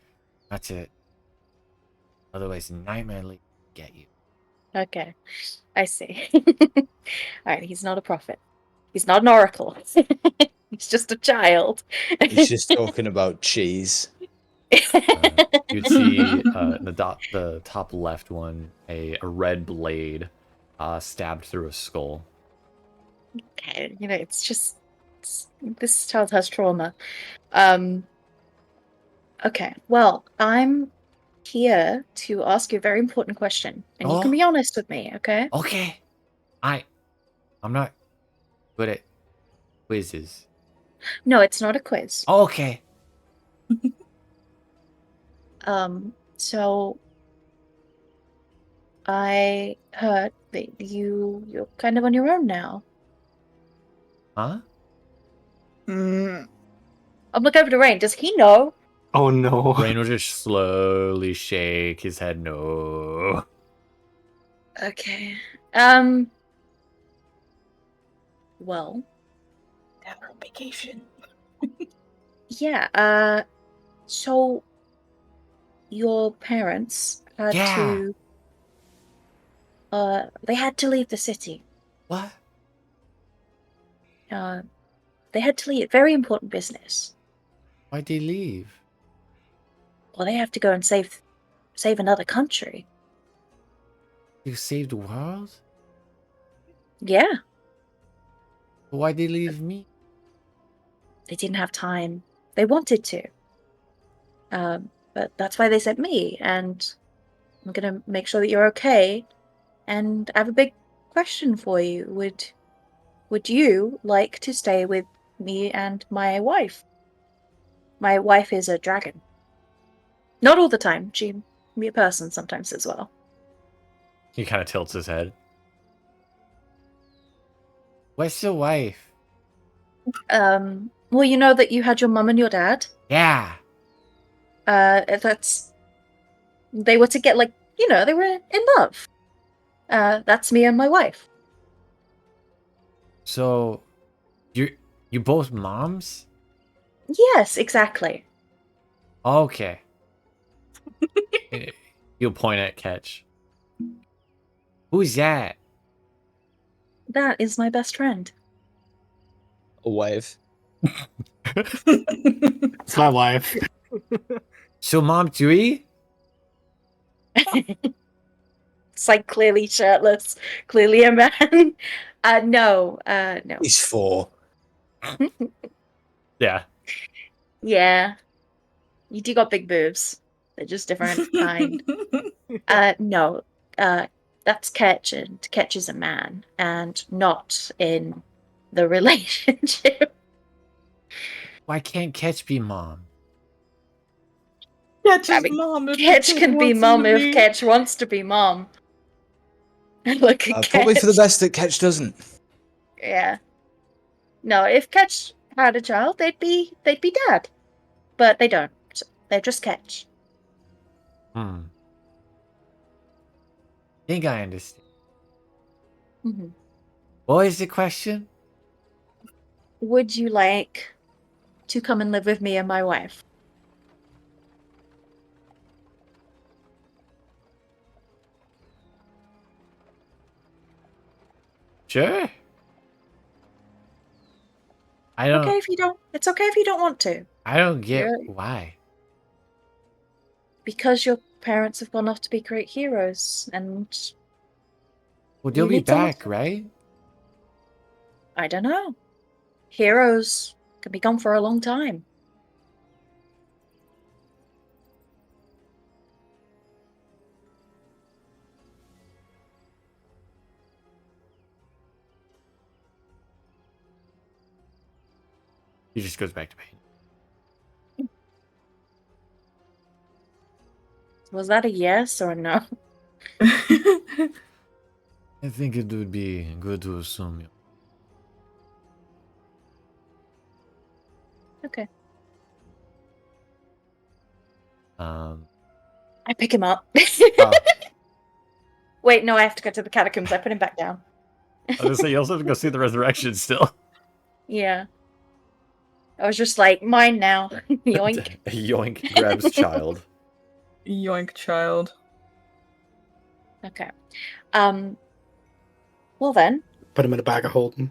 otherwise the nightmare lady will get you. Okay, I see. All right, he's not a prophet. He's not an oracle. He's just a child. He's just talking about cheese. You'd see the top left one, a red blade stabbed through a skull. Okay, it's just this child has trauma. Um, okay, well, I'm here to ask you a very important question, and you can Oh, be honest with me, okay? okay. I'm not good at quizzes. No, it's not a quiz. Okay. So I heard that you're kind of on your own now. Huh? Mm, I'm looking over to Rain. Does he know? Oh no. Rain will just slowly shake his head no. Okay. Well, Never on vacation. yeah, so your parents had Yeah. they had to leave the city. What? They had to leave very important business. Why'd they leave? Well, they have to go and save another country. You saved the world? Yeah, Why'd they leave me? they didn't have time. They wanted to. But that's why they sent me, and I'm gonna make sure that you're okay. And I have a big question for you. Would you like to stay with me and my wife? My wife is a dragon. Not all the time. She can be a person sometimes as well. He kind of tilts his head. Where's your wife? Well, you know that you had your mum and your dad. Yeah. They were to get they were in love. That's me and my wife. So, you both moms? Yes, exactly. Okay. You'll point at Ketch. Who's that? That is my best friend. A wife. It's my wife. So, Mom Dewey? It's like clearly shirtless, clearly a man. No. He's 4. Yeah. Yeah. You do got big boobs. They're just different kind. No. That's Ketch, and Ketch is a man, and not in the relationship. Why can't Ketch be Mom? Ketch's I mean, mom. If the Ketch kid can be wants him mom to if be. Ketch wants to be mom. Look at Probably for the Ketch. best that Ketch doesn't. Yeah. No, if Ketch had a child, they'd be dad. But they don't. They're just Ketch. Think I understand. Mm-hmm. What is the question? Would you like to come and live with me and my wife? Sure. I don't. Okay if you don't. It's okay if you don't want to. I don't get You're- why. Because your parents have gone off to be great heroes, and Well, they'll you be need someone back, right? I don't know. Heroes can be gone for a long time. He just goes back to pain. Was that a yes or no? I think it would be good to assume you. Okay. I I pick him up. Oh. Wait, no, I have to go to the catacombs. I put him back down. was gonna say you also have to go see the resurrection still. Yeah. I was just like, mine now. Yoink. Yoink grabs child. Yoink, child. Okay. Well then. Put him in a bag of holding.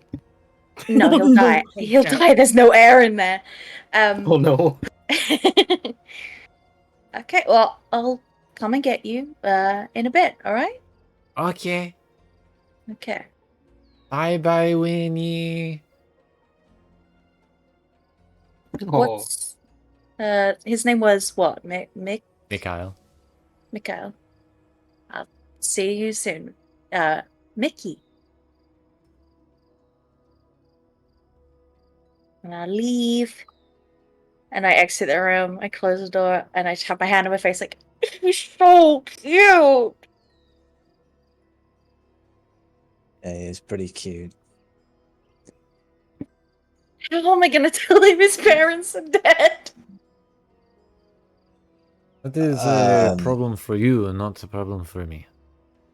No, he'll die. He'll die. There's no air in there. Oh no. Okay, well, I'll come and get you in a bit, alright? Okay. Okay. Bye bye, Winnie. What's his name was what? Mikhail. Mikhail. I'll see you soon. Mickey. And I leave. And I exit the room. I close the door and I just have my hand on my face like, he's so cute. Yeah, it's pretty cute. How am I gonna tell him his parents are dead? That is a Um, problem for you and not a problem for me.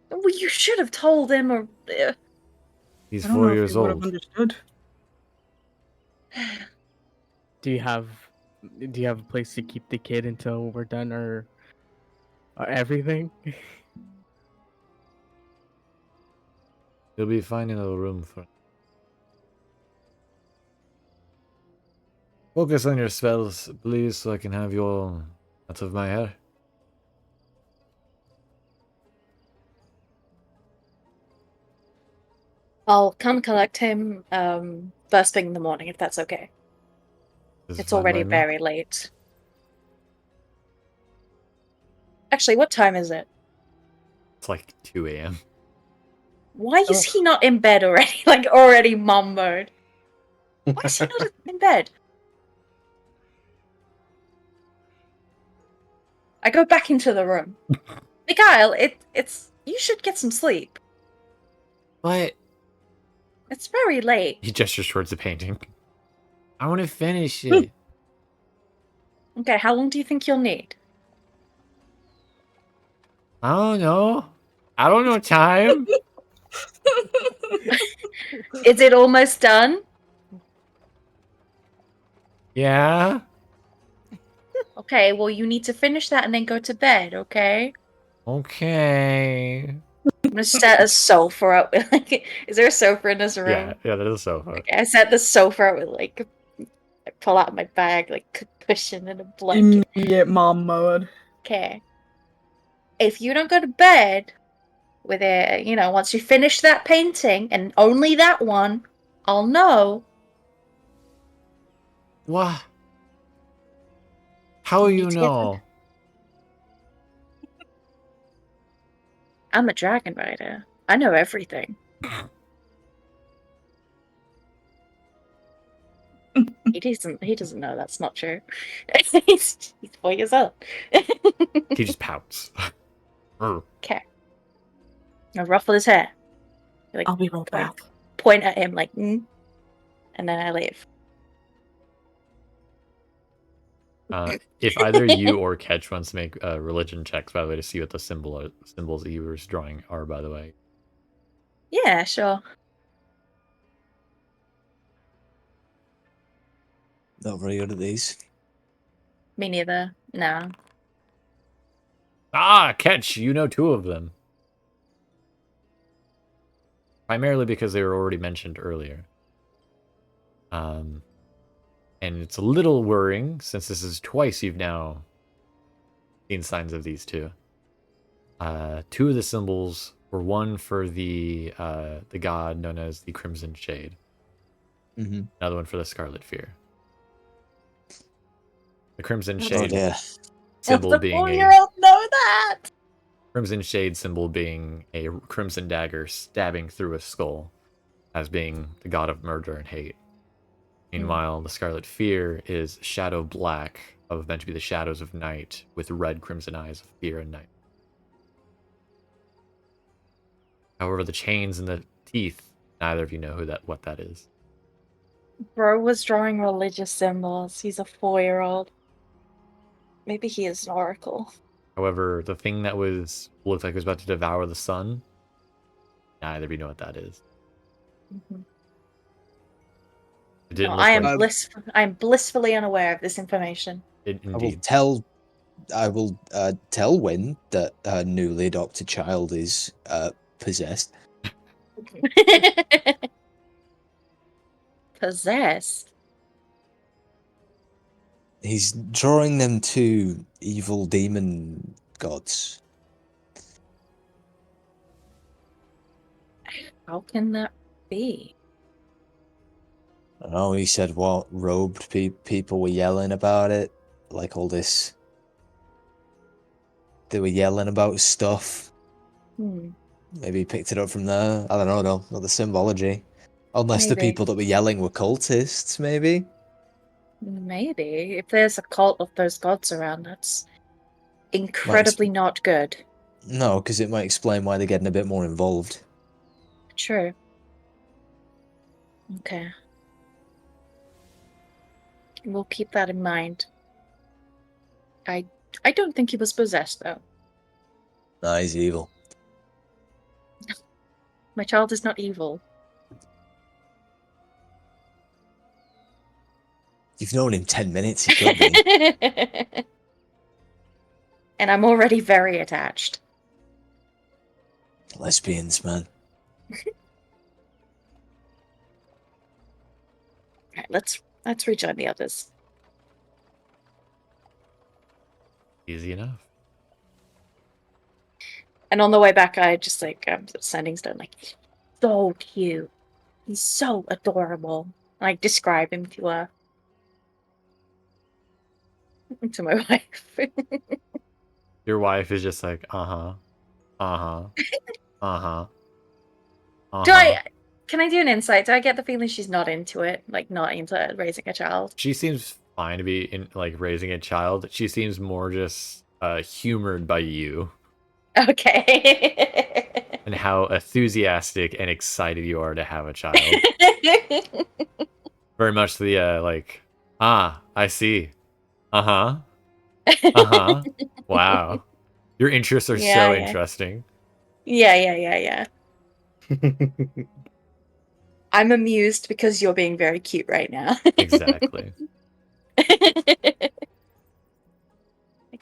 Well, you should have told him or He's I don't 4 know if years he would have old. understood. Do you have a place to keep the kid until we're done or everything? He'll be finding a room for. Focus on your spells, please, so I can have you all out of my hair. I'll come collect him first thing in the morning if that's okay. This is It's fine already by me. very late. Actually, what time is it? It's like 2 a.m. Why is he not in bed already? Like already mom mode. Why is he not in bed? I go back into the room. Mikhail, it's you should get some sleep. What? It's very late. He gestures towards the painting. I want to finish it. Okay, how long do you think you'll need? I don't know. I don't know time. Is it almost done? Yeah. Okay, well you need to finish that and then go to bed, okay? Okay. I'm gonna set a sofa up with like is there a sofa in this room? Yeah, that is so fun. Okay, I set the sofa up with like I pull out my bag, like cushion and a blanket. Immediate mom mode. Okay. If you don't go to bed with it, once you finish that painting, and only that one, I'll know. What? How You you need to get know? I'm a dragon rider. I know everything. He doesn't know that's not true. he's 4 years old. He just pouts. Okay. I ruffle his hair. Like, I'll be right back. point at him like, and then I leave. If either you or Ketch wants to make religion checks, by the way, to see what the symbols that you were drawing are, by the way. Yeah, sure. Not very good at these. Me neither. No. Ah, Ketch, you know 2 of them. Primarily because they were already mentioned earlier. And it's a little worrying since this is twice you've now seen signs of these 2. 2 of the symbols were one for the god known as the Crimson Shade. Mm-hmm. Another one for the Scarlet Fear. The Crimson Oh Shade dear. symbol the being 4-year-old know that. Crimson Shade symbol being a crimson dagger stabbing through a skull, as being the god of murder and hate. Meanwhile, the Scarlet Fear is shadow black, of meant to be the shadows of night, with red crimson eyes of fear and night. However, the chains and the teeth, neither of you know what that is. Bro was drawing religious symbols. He's a 4-year-old. Maybe he is an oracle. However, the thing that looked like it was about to devour the sun, neither of you know what that is. Mm-hmm. It didn't No, look like I'm blissfully unaware of this information. it I will indeed. tell Wynn that her newly adopted child is possessed. Possessed. He's drawing them to evil demon gods. How can that be? I don't know, he said what robed people were yelling about it, like all this. They were yelling about stuff. Maybe he picked it up from there. I don't know, though. Not the symbology. Unless the Maybe. people that were yelling were cultists, maybe? Maybe. If there's a cult of those gods around, that's incredibly not good. No, because it might explain why they're getting a bit more involved. True. Okay. We'll keep that in mind. I don't think he was possessed, though. Nah, he's evil. My child is not evil. You've known him 10 minutes, he could be. And I'm already very attached. Lesbians, man. Alright, let's rejoin the others. Easy enough. And on the way back, I just sending stuff like, so cute. He's so adorable. Like, describe him to her. To my wife. Your wife is just like, uh-huh. Uh-huh. Uh-huh. Uh-huh. Can I do an insight? Do I get the feeling she's not into it? Like, not into raising a child? She seems fine to be in raising a child. She seems more just humored by you. Okay. And how enthusiastic and excited you are to have a child. Very much the I see. Uh-huh. Uh-huh. Wow. Your interests are so interesting. Yeah. I'm amused because you're being very cute right now. Exactly.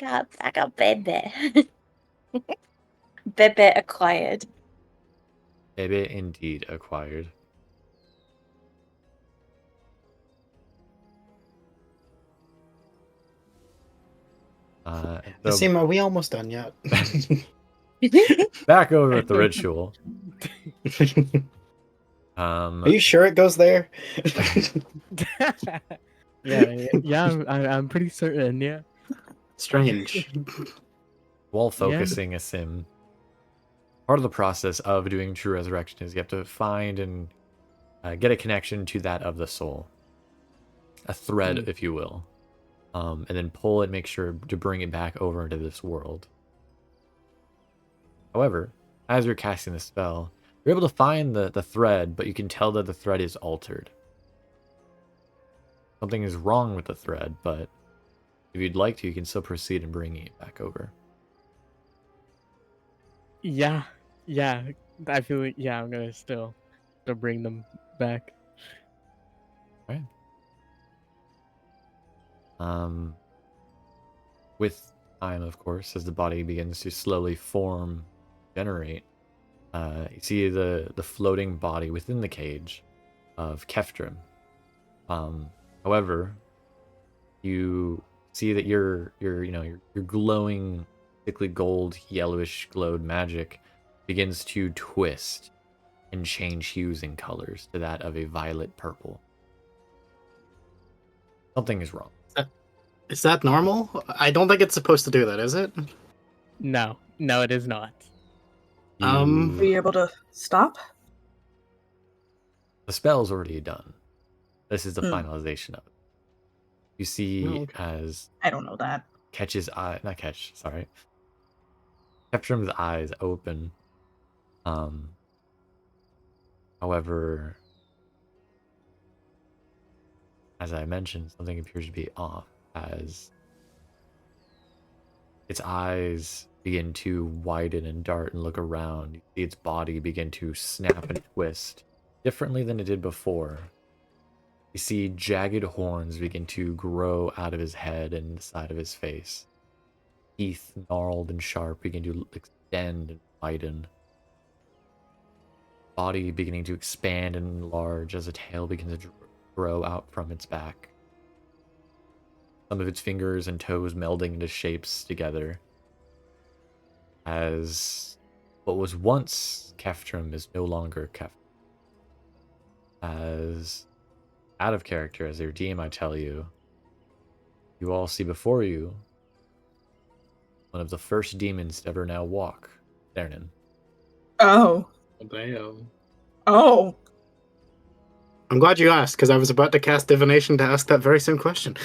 I got Bebe. Bebe acquired. Bebe indeed acquired. So Sim, are we almost done yet? back over at the ritual. Are you sure it goes there? yeah. I'm pretty certain. Yeah. Strange. While focusing a sim, part of the process of doing true resurrection is you have to find and get a connection to that of the soul, a thread, if you will, and then pull it, make sure to bring it back over into this world. However, as you're casting the spell, you're able to find the thread, but you can tell that the thread is altered. Something is wrong with the thread, but if you'd like to, you can still proceed in bringing it back over. Yeah. I feel like I'm gonna still bring them back. Right. With time, of course, as the body begins to slowly form, generate, you see the floating body within the cage of Keftrim. However, you see that your glowing, thickly gold, yellowish glowed magic begins to twist and change hues and colors to that of a violet purple. Something is wrong. Is that normal? I don't think it's supposed to do that, is it? No, it is not. Are you able to stop? The spell's already done. This is the Hmm. finalization of it. You see as I don't know that. Ketch's eye, not Ketch, sorry. Keftrim's eyes open. However, as I mentioned, something appears to be off as its eyes begin to widen and dart and look around. You see its body begin to snap and twist differently than it did before. You see jagged horns begin to grow out of his head and the side of his face. Teeth, gnarled and sharp, begin to extend and widen. Body beginning to expand and enlarge as a tail begins to grow out from its back. Some of its fingers and toes melding into shapes together. As what was once Keftrim is no longer Keftrim. As out of character, as your DM, I tell you, you all see before you one of the first demons to ever now walk, Theranin. Oh. Damn. Oh. I'm glad you asked, because I was about to cast divination to ask that very same question.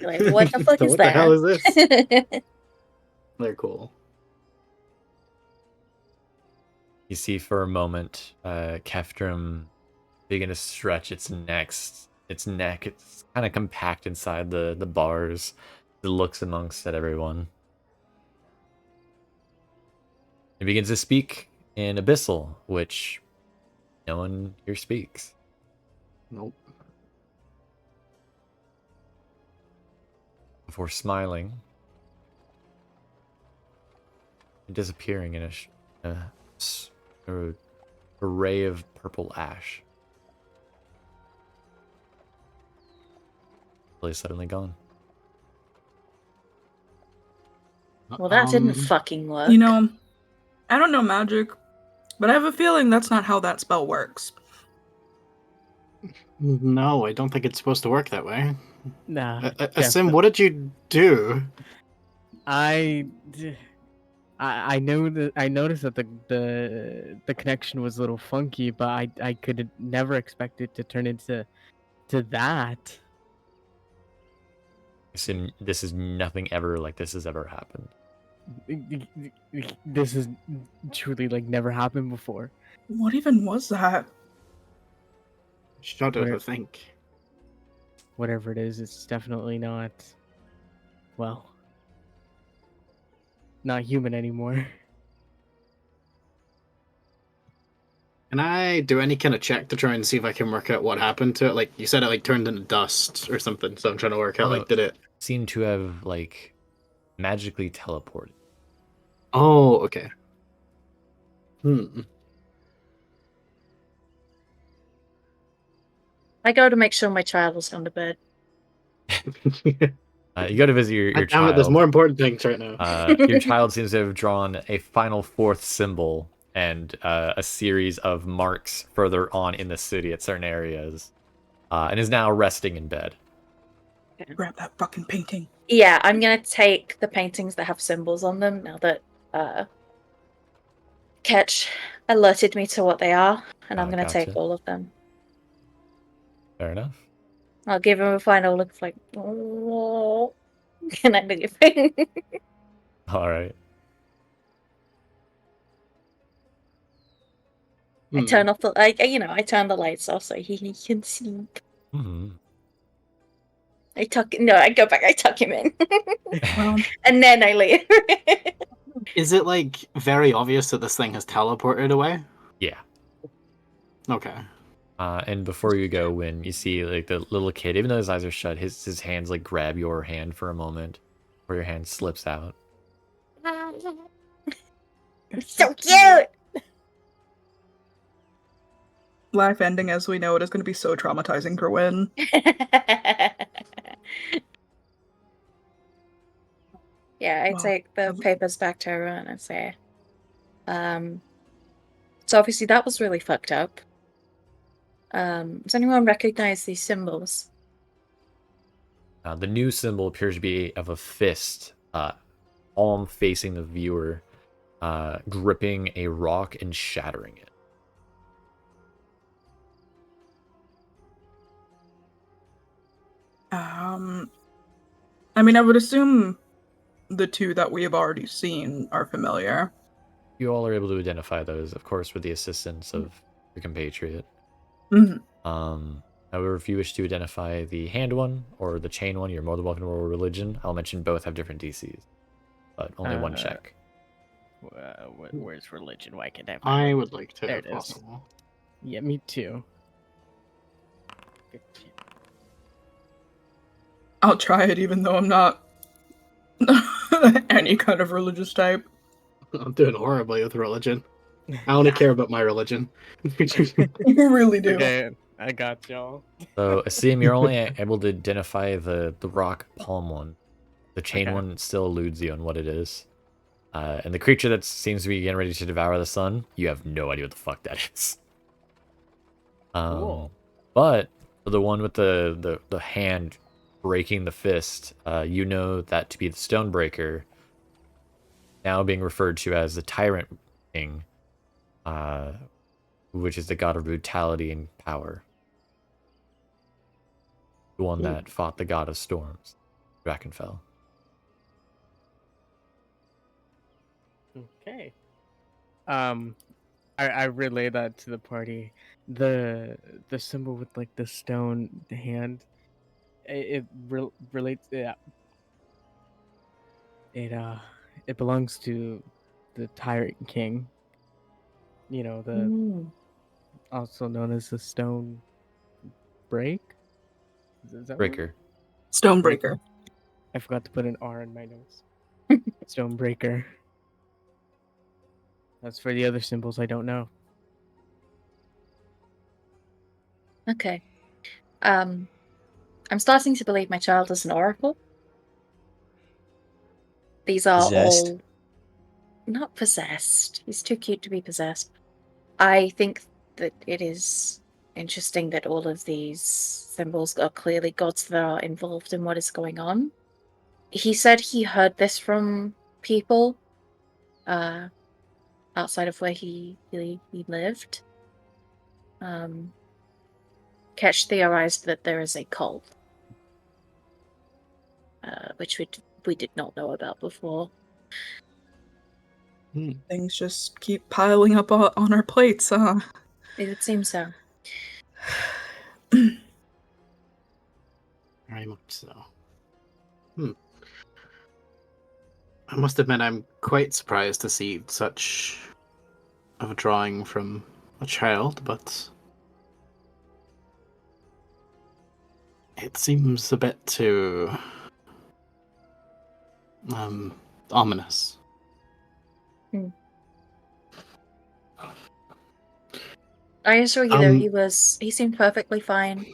Like, what the fuck So is what that? the hell is this? They're cool. You see for a moment, Keftrim begin to stretch its neck. It's kind of compact inside the bars. It looks amongst at everyone. It begins to speak in Abyssal, which no one here speaks. Nope. Before smiling and disappearing in a ray of purple ash. It's suddenly gone. Well, that didn't fucking work. You know, I don't know magic, but I have a feeling that's not how that spell works. No, I don't think it's supposed to work that way. Nah. Sim, what did you do? I know that I noticed that the connection was a little funky, but I could never expect it to turn into that. This is nothing ever like this has ever happened. This has truly like never happened before. What even was that? Shudder to think. Whatever it is, it's definitely not, well, not human anymore. Can I do any kind of check to try and see if I can work out what happened to it? Like, you said it like turned into dust or something, so I'm trying to work out, like, did it... Seem to have, like, magically teleported. Oh, okay. I go to make sure my child has gone to bed. You go to visit your God damn child. it, there's more important things right now. Your child seems to have drawn a final fourth symbol and a series of marks further on in the city at certain areas, and is now resting in bed. Grab that fucking painting. Yeah, I'm gonna take the paintings that have symbols on them now that Ketch alerted me to what they are, and I'm gonna take Gotcha. all of them. Fair enough. I'll give him a final look like, oh, can I leave? All right. I turn off the, I turn the lights off so he can sleep. Hmm. I go back, I tuck him in. Well, And then I leave. Is it like very obvious that this thing has teleported away? Yeah. Okay. And before you go, when you see like the little kid, even though his eyes are shut, his hands like grab your hand for a moment, where your hand slips out. So cute. life ending as we know it is going to be so traumatizing for Win. Yeah, I Wow. take the papers back to her and I say, so obviously that was really fucked up. Does anyone recognize these symbols? The new symbol appears to be of a fist, palm facing the viewer, gripping a rock and shattering it. I mean, I would assume the two that we have already seen are familiar. You all are able to identify those, of course, with the assistance of your compatriot. Mhm. However, if you wish to identify the hand one or the chain one, you're more than welcome to roll religion. I'll mention both have different DCs, but only one check. Where's religion? Why can't I find I it? would like to, There if it is. possible. Yeah, me too. 15. I'll try it even though I'm not any kind of religious type. I'm doing horribly with religion. I only care about my religion. You really do. Okay, I got y'all. So, Asim, you're only able to identify the rock palm one. The chain Okay. one still eludes you on what it is. And the creature that seems to be getting ready to devour the sun, you have no idea what the fuck that is. Cool. But for the one with the hand breaking the fist, you know that to be the Stonebreaker, now being referred to as the Tyrant King, which is the god of brutality and power. The one that fought the god of storms, Drakenfell. Okay. I relay that to the party. The symbol with like the stone hand. Relates. Yeah. It belongs to the Tyrant King. You know, the also known as the Stone Break. Is that Breaker. Stonebreaker. I forgot to put an R in my notes. Stonebreaker. As for the other symbols, I don't know. Okay. I'm starting to believe my child is an oracle. These are Possessed. all not possessed. He's too cute to be possessed. I think that it is interesting that all of these symbols are clearly gods that are involved in what is going on. He said he heard this from people outside of where he lived. Ketch theorized that there is a cult, which we did not know about before. Things just keep piling up on our plates, huh? It would seem so. Very much so. I must admit, I'm quite surprised to see such of a drawing from a child, but it seems a bit too ominous. I assure you, though, he seemed perfectly fine.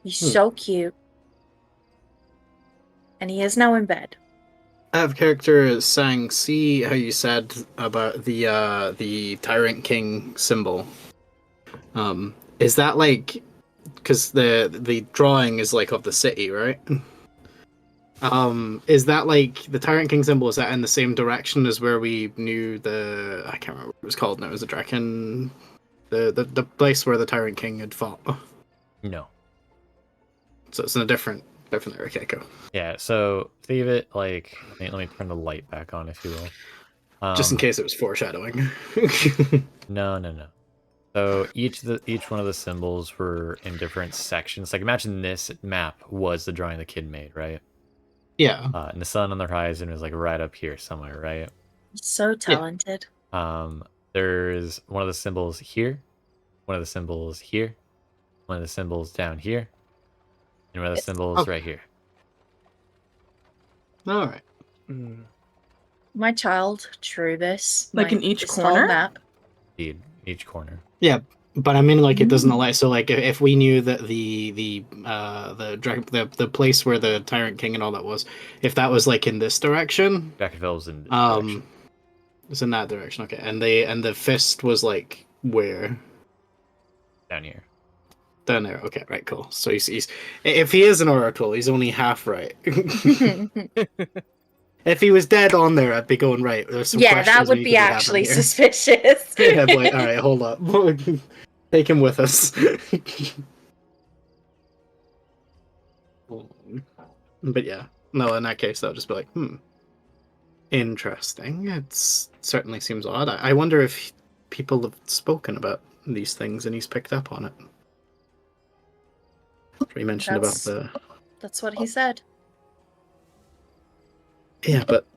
He's so cute. and he is now in bed. Out of character, Sang, see how you said about the Tyrant King symbol. Is that like, because the drawing is like of the city, right? Is that like the Tyrant King symbol? Is that in the same direction as where we knew the, I can't remember what it was called now. It was the Draken, the place where the Tyrant King had fought. No. So it's in a different area. Okay, go. Yeah, so leave it like let me turn the light back on, if you will. Just in case it was foreshadowing. No. So each one of the symbols were in different sections. Like imagine this map was the drawing the kid made, right? Yeah. And the sun on the horizon was like right up here somewhere, right? So talented. There's one of the symbols here, one of the symbols here, one of the symbols down here, and one of the symbols right here. All right. My child drew this. Like in each this whole corner? map. Indeed, each corner. Yeah, but I mean, like, it doesn't allow. So, like, if we knew that the place where the Tyrant King and all that was, if that was like in this direction, Jackavel's in this direction. it's in that direction. Okay, and the fist was like where? Down here. Down there. Okay, right, cool. So he's if he is an oracle, he's only half right. If he was dead on there, I'd be going right. There's some Yeah, that questions would we be need to having actually here. suspicious. Yeah, but like, all right, hold up. Take him with us. But yeah, no. In that case, I'll just be like, interesting. It certainly seems odd. I wonder if people have spoken about these things and he's picked up on it. He mentioned about the. That's what he said. Yeah, but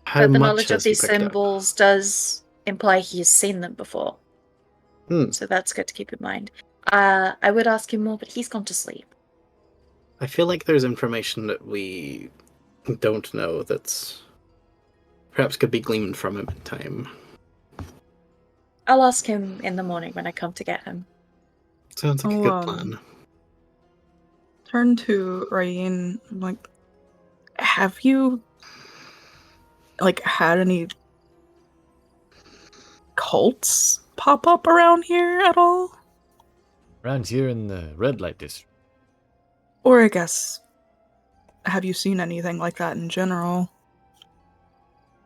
how But the much knowledge of has he these picked up? symbols does imply he's seen them before. So that's good to keep in mind. I would ask him more, but he's gone to sleep. I feel like there's information that we don't know that's perhaps could be gleaned from him in time. I'll ask him in the morning when I come to get him. Sounds like a good plan. Turn to Rain. Like, have you like had any cults pop up around here at all? Around here in the red light district. Or I guess, have you seen anything like that in general?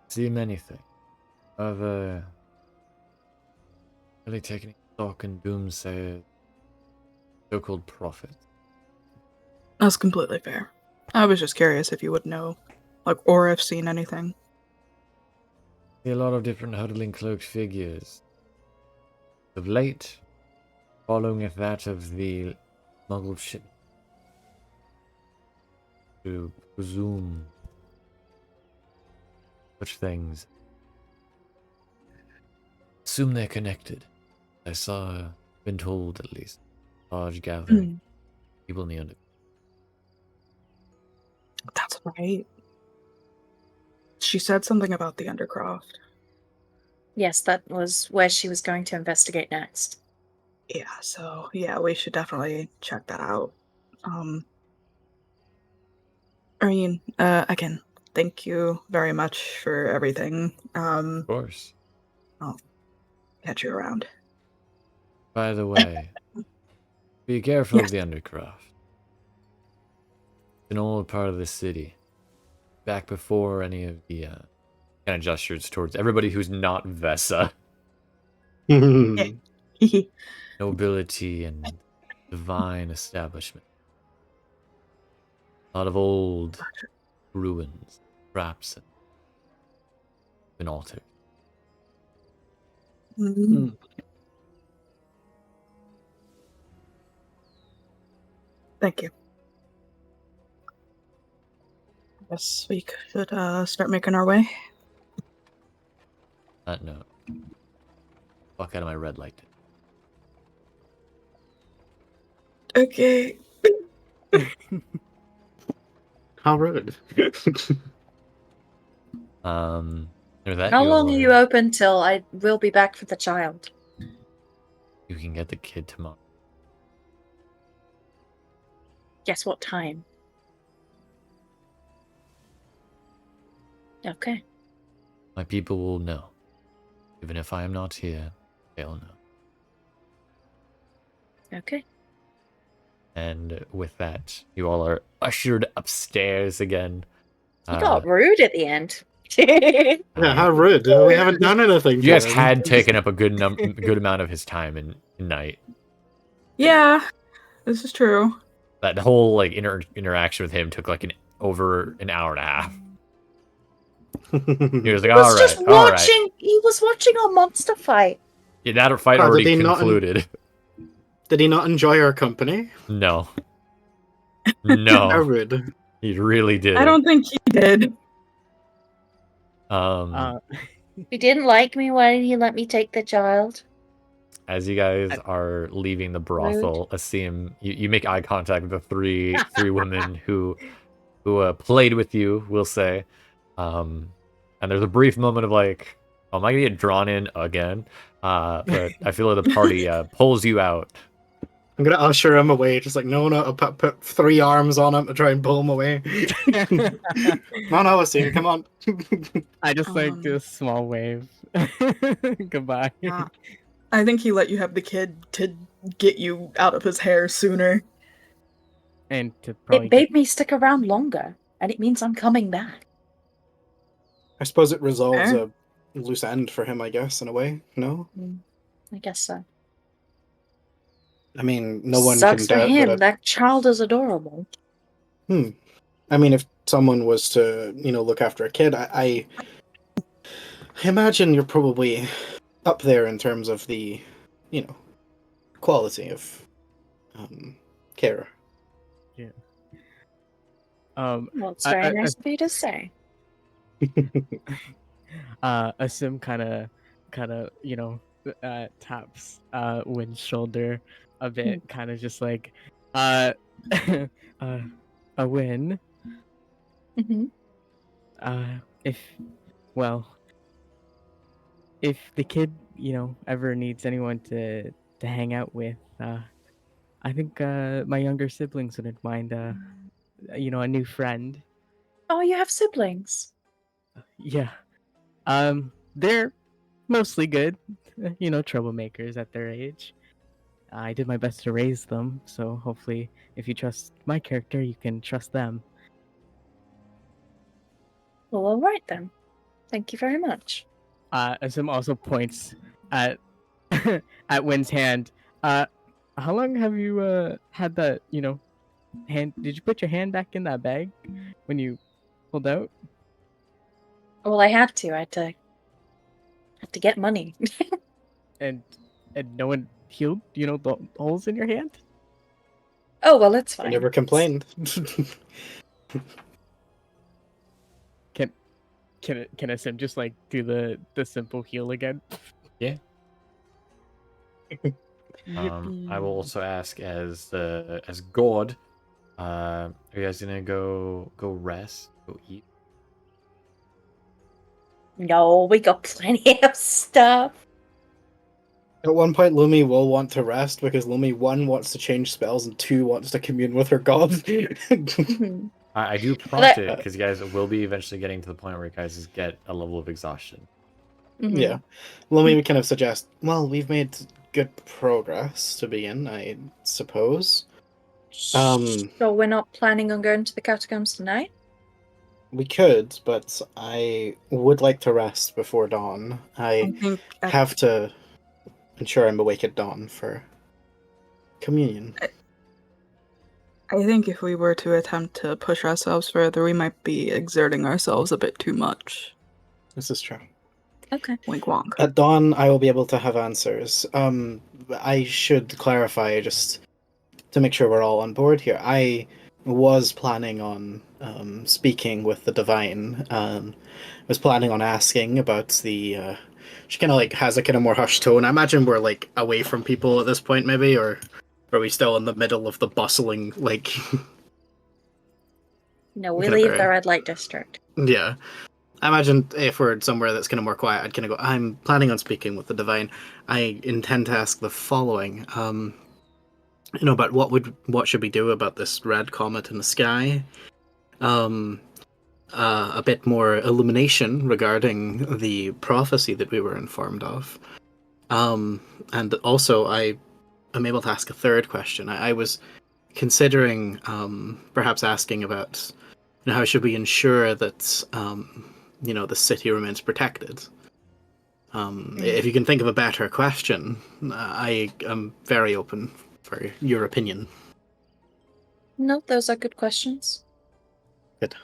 See many things. I've really taken stock in doomsay, so-called prophet. That's completely fair. I was just curious if you would know, like, or have seen anything. See a lot of different huddling cloaked figures. Of late, following with that of the smuggled ship. To presume such things. Assume they're connected. I saw, been told at least, large gathering people in the under. That's right. She said something about the Undercroft. Yes, that was where she was going to investigate next. Yeah, so yeah, we should definitely check that out. Irene, again, thank you very much for everything. Of course. I'll catch you around. By the way, be careful of the Undercroft. It's an old part of the city. Back before any of the kind of gestures towards everybody who's not Vesa. Nobility and divine establishment. A lot of old ruins, traps, and been altered. Thank you. I guess we should start making our way. That note. Fuck out of my red light. Okay. How rude. How long are you open till? I will be back for the child. You can get the kid tomorrow. Guess what time? Okay. My people will know. Even if I am not here, they'll know. Okay. And with that, you all are ushered upstairs again. You got rude at the end. Yeah, how rude. We haven't done anything. You guys to him. had taken up a good amount of his time in night. Yeah, this is true. That whole like interaction with him took like over an hour and a half. He was like, He was just all right. watching. He was watching our monster fight. Yeah, that fight Oh, already did he not concluded. Did he not enjoy our company? No. How No. rude. He really did. I don't think he did. He didn't like me. Why didn't he let me take the child? As you guys are leaving the brothel, Asim, you make eye contact with the three women who played with you, we'll say. And there's a brief moment of like, oh, am I gonna get drawn in again? But I feel like the party pulls you out. I'm gonna usher him away, just like, no, I'll put 3 arms on him to try and pull him away. No, Asim, come on. I just like do a small wave. Goodbye. Yeah. I think he let you have the kid to get you out of his hair sooner. And to probably It made me stick around longer, and it means I'm coming back. I suppose it resolves Fair. a loose end for him, I guess, in a way. No? I guess so. I mean, no one Sucks can for doubt him. That child is adorable. I mean, if someone was to, look after a kid, I imagine you're probably up there in terms of the, quality of care. Yeah. Well, it's very nice of you to say. Asim kind of taps Wynn's shoulder a bit, kind of just like a Wynn. Mm-hmm. If the kid ever needs anyone to hang out with, I think my younger siblings wouldn't mind a new friend. Oh, you have siblings. Yeah. They're mostly good, troublemakers at their age. I did my best to raise them, so hopefully, if you trust my character, you can trust them. Well, all right then. Thank you very much. Asim also points at at Wynn's hand. How long have you had that? Hand? Did you put your hand back in that bag when you pulled out? Well, I had to. I had to get money. And no one healed, the holes in your hand? Oh, well, it's I fine. never complained. Can Asim just like do the simple heal again? Yeah. I will also ask as God, are you guys gonna go rest, go eat? No, we got plenty of stuff. At one point, Luumi will want to rest because Luumi, 1, wants to change spells, and 2, wants to commune with her god. Mhm. I do prompt it because you guys will be eventually getting to the point where you guys just get a level of exhaustion. Mhm. Yeah. Luumi would kind of suggest, well, we've made good progress to begin, I suppose. So we're not planning on going to the catacombs tonight? We could, but I would like to rest before dawn. I think have to ensure I'm awake at dawn for communion. I think if we were to attempt to push ourselves further, we might be exerting ourselves a bit too much. This is true. Okay. Wink wonk. At dawn, I will be able to have answers. I should clarify, just to make sure we're all on board here. I was planning on speaking with the Divine. Was planning on asking about the... she kind of like has a kind of more hushed tone. I imagine we're like away from people at this point, maybe, or are we still in the middle of the bustling, like... No, we Kinda leave very- the red light district. Yeah. I imagine if we're somewhere that's kind of more quiet, I'd kind of go, I'm planning on speaking with the Divine. I intend to ask the following. But what should we do about this red comet in the sky? a bit more illumination regarding the prophecy that we were informed of. And also, I am able to ask a third question. I was considering perhaps asking about how should we ensure that the city remains protected. If you can think of a better question, I am very open for your opinion. No, those are good questions. Good.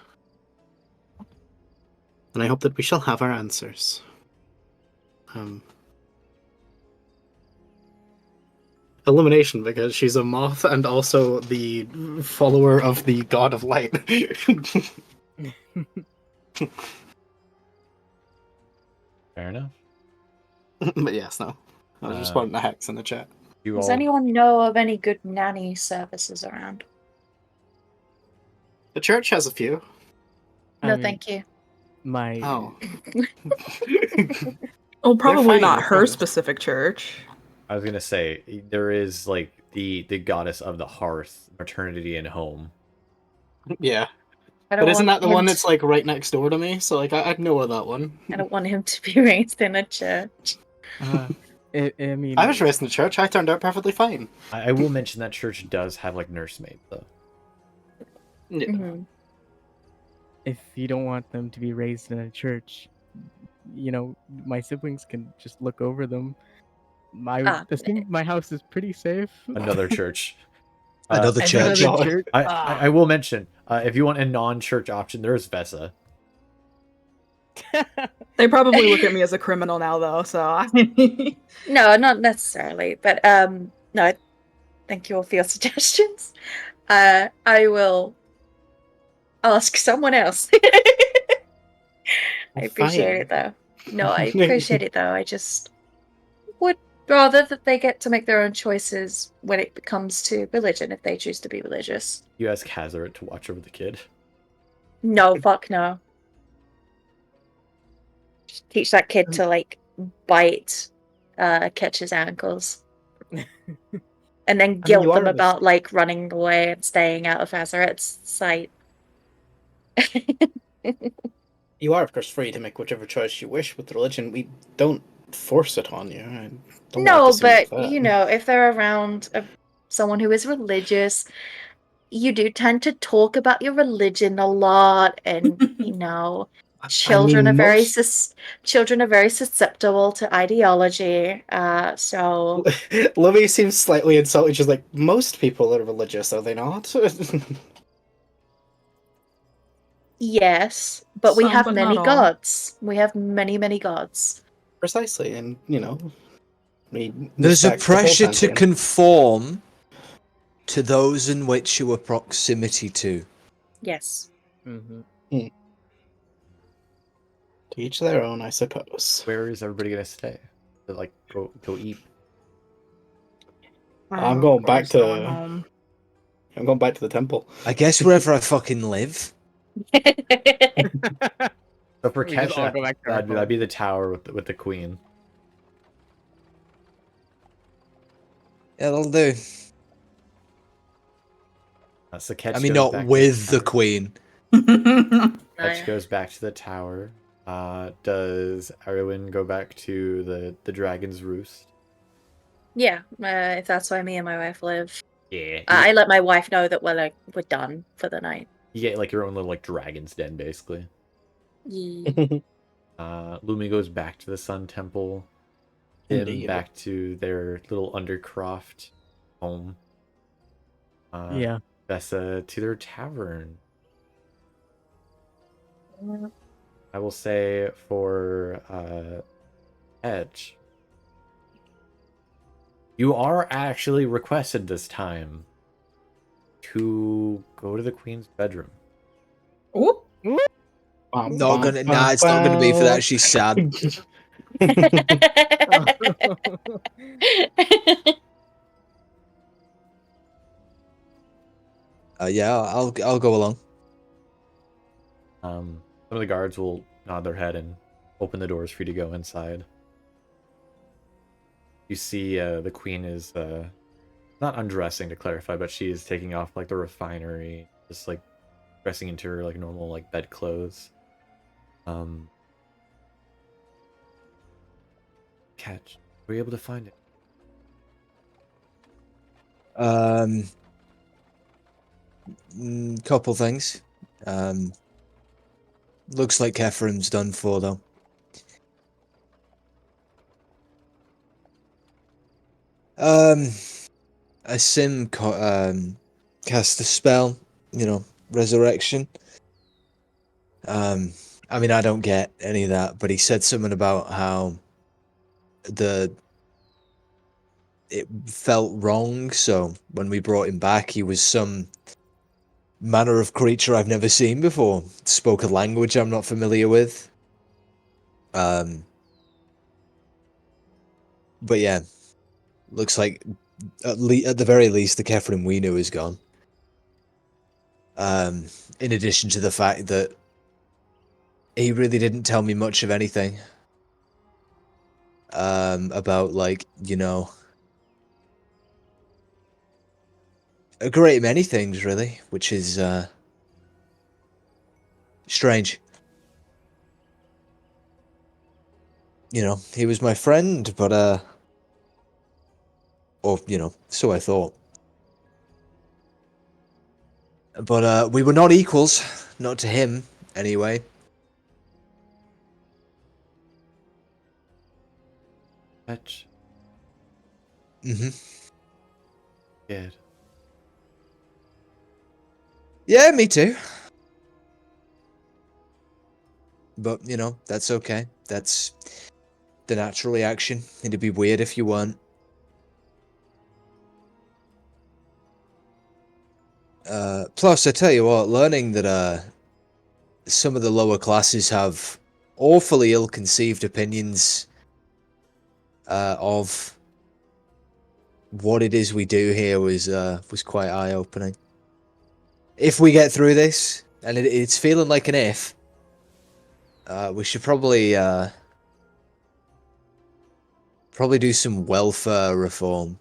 And I hope that we shall have our answers. Illumination, because she's a moth and also the follower of the god of light. Fair enough. But yes, no. I was just wanting a hex in the chat. Does anyone know of any good nanny services around? The church has a few. No, thank you. Oh. Oh, probably fine, not they're her fine. specific church. I was gonna say there is like the goddess of the hearth, maternity, and home. Yeah. I don't But isn't want that the him one to- that's like right next door to me? So like I'd know of that one. I don't want him to be raised in a church. I mean, I was raised in the church. I turned out perfectly fine. I will mention that church does have like nursemaids though. Yeah. Mm-hmm. if you don't want them to be raised in a church, my siblings can just look over them. I think my house is pretty safe. Another church. Another And church. another church. I will mention if you want a non-church option, there's Vesa. They probably look at me as a criminal now, though. So No, not necessarily, but no. Thank you all for your suggestions. I will ask someone else. I appreciate it though. No, I appreciate it though. I just would rather that they get to make their own choices when it comes to religion if they choose to be religious. You ask Hazaret to watch over the kid. No, fuck no. Just teach that kid to like bite Ketch's ankles. And then guilt them about like running away and staying out of Hazaret's sight. You are, of course, free to make whichever choice you wish with religion. We don't force it on you. I don't No, want to seem like but that. if they're around someone who is religious, you do tend to talk about your religion a lot, and children are very susceptible to ideology. So Luumi seems slightly insulted. She's like, most people are religious, are they not? yes, but we Some, have but many not all. gods. We have many gods. Precisely, and There's a respect the whole pressure to pantheon. conform to those in which you are proximity to. Yes. Mm-hmm. To each their own, I suppose. Where is everybody gonna stay? To, like go eat. I'm going back to home. I'm going back to the temple. I guess wherever I fucking live. So for We just all Ketch, go back to our that'd be the tower with the queen. Yeah, that'll do. So Ketch I mean, goes not back to with the tower. queen. Ketch goes back to the tower. Does Erwin go back to the dragon's roost? Yeah, if that's where me and my wife live. Yeah. I let my wife know that we're done for the night. You get like your own little like dragon's den basically. Yeah. Luumi goes back to the Sun Temple. Tim back to their little Undercroft home. Yeah. Vesa to their tavern. I will say for Edge, you are actually requested this time to go to the queen's bedroom. Oop. Not gonna. Nah, it's not gonna be for that. She's sad. Yeah, I'll go along. Some of the guards will nod their head and open the doors for you to go inside. You see the queen is not undressing to clarify, but she is taking off like the refinery, just like dressing into her like normal like bed clothes. Ketch, were you able to find it? Couple things. Looks like Kephirim's done for though. A sim cast a spell, resurrection. I mean, I don't get any of that, but he said something about how it felt wrong. So when we brought him back, he was some manner of creature I've never seen before. Spoke a language I'm not familiar with. But yeah, looks like at the very least the Kephirim we knew is gone. In addition to the fact that he really didn't tell me much of anything. About like, a great many things really, which is strange. He was my friend, but or so I thought. But we were not equals, not to him anyway. Ketch. Scared. Yeah, me too. But, that's okay. That's the natural reaction. It'd be weird if you weren't. Plus, I tell you what, learning that some of the lower classes have awfully ill-conceived opinions of what it is we do here was quite eye-opening. If we get through this, and it's feeling like an if, we should probably do some welfare reform.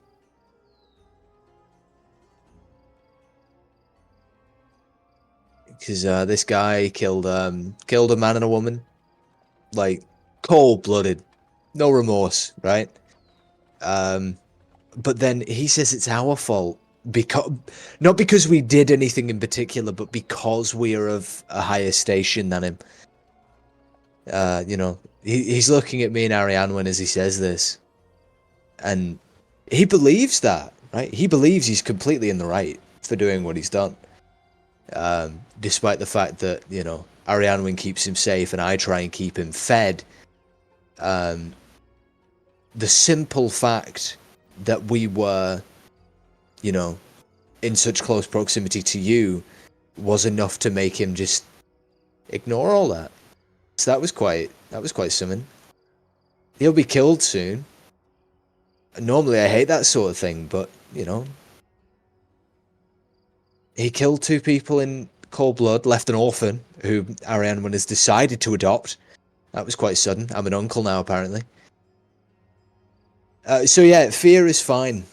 Because this guy killed a man and a woman, like cold-blooded, no remorse, right? But then he says it's our fault because not because we did anything in particular, but because we are of a higher station than him. He's looking at me and Arianwen as he says this, and he believes that, right? He believes he's completely in the right for doing what he's done. Despite the fact that, Arianwen keeps him safe and I try and keep him fed. The simple fact that we were, in such close proximity to you was enough to make him just ignore all that. So that was quite something. He'll be killed soon. Normally I hate that sort of thing, but, he killed 2 people in cold blood, left an orphan, who Arianwen has decided to adopt. That was quite sudden. I'm an uncle now, apparently. So yeah, fear is fine.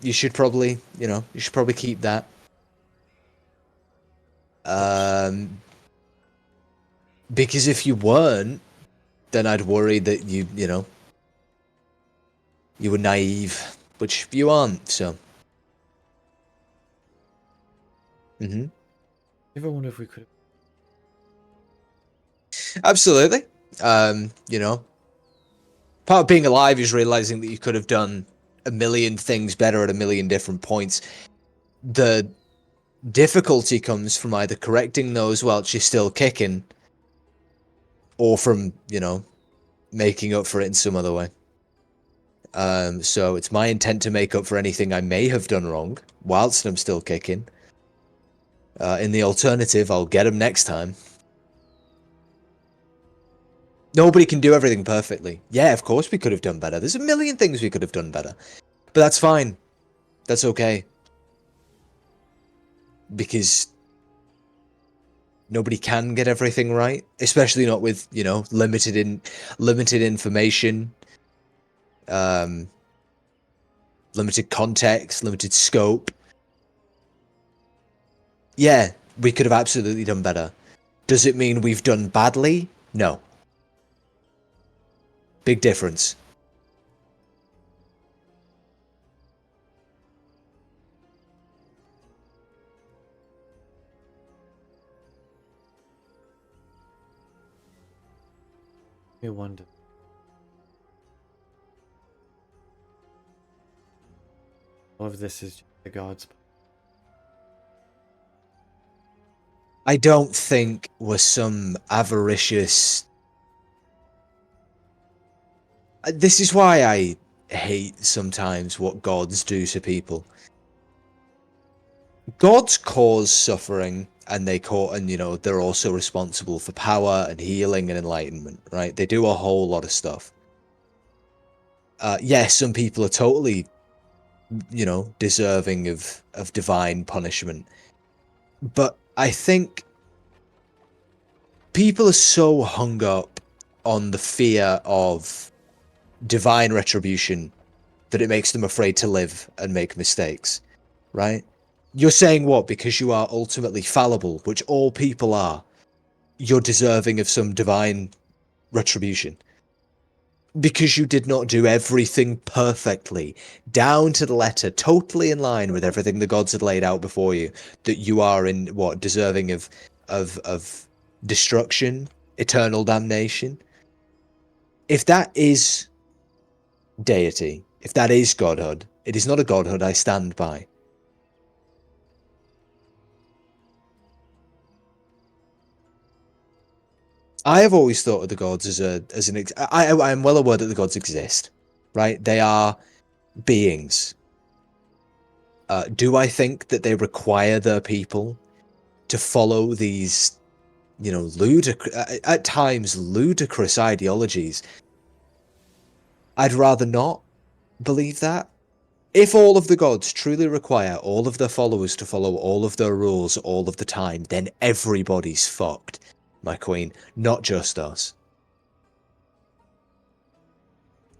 You should probably, keep that. Because if you weren't, then I'd worry that you were naive, which you aren't, so. You ever wonder if we could have... Absolutely. Part of being alive is realizing that you could have done a million things better at a million different points. The difficulty comes from either correcting those while she's still kicking, or from, making up for it in some other way. So it's my intent to make up for anything I may have done wrong whilst I'm still kicking. In the alternative, I'll get him next time. Nobody can do everything perfectly. Yeah, of course we could have done better. There's a million things we could have done better. But that's fine. That's okay. Because nobody can get everything right. Especially not with, limited information. Limited context, limited scope. Yeah, We could have absolutely done better. Does it mean we've done badly? No. Big difference. I wonder. All of this is just the gods. I don't think we're some avaricious... This is why I hate sometimes what gods do to people. Gods cause suffering, and they're also responsible for power and healing and enlightenment, right? They do a whole lot of stuff. Yes, some people are totally, deserving of divine punishment. But I think people are so hung up on the fear of divine retribution that it makes them afraid to live and make mistakes, right? You're saying what? Because you are ultimately fallible, which all people are, you're deserving of some divine retribution. Because you did not do everything perfectly, down to the letter, totally in line with everything the gods had laid out before you, that you are deserving of destruction, eternal damnation. If that is deity, if that is godhood, it is not a godhood I stand by. I have always thought of the gods I am well aware that the gods exist, right? They are beings. Do I think that they require their people to follow these, at times ludicrous ideologies? I'd rather not believe that. If all of the gods truly require all of their followers to follow all of their rules all of the time, then everybody's fucked, my queen, not just us.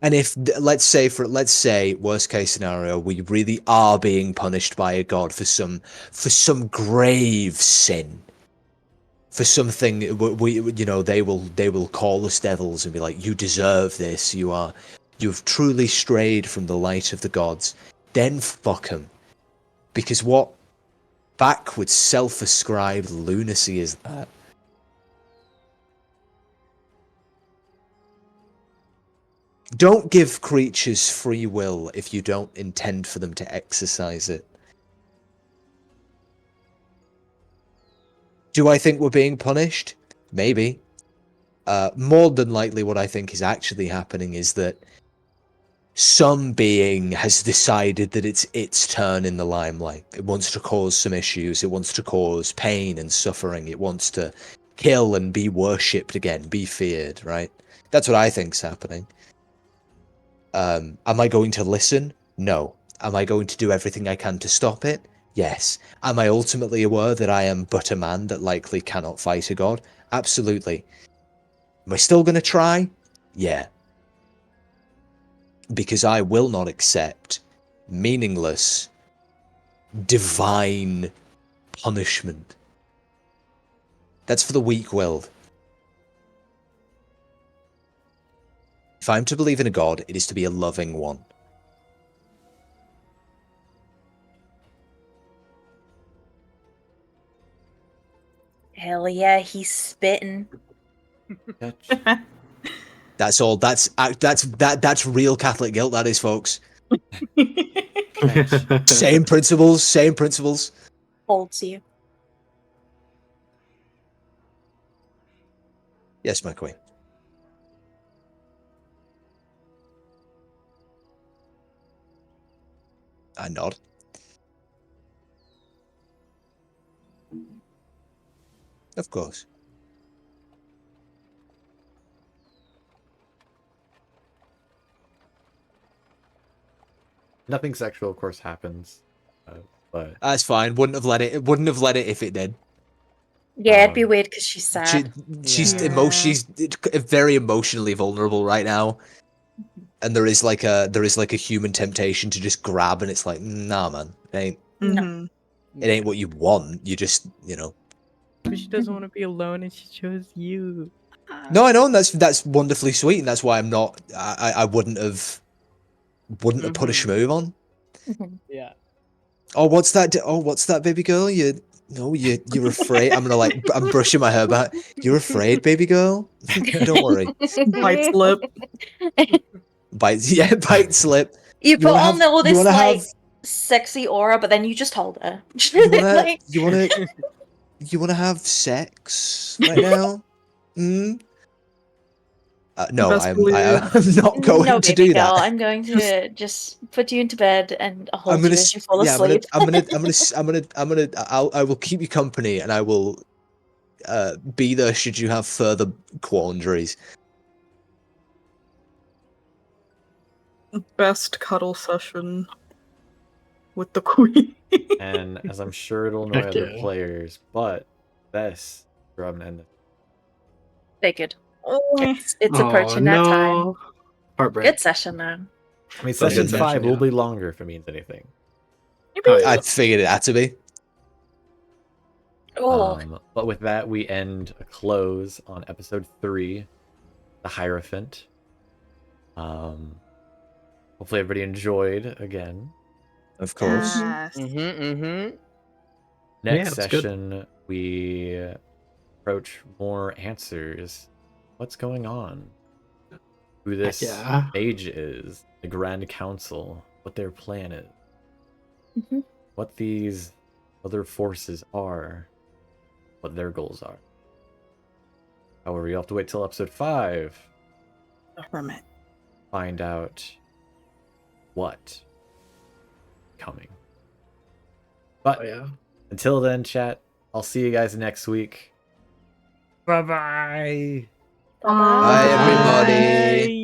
And if, let's say, worst case scenario, we really are being punished by a god for some grave sin, for something they will call us devils and be like, you deserve this, you've truly strayed from the light of the gods, then fuck them. Because what backwards self-ascribed lunacy is that? Don't give creatures free will if you don't intend for them to exercise it. Do I think we're being punished? Maybe. More than likely what I think is actually happening is that some being has decided that it's its turn in the limelight. It wants to cause some issues. It wants to cause pain and suffering. It wants to kill and be worshipped again, be feared, right? That's what I think's happening. Am I going to listen? No. Am I going to do everything I can to stop it? Yes. Am I ultimately aware that I am but a man that likely cannot fight a god? Absolutely. Am I still going to try? Yeah. Because I will not accept meaningless, divine punishment. That's for the weak-willed. If I'm to believe in a god, it is to be a loving one. Hell yeah, he's spitting. Ketch. That's all. That's real Catholic guilt. That is, folks. Ketch. Same principles. Same principles. Holds you. Yes, my queen. I nod. Of course. Nothing sexual, of course, happens, but That's fine. Wouldn't have let it if it did. Yeah, it'd be weird because she's sad. She's Yeah. she's very emotionally vulnerable right now, and there is like a human temptation to just grab, and it's like, nah, man, No. Mhm. it ain't what you want. You just But she doesn't want to be alone, and she chose you. No, I know, and that's wonderfully sweet, and that's why I'm not. I wouldn't have put a schmove on. Yeah. Oh, what's that? Oh, what's that, baby girl? You're afraid. I'm brushing my hair back. You're afraid, baby girl? Don't worry. Bites lip. Bites lip. You put on all this wanna like have- sexy aura, but then you just hold her. you Like- wanna have sex right now? No, Best I'm believe. not going no, to baby do girl, that. I'm going to just put you into bed and I'm hold gonna you as you fall asleep. I will keep you company, and I will be there should you have further quandaries. Best cuddle session with the queen. And as I'm sure it'll annoy Heck other yeah. players, but this I'm gonna end this. They good. Oh, It's approaching that time. Heartbreak. Good session, man. I mean, That's a session good 5 session, will yeah. be longer if it means anything. Oh, yeah. I figured it had to be. Oh, But with that, we end a close on episode 3, the Hierophant. Hopefully everybody enjoyed again. Of course. yes. Next Yeah, that's good. session, we approach more answers. What's going on? Who this yeah. mage is, the Grand Council, what their plan is, Mhm. what these other forces are, what their goals are. However, you'll have to wait till episode 5 Hermit. find out what coming. But Oh, yeah. until then, chat, I'll see you guys next week. Bye-bye. Bye, everybody. Bye.